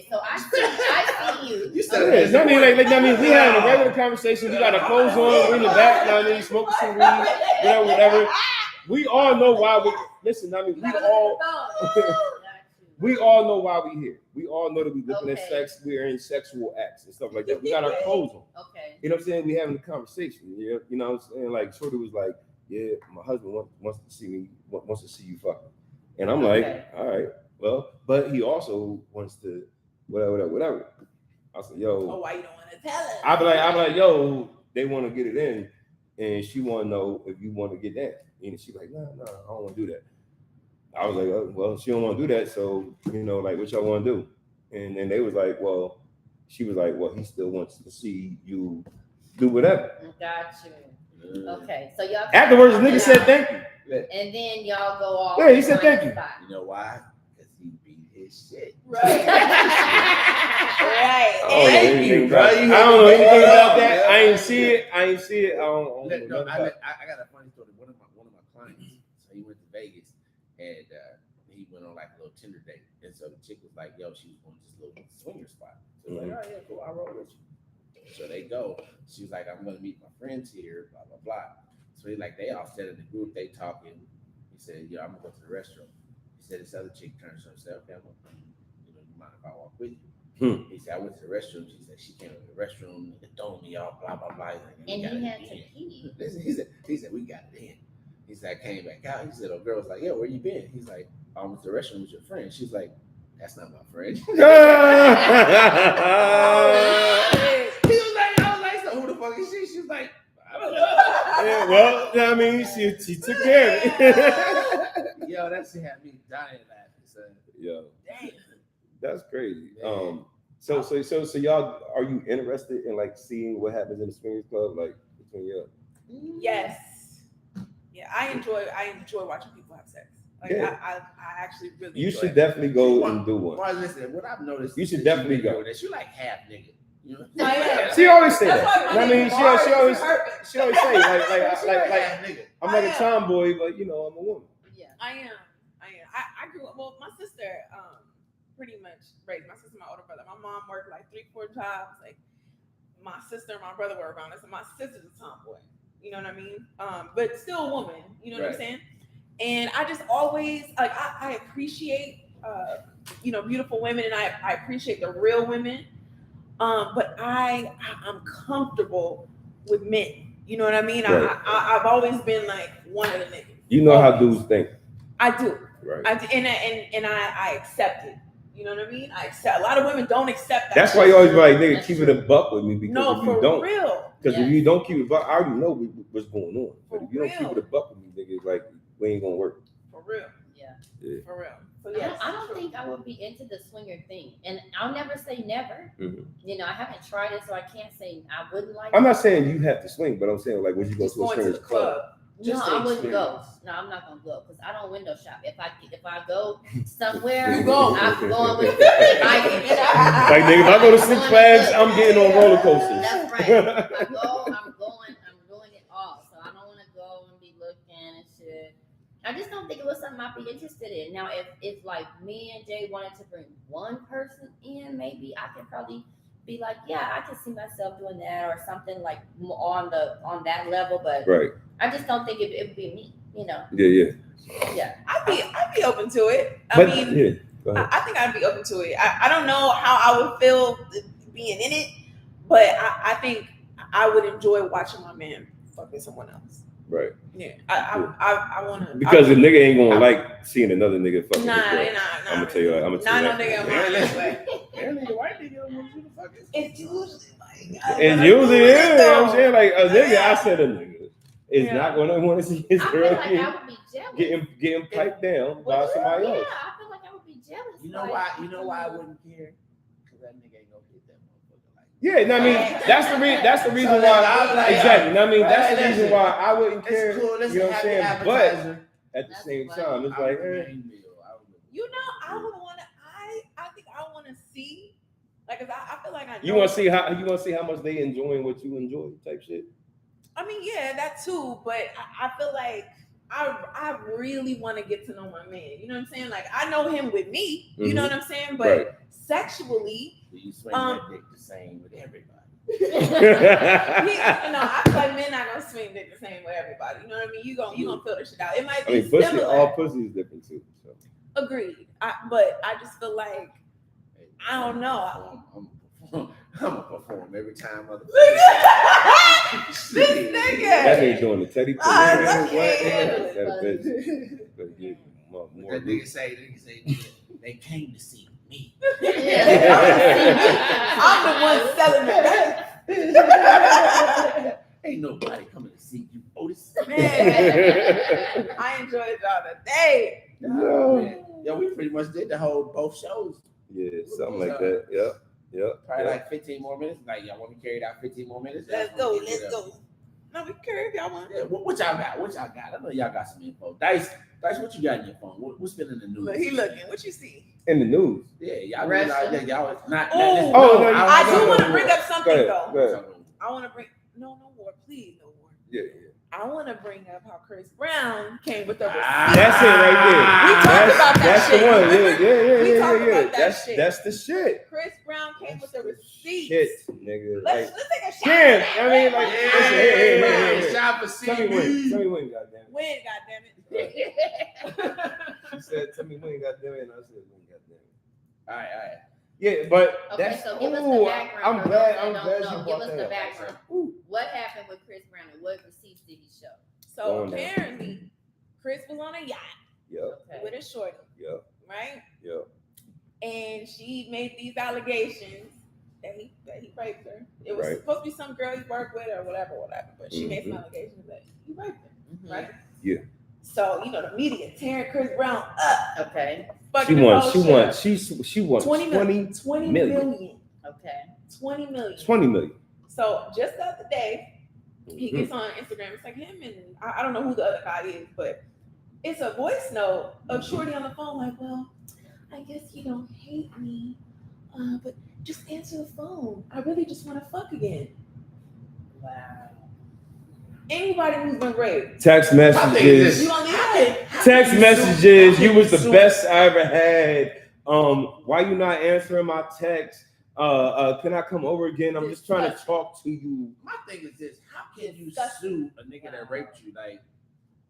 So I see you. You said Yeah, I mean, we having a regular conversation. We got our clothes on. We in the back. You know what I mean? Smoking some weed, whatever. We all know why we listen. I mean, we all know why we here. We all know that we looking at sex. We're in sexual acts and stuff like that. We got our clothes on. Okay. You know what I'm saying? We having a conversation. Yeah. You know what I'm saying? Like Shorty was like, yeah, my husband wants to see you fucking. And I'm like, all right, well, but he also wants to whatever. I said, yo. Oh, why you don't want to tell us? I be like, yo, they want to get it in, and she want to know if you want to get that. And she like, no, I don't want to do that. I was like, oh, well, she don't want to do that, so like, what y'all want to do? And then they was like, well, she was like, well, he still wants to see you do whatever. Got you. Okay, so y'all. Afterwards, the nigga said thank you. And then y'all go off. Yeah, he said thank you. You know why? Because he beat his shit. Right. Right. Thank you, bro. I don't know anything about that. I ain't see it. I don't I know. got a funny story. One of my clients, so he went to Vegas and he went on like a little Tinder date. And so the chick was like, yo, she was going to this little swinger spot. So like, oh yeah, cool, I'll roll with you. So they go. She was like, I'm gonna meet my friends here, blah blah blah. So he like, they all sat in the group, they talking. He said, yo, I'm gonna go to the restroom. He said this other chick turns to him and said, okay, I'm gonna, you mind if I walk with you? He said, I went to the restroom. She said she came to the restroom and told me all blah blah blah. Like, and he had to pee. He said we got it in. He said I came back out. He said, oh, girl was like, yeah, where you been? He's like, I went to the restroom with your friend. She's like, that's not my friend. He was like, I was like, so who the fuck is she? She was like, I don't know. Yeah, well, I mean, she took care of it. Yo, that shit had me dying laughing, son. Yo, Dang. that's crazy. Man. So y'all, are you interested in like seeing what happens in the swingers club, like between y'all? Yes. Yeah, I enjoy watching people have sex. Like Yeah. I actually really. You enjoy should it. definitely go and do one. Well, listen, what I've noticed, You should is definitely been go. doing this. You like half nigga. You know? I am. She always say That's that. why I mean, she always She say like half nigga. I'm like a tomboy, but I'm a woman. Yeah. I am. I grew up. Well, my sister pretty much raised my sister, my older brother. My mom worked like 3-4 jobs. Like my sister and my brother were around us, and my sister's a tomboy. You know what I mean? But still a woman. You know what I'm saying? And I just always like I appreciate beautiful women, and I appreciate the real women. But I'm comfortable with men. You know what I mean? Right. I've always been like one of the niggas. You know how dudes think. I do. Right. I do, and I accept it. You know what I mean? I accept. A lot of women don't accept that. That's why you always be like, nigga, keep it a buck with me, because No, if you for don't, real. because if you don't keep it a buck, I already know what's going on. But For if you don't keep real. it a buck with me, nigga, it's like we ain't gonna work. For real. Yeah. For real. So yes, I don't think I would be into the swinger thing, and I'll never say never. Mhm. You know, I haven't tried it, so I can't say I wouldn't like. I'm it. not saying you have to swing, but I'm saying like, would you go just to a going to swingers the club? club. No, Just I the wouldn't go. experience. No, I'm not gonna go because I don't window shop. If I go somewhere, You go. I'm going with Like nigga, if I go to Six Flags, I'm getting on roller coasters. That's right. If I go, I'm doing it all. So I don't want to go and be looking and shit. I just don't think it was something I'd be interested in. Now, if like me and Jay wanted to bring one person in, maybe I could probably be like, yeah, I can see myself doing that or something like on that level. But Right. I just don't think it would be me. You know. Yeah. Yeah. I'd be open to it. But I mean, yeah, go ahead. I think I'd be open to it. I don't know how I would feel being in it, but I think I would enjoy watching my man fuck with someone else. Right. Yeah, I want to. Because the nigga ain't gonna like seeing another nigga fucking. Nah. I'm gonna tell you. I'm gonna tell Nah, you. no nigga. that. Way. Apparently the white nigga don't want you to fuck his. It's usually like. And usually, yeah, I'm saying like a nigga. I said a nigga is Yeah. not gonna want to see his I girl feel like I would be jealous. getting piped down by somebody Yeah, else. I feel like I would be jealous. You know like, why? You know why I wouldn't care? Because that nigga ain't gonna hit that motherfucker like. Yeah, no, I mean that's the reason So why. I was like, Exactly. I mean that's the right, reason listen, why I wouldn't care. It's cool. Let's You know what I'm have saying? the But appetizer. at the That's same funny. time, it's I like, would main meal. I would- You know, I would want to. I think I want to see. Like, 'cause I feel like I. you know- want to see how much they enjoying what you enjoy, type shit. I mean, yeah, that too. But I feel like I really want to get to know my man. You know what I'm saying? Like, I know him with me. You know what I'm saying? But Right. sexually, Do you swing that dick the same with everybody? I feel like men not gonna swing dick the same with everybody. You know what I mean? You gonna feel the shit out. It might I be mean, pussy, similar. all pussy is different too. So. Agreed. But I just feel like I don't know. I'm gonna perform every time. This nigga. That ain't doing the teddy. Ah, That that's bitch. Better get more. That nigga say they came to see me. me. I'm the one selling the Ain't nobody coming to see you, Otis. Man, I enjoyed y'all today. Yeah, we pretty much did the whole both shows. Yeah, something like that. Yep. Probably like 15 more minutes. Like, y'all want me to carry it out 15 more minutes? Let's go. No, we care if y'all want. Yeah, what y'all got? I know y'all got some info. Dice, what you got in your phone? What's been in the news? Look, he looking. What you see? In the news. Yeah, y'all Russia. y'all not. Oh, I do want to no bring war. up something Go though. ahead. I want to bring no war, please, no war. Yeah. I want to bring up how Chris Brown came with the receipt. That's it right there. We talked about that That's shit. the one. Remember? We talked Yeah. about that shit. That's the shit. Chris Brown came with the receipt. Shit, nigga. Let's Like, take a shot. damn, I mean, like, listen, hey. Shop for Tell me when. Tell me when, goddamn it. Win, goddammit. She said, "Tell me when, goddamn it." And I said, "When, goddamn it." All right. Yeah, but Okay, that's. so give us the Ooh, background. I'm for glad. those I'm that glad don't you know. brought Give us that the up. background. Ooh. What happened with Chris Brown and what receipts did he show? So Going down. apparently, Chris was on a yacht Yep. Okay. with a shorty, Yep. right? Yep. And she made these allegations that he raped her. It was Right. supposed to be some girl he worked with or whatever. But she made some Mhm. allegations that he raped her, Mhm. right? Yeah. So the media tearing Chris Brown up. Okay. Fucking She the won. whole She shit won. up. She won 20 million. 20 million. Okay. 20 million. 20 million. So just the other day, he Mhm. gets on Instagram. It's like him and I don't know who the other guy is, but it's a voice note of Shorty on the phone. Like, well, I guess you don't hate me, but just answer the phone. I really just want to fuck again. Wow. Anybody who's been raped, Text you messages. gonna leave it? Text messages. You was the best I ever had. Why you not answering my text? Can I come over again? I'm just trying to talk to you. My thing is this: how can you sue a nigga that raped you? Like,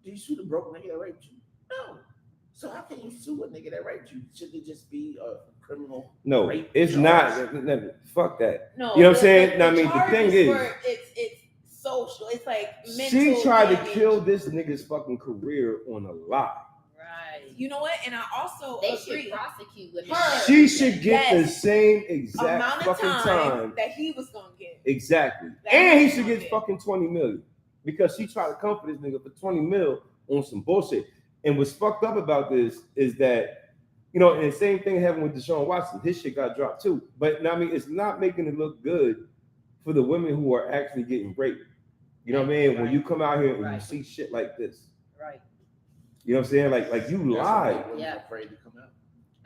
do you sue the broke nigga that raped you? No. So how can you sue a nigga that raped you? Should it just be a criminal? No, rape it's charge? not. Fuck that. No, You know what I'm saying? I mean, the charges thing is, were- it's social. It's like mental. she tried to damage. kill this nigga's fucking career on a lie. Right. You know what? And I also They agree. should prosecute women. Her. She should get the Yes. same exact Amount of fucking time time. that he was gonna get. Exactly. That And he was should gonna get get. fucking 20 million because she tried to come for this nigga for 20 mil on some bullshit. And what's fucked up about this is that, and the same thing happened with Deshaun Watson. His shit got dropped too. But I mean, it's not making it look good for the women who are actually getting raped. You know what I mean? When you come out here and you Right. see shit like this, Right. you know what I'm saying? Like you lied. Yeah. Afraid to come out.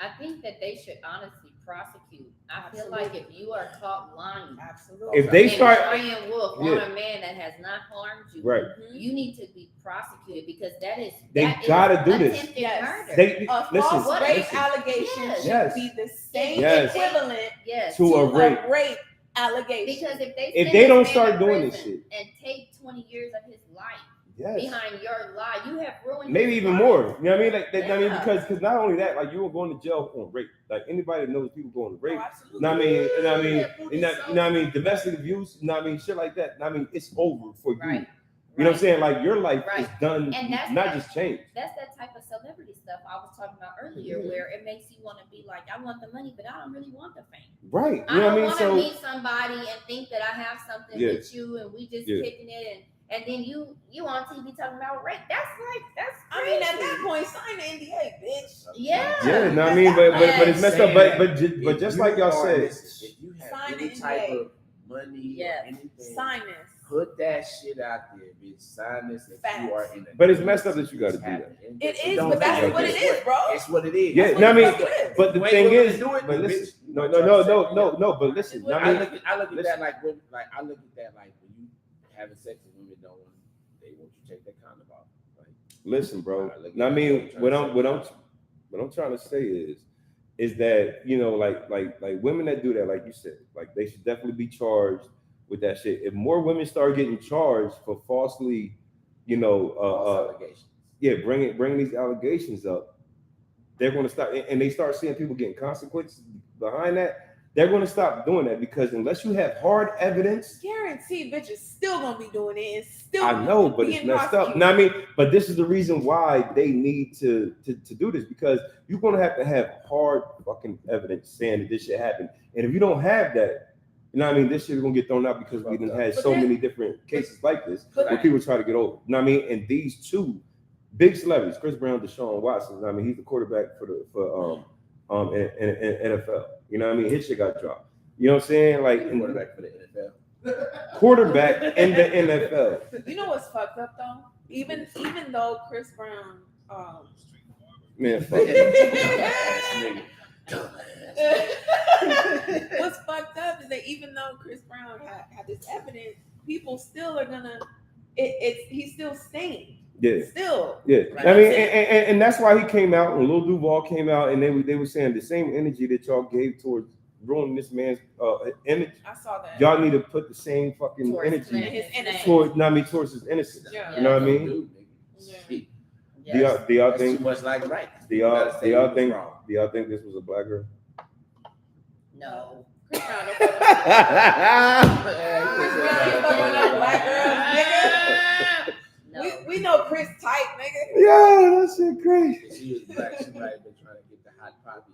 I think that they should honestly prosecute. I feel like if you are caught lying, Absolutely. If they and start, crying wolf on Yeah. a man that has not harmed you, right? you need to be prosecuted because that is They that is gotta do this. attempted Yes. murder. They A listen. false rape Listen. allegation should Yes. be the same Yes. equivalent Yes. To a rape. rape allegation. Because if they If send they this don't man start to doing this prison and take 20 years of his life Yes. behind your lie, you have ruined Maybe his even life. more. You know what I mean? Like, I mean, Yeah. because not only that, like you were going to jail on rape. Like anybody that knows people going to rape. Oh, absolutely. You know what I mean? And I mean, Yeah, you know what I mean? Domestic abuse. You know what I mean? Shit like that. I mean, it's over for you. Right. You know what I'm saying? Like your life is Right. done, And that's not that- just changed. That's that type of celebrity stuff I was talking about earlier, Yeah. where it makes you want to be like, I want the money, but I don't really want the fame. Right. I You know what don't I mean? want to So meet somebody and think that I have something Yeah. with you and we just Yeah. kicking it and then you on TV talking about rape. That's I crazy. mean, at that point, sign the NDA, bitch. Yeah. yeah, no, I mean, but it's messed up. But If just you like y'all are- said, listen, if you have Sign any the type NDA. of money Yes. or anything, Sign this. put that shit out there, bitch. Sign this if Facts. you are in a. But it's messed up that you gotta do that. happening. It is, Don't but that's feel what like it it's is, bro. It's what it is. yeah, That's no, I what mean, the fuck it is. but the You ain't thing willing is, to do it, but then, listen, bitch, no, you no, try no, to no, say, no, no, but listen, It's what I I mean, look at listen. that like when I look at that like when you having sex with women don't want they want you to take that condom off. Like, listen, bro. Look at I mean, what what I'm I'm trying to say is that like women that do that, like you said, like they should definitely be charged with that shit. If more women start getting charged for falsely, false allegations. yeah, bringing these allegations up, they're going to start, and they start seeing people getting consequences behind that. They're going to stop doing that because unless you have hard evidence, guaranteed bitches still gonna be doing it and still. I know, but it's being messed up. prosecuted. Now, I mean, but this is the reason why they need to do this because you're going to have hard fucking evidence saying that this shit happened. And if you don't have that, you know what I mean, this shit is going to get thrown out because we done had so many different cases like this where people try to get over. You know what I mean? And these two big celebrities, Chris Brown, Deshaun Watson, I mean, he's the quarterback for in NFL. You know what I mean? His shit got dropped. You know what I'm saying? Like quarterback for the NFL. Quarterback in the NFL. You know what's fucked up though? Even though Chris Brown, Man, fuck. what's fucked up is that even though Chris Brown had this evidence, people still are gonna. He's still staying. Yeah. Still. Yeah. Right. I mean, and that's why he came out when Lil Duval came out, and they were saying the same energy that y'all gave towards ruining this man's image. I saw that. Y'all need to put the same fucking Towards energy his innocence. towards his innocence. Yeah. You know what I mean? Dude, Yeah. shit, Do y'all that's think? too much like right. Do You y'all gotta say what's wrong. do y'all think this was a black girl? No. Chris Brown don't fuck with- Chris Brown ain't fucking with no black girls, nigga. No. We know Chris tight, nigga. Yeah, that shit crazy. If she was black, she might have been trying to get the hot poppy.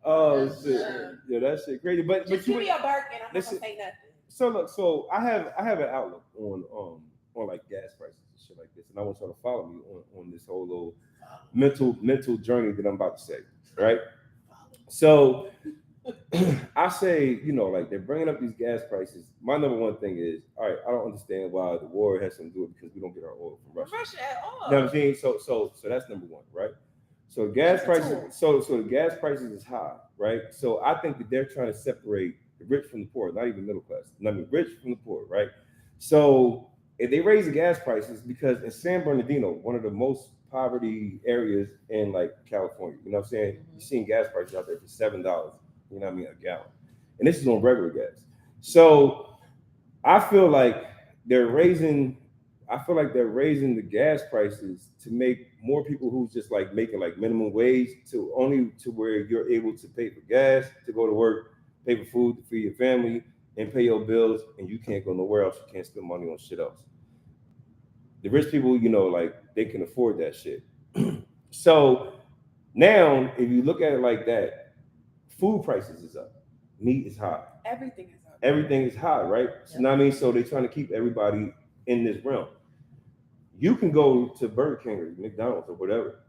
Oh shit. Yeah, that shit crazy. But Just you give me a bark and I'm not listen. gonna say nothing. So look, so I have an outlook on like gas prices and shit like this, and I want y'all to follow me on this whole little mental journey that I'm about to say, right? So I say, you know, like they're bringing up these gas prices. My number one thing is, all right, I don't understand why the war has something to do with it because we don't get our oil from Russia. Russia at all. You know what I'm saying? So that's number one, right? So gas prices, so the gas prices is high, right? So I think that they're trying to separate the rich from the poor, not even middle class. I mean, rich from the poor, right? So if they raise the gas prices, because in San Bernardino, one of the most poverty areas in like California, you know what I'm saying? You're seeing gas prices out there for $7, you know what I mean, a gallon. And this is on regular gas. So I feel like they're raising the gas prices to make more people who's just like making like minimum wage to where you're able to pay for gas, to go to work, pay for food, to feed your family, and pay your bills, and you can't go nowhere else. You can't spend money on shit else. The rich people, you know, like they can afford that shit. So now, if you look at it like that, food prices is up, meat is high, Everything is up. everything is high, right? So now I mean, so they're trying to keep everybody in this realm. You can go to Burger King or McDonald's or whatever.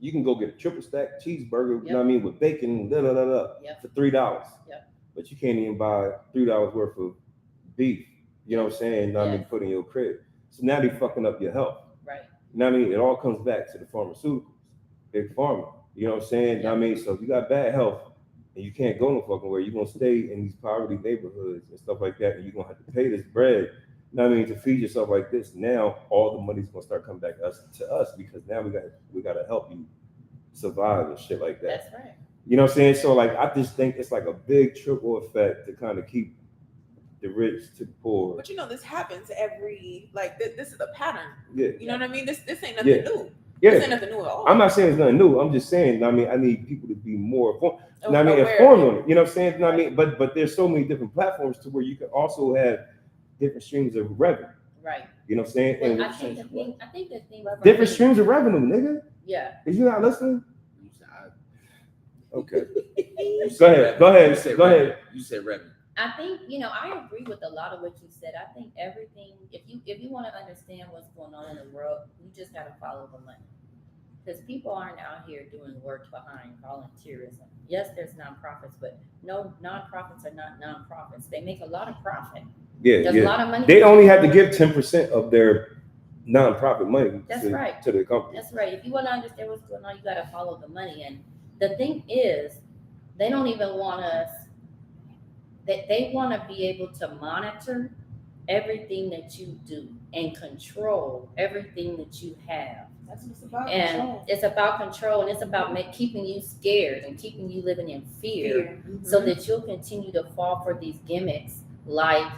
You can go get a triple stack cheeseburger, you know what I mean, with bacon, Yep. for $3. Yep. But you can't even buy $3 worth of beef, you know what I'm saying? You know what I mean, Yes. put in your crib. So now they're fucking up your health. Right. You know what I mean? It all comes back to the pharmaceuticals, big pharma. You know what I'm saying? You know what I mean? So if you got bad health and you can't go no fucking where, you're gonna stay in these poverty neighborhoods and stuff like that, and you're gonna have to pay this bread. You know what I mean, to feed yourself like this. Now all the money's gonna start coming back to us because now we gotta help you survive and shit like that. That's right. You know what I'm saying? So like I just think it's like a big triple effect to kind of keep the rich to the poor. But you know, this happens every this is a pattern. Yeah. You know what I mean? This ain't nothing new. Yeah. This ain't nothing new at all. I'm not saying it's nothing new. I'm just saying, I mean, I need people to be more informed. You know what I mean, Aware. informed on it. You know what I'm saying? You know what I mean? But there's so many different platforms to where you can also have different streams of revenue. Right. You know what I'm saying? Well, And I think the thing. different streams of revenue, nigga. Yeah. Is you not listening? You said, Okay. you Go said ahead. revenue. Go ahead. You said Go revenue. ahead. You said revenue. I think, I agree with a lot of what you said. I think everything, if you want to understand what's going on in the world, you just got to follow the money. Because people aren't out here doing work behind volunteerism. Yes, there's nonprofits, but no, nonprofits are not nonprofits. They make a lot of profit. Yeah, There's a lot of money. They only have to give 10% of their nonprofit money That's right. to the company. That's right. If you want to understand what's going on, you got to follow the money. And the thing is, they don't even want us, they want to be able to monitor everything that you do and control everything that you have. That's what it's about. And control. it's about control, and it's about keeping you scared and keeping you living in fear, Mhm. so that you'll continue to fall for these gimmicks. Like,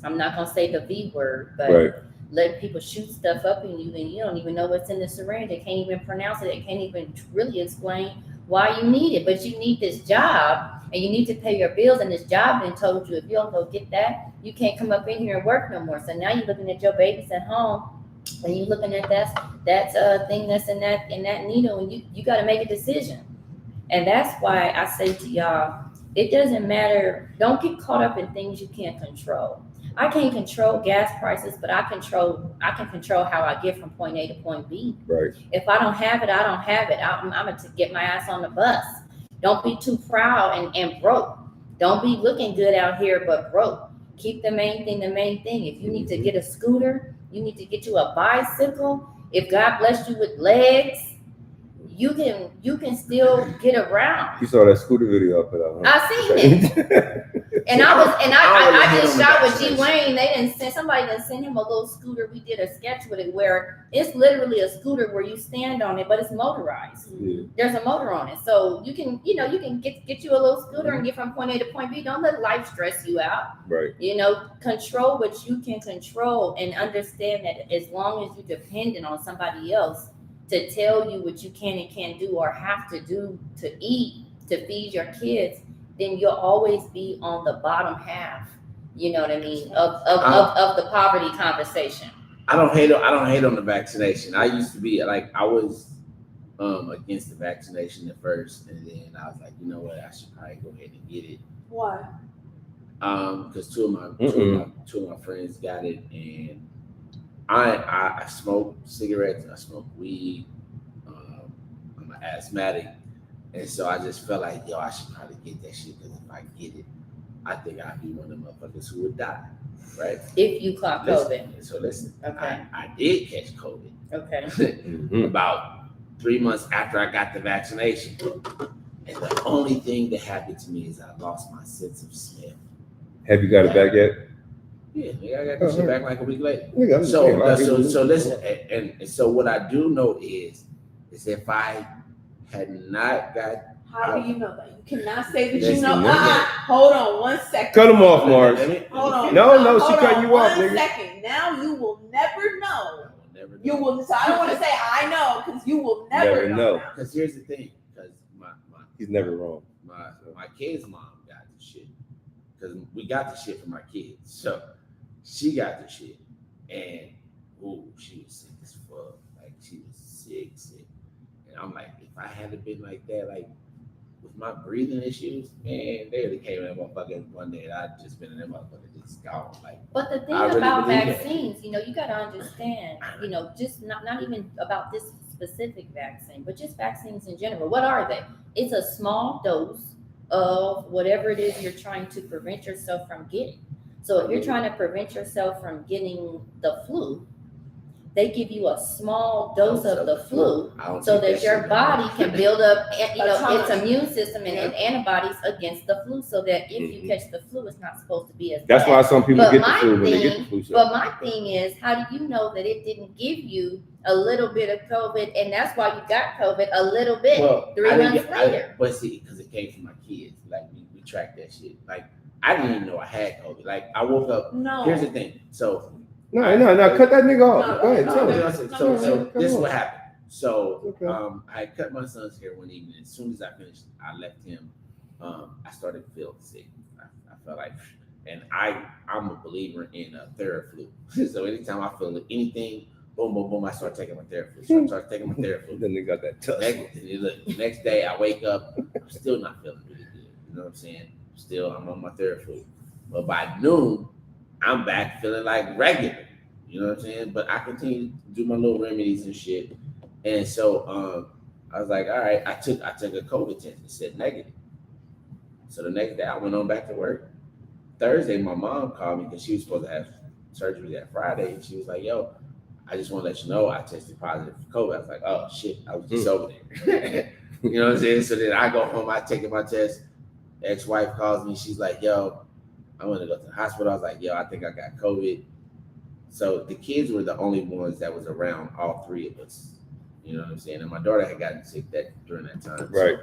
I'm not going to say the V word, but Right. let people shoot stuff up in you and you don't even know what's in the syringe. They can't even pronounce it. They can't even really explain why you need it, but you need this job and you need to pay your bills, and this job then told you if you don't go get that, you can't come up in here and work no more. So now you're looking at your babies at home and you're looking at that thing that's in that needle, and you got to make a decision. And that's why I say to y'all, it doesn't matter. Don't get caught up in things you can't control. I can't control gas prices, but I can control how I get from point A to point B. Right. If I don't have it, I don't have it. I'm gonna get my ass on the bus. Don't be too proud and broke. Don't be looking good out here but broke. Keep the main thing the main thing. If you need to get a scooter, you need to get you a bicycle. If God blessed you with legs, you can still get around. You saw that scooter video I put out, huh? I seen it. And I just shot with G Wayne. Somebody didn't send him a little scooter. We did a sketch with it where it's literally a scooter where you stand on it, but it's motorized. Yeah. There's a motor on it. So you can get you a little scooter and get from point A to point B. Don't let life stress you out. Right. Control what you can control and understand that as long as you're dependent on somebody else to tell you what you can and can't do or have to do to eat, to feed your kids, then you'll always be on the bottom half, you know what I mean, of the poverty conversation. I don't hate on the vaccination. I used to be like, I was against the vaccination at first, and then I was like, you know what, I should probably go ahead and get it. Why? Because two of my friends got it, and I smoke cigarettes, I smoke weed. I'm an asthmatic, and so I just felt like, yo, I should probably get that shit, because if I get it, I think I'd be one of the motherfuckers who would die, right? If you caught COVID. So listen, Okay. I did catch COVID. Okay. About 3 months after I got the vaccination, and the only thing that happened to me is I lost my sense of smell. Have you got it back yet? Yeah, I got this shit back like a week later. Yeah, So listen, and so what I do know is if I had not got. How do you know that? You cannot say that Listen, you know. listen. Hold on 1 second. Cut him off, Mark. Hold on. No, she hold cut on you off, 1 nigga. second. Now you will never know. You Never will. So I don't want to say I know, because you will never know. Because here's the thing, because He's never wrong. my kid's mom got the shit, because we got the shit from my kids. So she got the shit, and she was sick as fuck. Like, she was sick. And I'm like, if I hadn't been like that, like with my breathing issues, man, they would have came in that motherfucker one day, and I'd just been in that motherfucker just gone. Like, But the thing really about believe that. vaccines, you got to understand, just not even about this specific vaccine, but just vaccines in general. What are they? It's a small dose of whatever it is you're trying to prevent yourself from getting. So if you're trying to prevent yourself from getting the flu, they give you a small dose of the flu so that your body can build up, its immune system and antibodies against the flu, so that if you catch the flu, it's not supposed to be as That's bad. why some people But get the my flu when they get thing- the flu shot. But my thing is, how do you know that it didn't give you a little bit of COVID, and that's why you got COVID a little bit 3 months later? But see, because it came from my kids. Like, we tracked that shit. Like, I didn't even know I had COVID. Like, I woke up. No. Here's the thing. So No, cut that nigga off. No, Go ahead, no, tell no, him. no. So Come this is on. what happened. So Okay. I cut my son's hair one evening. As soon as I finished, I left him. I started to feel sick. I felt like, and I'm a believer in Theraflu. So anytime I feel anything, boom, boom, boom, I start taking my Theraflu. So I start taking my Theraflu. Then they got that tusk. Next day I wake up, I'm still not feeling really good. You know what I'm saying? Still, I'm on my Theraflu. But by noon, I'm back feeling like regular. You know what I'm saying? But I continue to do my little remedies and shit. And so I was like, all right, I took a COVID test. It said negative. So the next day I went on back to work. Thursday, my mom called me because she was supposed to have surgery that Friday. And she was like, yo, I just want to let you know I tested positive for COVID. I was like, oh shit, I was just over there. You know what I'm saying? So then I go home, I take my test. Ex-wife calls me. She's like, yo, I want to go to the hospital. I was like, yo, I think I got COVID. So the kids were the only ones that was around all three of us. You know what I'm saying? And my daughter had gotten sick during that time. Right.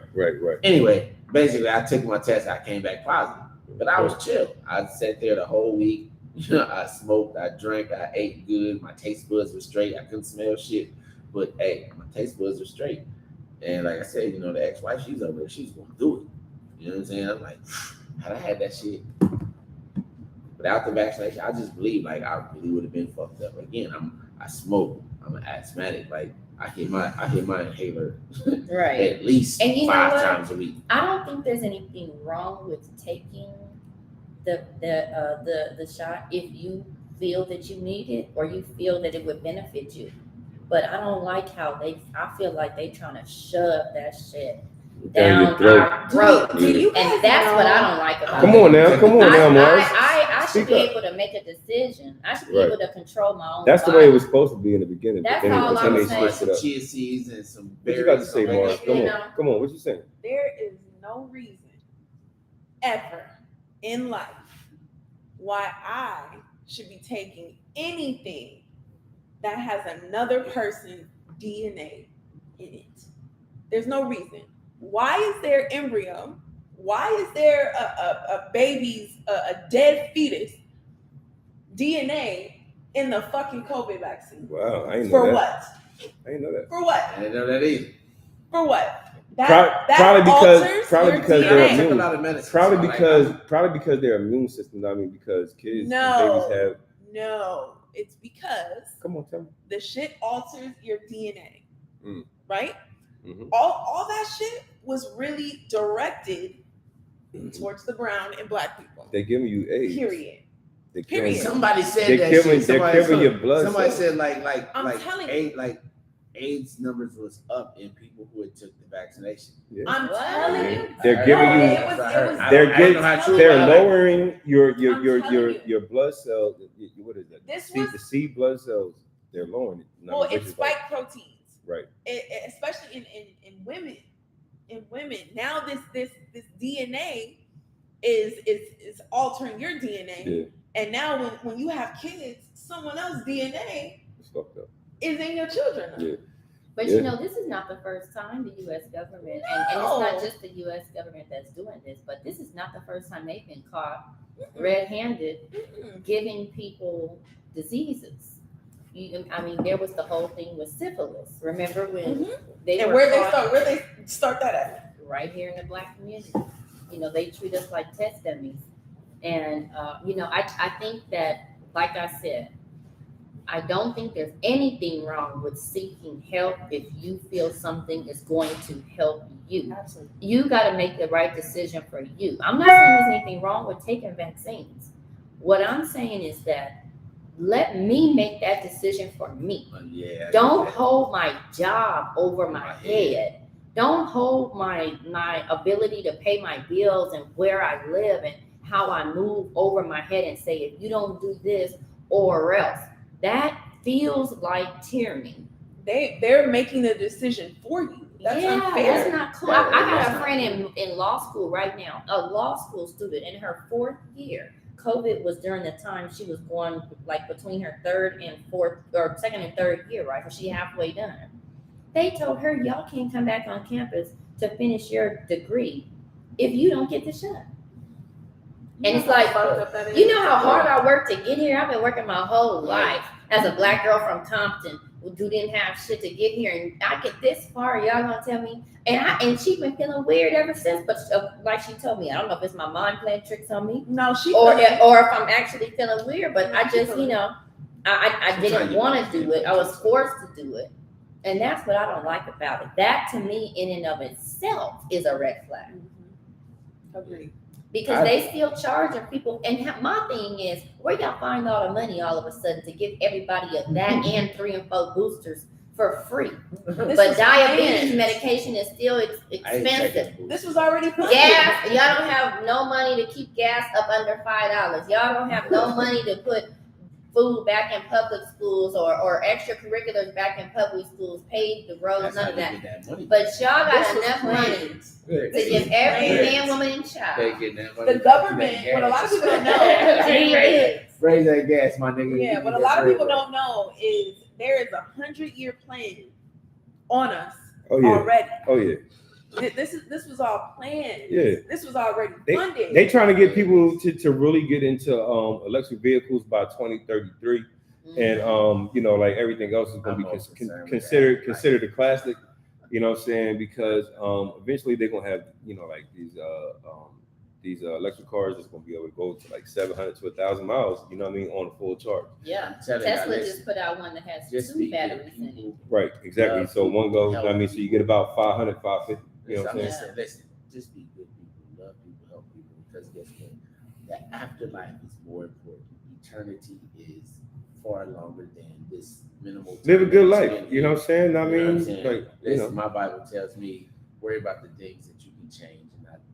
Anyway, basically, I took my test. I came back positive. But I was chill. I sat there the whole week. I smoked, I drank, I ate good. My taste buds were straight. I couldn't smell shit. But, hey, my taste buds were straight. And like I said, you know, the ex-wife, she's over there, she's gonna do it. You know what I'm saying? I'm like, had I had that shit without the vaccination, I just believe like I really would have been fucked up. Again, I smoke, I'm an asthmatic, like I hit my inhaler Right. at least And you know 5 what? times a week. I don't think there's anything wrong with taking the shot if you feel that you need it or you feel that it would benefit you. But I don't like how I feel like they trying to shove that shit down our throat. And that's what I don't like about it. Come on now, Mars. I should Speak be up. able to make a decision. I should be Right. able to control my own That's the body. way it was supposed to be in the beginning. That's but then, all but I'm then they saying. switched Some it up. chia seeds and some What berries. you got to say, on Mars? that. Come You on, know. come on. What you saying? There is no reason ever in life why I should be taking anything that has another person's DNA in it. There's no reason. Why is there embryo? Why is there a baby's, a dead fetus DNA in the fucking COVID vaccine? Wow, I ain't know For that. what? I ain't know that. For what? I didn't know that either. For what? Probably because they're I took a immune. lot of medicine. Probably so, like, because their immune system. I mean, because kids and babies have. No, it's because Come on, tell me. the shit alters your DNA, right? Mhm. All that shit was really directed towards the brown and black people. They're giving you AIDS. Period. They're Period. killing- somebody said They're that killing- shit. they're killing your blood Somebody cells. said I'm telling you. AIDS numbers was up in people who had took the vaccination. Yeah. I'm What? telling you. They're giving No, you. it was They're I don't know how true they're it is. lowering your I'm telling you. blood cells. What is that? This the was- C blood cells. They're lowering it. Well, which it's is like- spike proteins, right. especially in women. In women, now this DNA is altering your DNA, Yeah, and now when you have kids, someone else's DNA it's fucked up. is in your children. Yeah. But Yeah. you know, this is not the first time the U.S. government, and it's not just the U.S. government that's doing this, but this is not the first time they've been caught red-handed giving people diseases. I mean, there was the whole thing with syphilis. Remember when they And were where caught they start that at? right here in the Black community? You know, they treat us like test dummies, and you know, I think that, like I said, I don't think there's anything wrong with seeking help if you feel something is going to help you. Absolutely. You got to make the right decision for you. I'm not saying there's anything wrong with taking vaccines. What I'm saying is that let me make that decision for me. Yeah. Don't hold my job over my head. Don't hold my ability to pay my bills and where I live and how I move over my head and say, if you don't do this or else. That feels like tyranny. They're making the decision for you. That's unfair. That's not cool. I got a friend in law school right now, a law school student in her 4th year. COVID was during the time she was going like between her 3rd and 4th or 2nd and 3rd year, right? So she halfway done. They told her, y'all can't come back on campus to finish your degree if you don't get the shot. And it's like, you know how hard I worked to get here? I've been working my whole life as a Black girl from Compton who didn't have shit to get here. And I get this far, y'all gonna tell me? And she's been feeling weird ever since. But like she told me, I don't know if it's my mind playing tricks on me. No, or if I'm actually feeling weird. But I just, you know, I didn't want to do it. I was forced to do it. And that's what I don't like about it. That to me, in and of itself, is a red flag. Agreed. Because they still charging people. And my thing is, where y'all find all the money all of a sudden to give everybody that and 3 and 4 boosters for free? But diabetes medication is still expensive. This was already planned. Gas, y'all don't have no money to keep gas up under $5. Y'all don't have no money to put food back in public schools or extracurriculars back in public schools, pave the roads, none of that. But y'all got enough money to give every man, woman, and child. The government, what a lot of people don't know, raise that gas, my nigga. yeah, what a lot of people don't know is there is a 100-year plan on us already. Oh yeah. This was all planned. Yeah. This was already funded. They trying to get people to really get into electric vehicles by 2033, and you know, like everything else is going to be considered a classic. You know what I'm saying? Because eventually they're gonna have, like these electric cars that's gonna be able to go to like 700 to 1,000 miles. You know what I mean, on a full charge. Yeah, I'm telling you, Tesla listen, just put out one that has just 2 be good batteries in it. people. Right, exactly. Love So one people, goes. help I mean, so you get about 500, 550. You know what I'm saying? Listen, listen, just be good people, love people, help people, because guess what? The afterlife is more important. Eternity is far longer than this minimal time. Live a good that life. spend You know what I'm saying? I here. You know what I'm mean, saying? like, Listen, my Bible tells me, worry about the things that you can change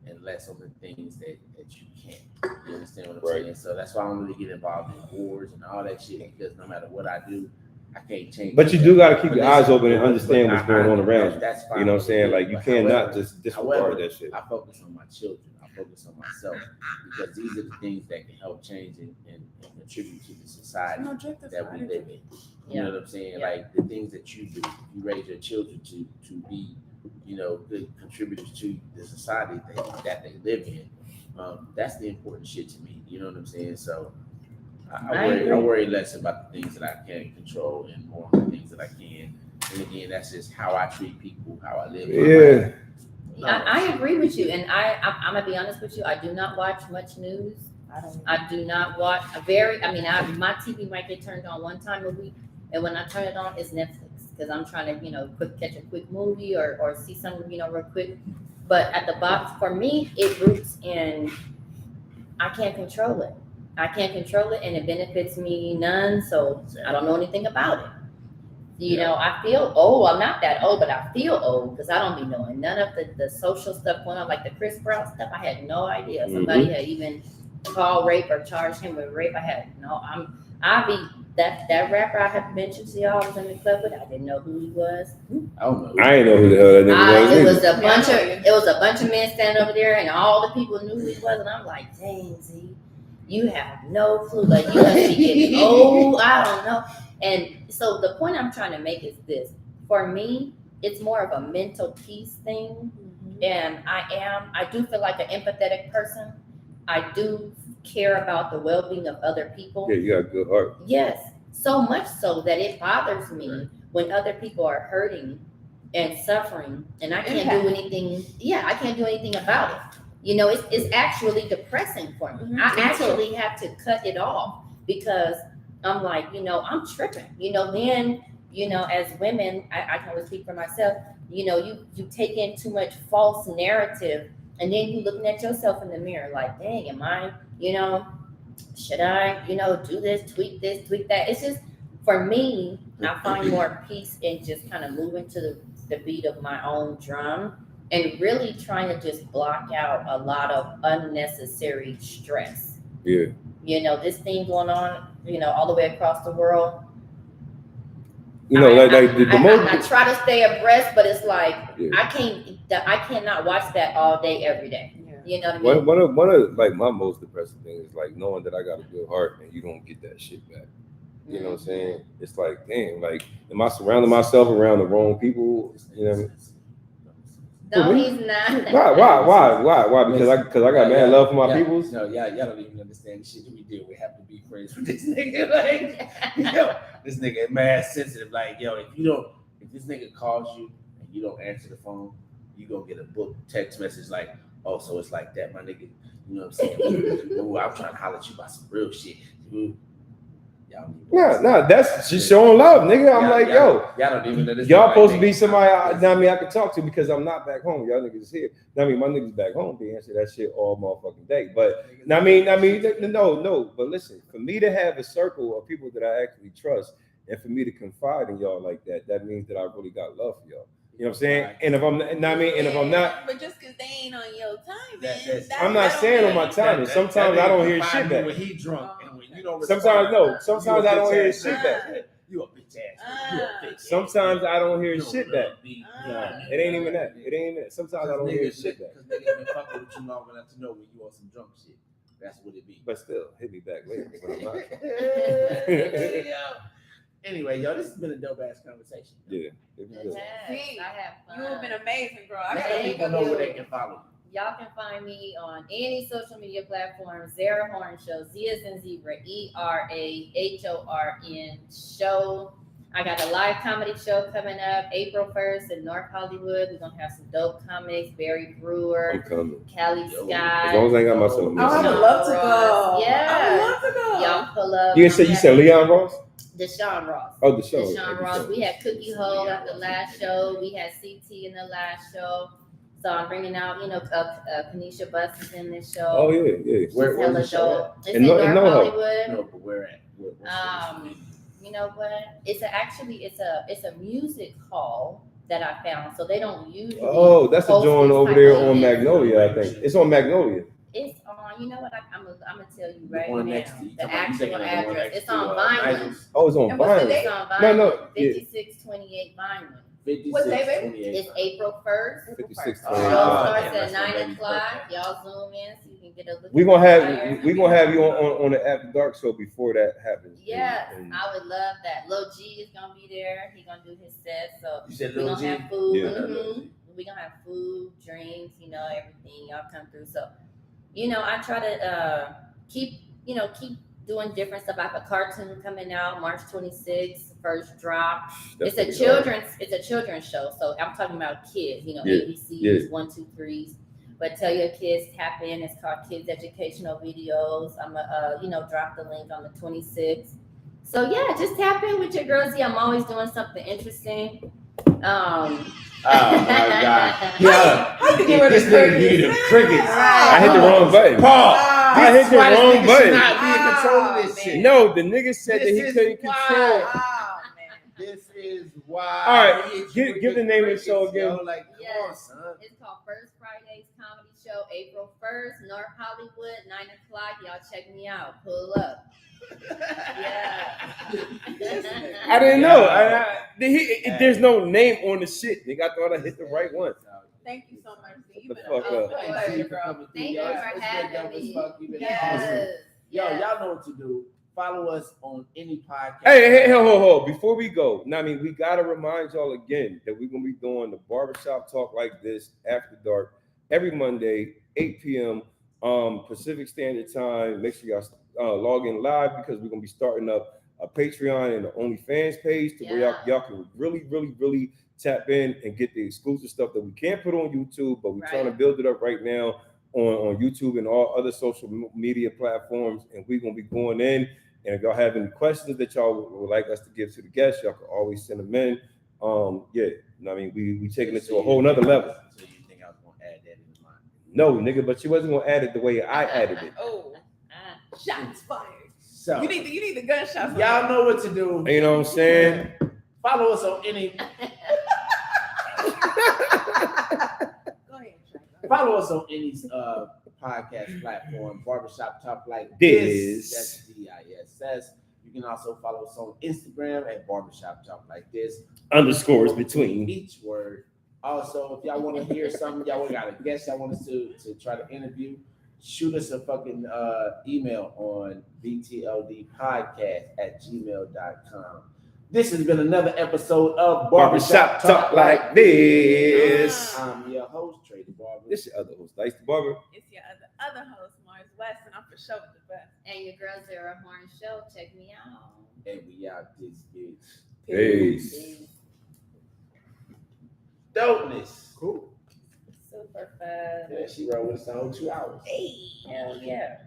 and less on the things that you can't. You understand what I'm Right. saying? So that's why I don't really get involved in wars and all that shit, because no matter what I do, I can't change. But you do got to keep But your listen, eyes open and but understand what's going on around you. That's fine. You know what I'm saying? Like, you But cannot however- just disregard however, that shit. I focus on my children. I focus on myself, because these are the things that can help change and contribute to the society that we live in. You know what I'm saying? Yeah. Like the things that you do, you raise your children to be, good contributors to the society that they live in. That's the important shit to me. You know what I'm saying? So I worry less about the things that I can't control and more on the things that I can. And again, that's just how I treat people, how I live. Yeah. I agree with you, and I'm gonna be honest with you. I do not watch much news. I do not watch my TV might get turned on one time a week, and when I turn it on, it's Netflix, because I'm trying to catch a quick movie or see something real quick. But at the bottom, for me, it roots in I can't control it. I can't control it, and it benefits me none. So I don't know anything about it. I feel old. I'm not that old, but I feel old because I don't be knowing none of the social stuff going on, like the Chris Brown stuff. I had no idea somebody had even called rape or charged him with rape. I had no. That rapper I have mentioned to y'all was in the club with. I didn't know who he was. I ain't know who the hell that nigga was. It was a bunch of men standing over there, and all the people knew who he was. And I'm like, dang, Z, you have no clue. Like, you must be getting old. I don't know. And so the point I'm trying to make is this: for me, it's more of a mental peace thing. And I do feel like an empathetic person. I do care about the well-being of other people. Yeah, you got a good heart. Yes, so much so that it bothers me when other people are hurting and suffering, and I can't do anything. Yeah, I can't do anything about it. It's actually depressing for me. I actually have to cut it off because I'm like, I'm tripping. Then, as women, I can only speak for myself. You take in too much false narrative, and then you looking at yourself in the mirror like, dang, am I, should I, do this, tweak that? It's just, for me, I find more peace in just kind of moving to the beat of my own drum and really trying to just block out a lot of unnecessary stress. Yeah. This thing going on, all the way across the world. I try to stay abreast, but it's like I cannot watch that all day, every day. You know what I mean? One of like my most depressing things is like knowing that I got a good heart and you don't get that shit back. You know what I'm saying? It's like, damn, like, am I surrounding myself around the wrong people? You know what I mean? No, he's not. Why? Because I got mad love for my peoples. No, y'all don't even understand the shit that we deal with. Have to be friends with this nigga. Like, this nigga mad sensitive. Like, if this nigga calls you and you don't answer the phone, you gonna get a book text message like, oh, so it's like that, my nigga. You know what I'm saying? Ooh, I'm trying to holler at you about some real shit. Ooh. No, that's just showing love, nigga. I'm like, y'all don't even know this. Y'all supposed to be somebody I can talk to because I'm not back home. Y'all niggas is here. My niggas back home, they answer that shit all motherfucking day. But no. But listen, for me to have a circle of people that I actually trust, and for me to confide in y'all like that means that I really got love for y'all. You know what I'm saying? And if I'm not, but just because they ain't on your timing, I'm not saying on my timing. Sometimes I don't hear shit back. When he drunk and when you don't. Sometimes I don't hear shit back. You a bitch ass. Sometimes I don't hear shit back. It ain't even that. Sometimes I don't hear shit back. Because niggas been fucking with you long enough to know when you on some drunk shit. That's what it be. But still, hit me back later when I'm not. Anyway, this has been a dope ass conversation. Yeah, it was good. See, I have fun. You have been amazing, girl. Let people know where they can follow you. Y'all can find me on any social media platform. Zera Horn Show, Z as in zebra, ERAHORN Show. I got a live comedy show coming up April 1st in North Hollywood. We're gonna have some dope comics, Barry I'm Brewer, coming. Callie Yo, Scott. As long as I ain't got my son. Oh, I would love to go. Yeah. I would love to go. Y'all pull up. You said Leon Ross? Deshaun Ross. Oh, the show. Deshaun Ross. We had Cookie Hole at the last show. We had CT in the last show. So I'm bringing out, Kanisha Bus is in this show. Oh yeah. Where's the Hella show dope. It's In in North North Hollywood. No, but where at? What's You know what? It's a music hall that I found. So they don't usually. Oh, that's the host joint these over type there of on events. Magnolia, I think. It's on Magnolia. It's on. You know what? I'm gonna tell you The right one now. next to you. The Talking about you thinking actual of the one address. next It's to, on Vineland. Nigel's. Oh, it's on And what's the Vine. date? It's on No, Vineland. no, yeah. 5628 Vineland. 56, What day, baby? 28. It's April 1st. 56, Show 28. starts damn, at that's 9 my baby's o'clock. birthday. Y'all zoom in so you can get a look. We're at gonna the have flyer. you on the After Dark show before that happens. Yes, And I would love that. Lil G is gonna be there. He gonna do his set. So You said we're Lil gonna G? have food. Yeah. Mhm. We're gonna have food, drinks, everything. Y'all come through. So, I try to keep doing different stuff. I have a cartoon coming out March 26th, first drop. that's It's a children's show. So I'm talking about kids, ABCs, 1, 2, 3s. But tell your kids, tap in. It's called Kids Educational Videos. I'm gonna drop the link on the 26th. So yeah, just tap in with your girls. I'm always doing something interesting. Oh my God. Yeah. How you get rid This of nigga give you the crickets. I hit the wrong button. Paul. I This hit the is why this wrong nigga button. should not be in control of this Oh, shit. No, the nigga said that This he is couldn't why. control. Oh man. This is why. All right, he hit give- you with give the name of the crickets, show again. yo. Like, come on, Yes. son. It's called First Fridays Comedy Show, April 1st, North Hollywood, 9 o'clock. Y'all check me out. Pull up. Yeah. I didn't know. Yeah. There's no name on the shit, nigga. I thought I hit the right one. Thank you so much. You The been fuck a up. good Thank you player, for girl. coming through, Thank yo. you It's for been having dope as me. fuck. You've been Yes. awesome. Yo, Yes. y'all know what to do. Follow us on any podcast. Hey, hold. Before we go, we gotta remind y'all again that we're gonna be doing the Barbershop Talk like this after dark every Monday, 8 p.m. Pacific Standard Time. Make sure y'all log in live because we're gonna be starting up a Patreon and the OnlyFans page to where y'all can really tap in and get the exclusive stuff that we can't put on YouTube, but we're trying to build it up right now on YouTube and all other social media platforms. And we're gonna be going in. And if y'all have any questions that y'all would like us to give to the guests, y'all can always send them in. We taking it to a whole nother level. So you think I was gonna add that in mine? No, nigga, but you wasn't gonna add it the way I added it. Oh, shots fired. So You need the gunshots. y'all know what to do. You know what I'm saying? Follow us on any. Go ahead, Trey. Follow us on any podcast platform. Barbershop Talk like This. That's DISS. You can also follow us on Instagram at Barbershop Talk like this. Underscores between. each word. Also, if y'all want to hear something, y'all got a guest y'all want us to try to interview, shoot us a fucking email on btldpodcast@gmail.com. This has been another episode of Barbershop Talk like this. I'm your host, Trey the Barber. This your other host, Dicethebarber. It's your other host, Mars West, and I'm for sure the best. And your girl Zera Horn Show. Check me out. And we out this bitch. Peace. Dopeness. Super fun. Yeah, she wrote with us the whole 2 hours. Hell yeah.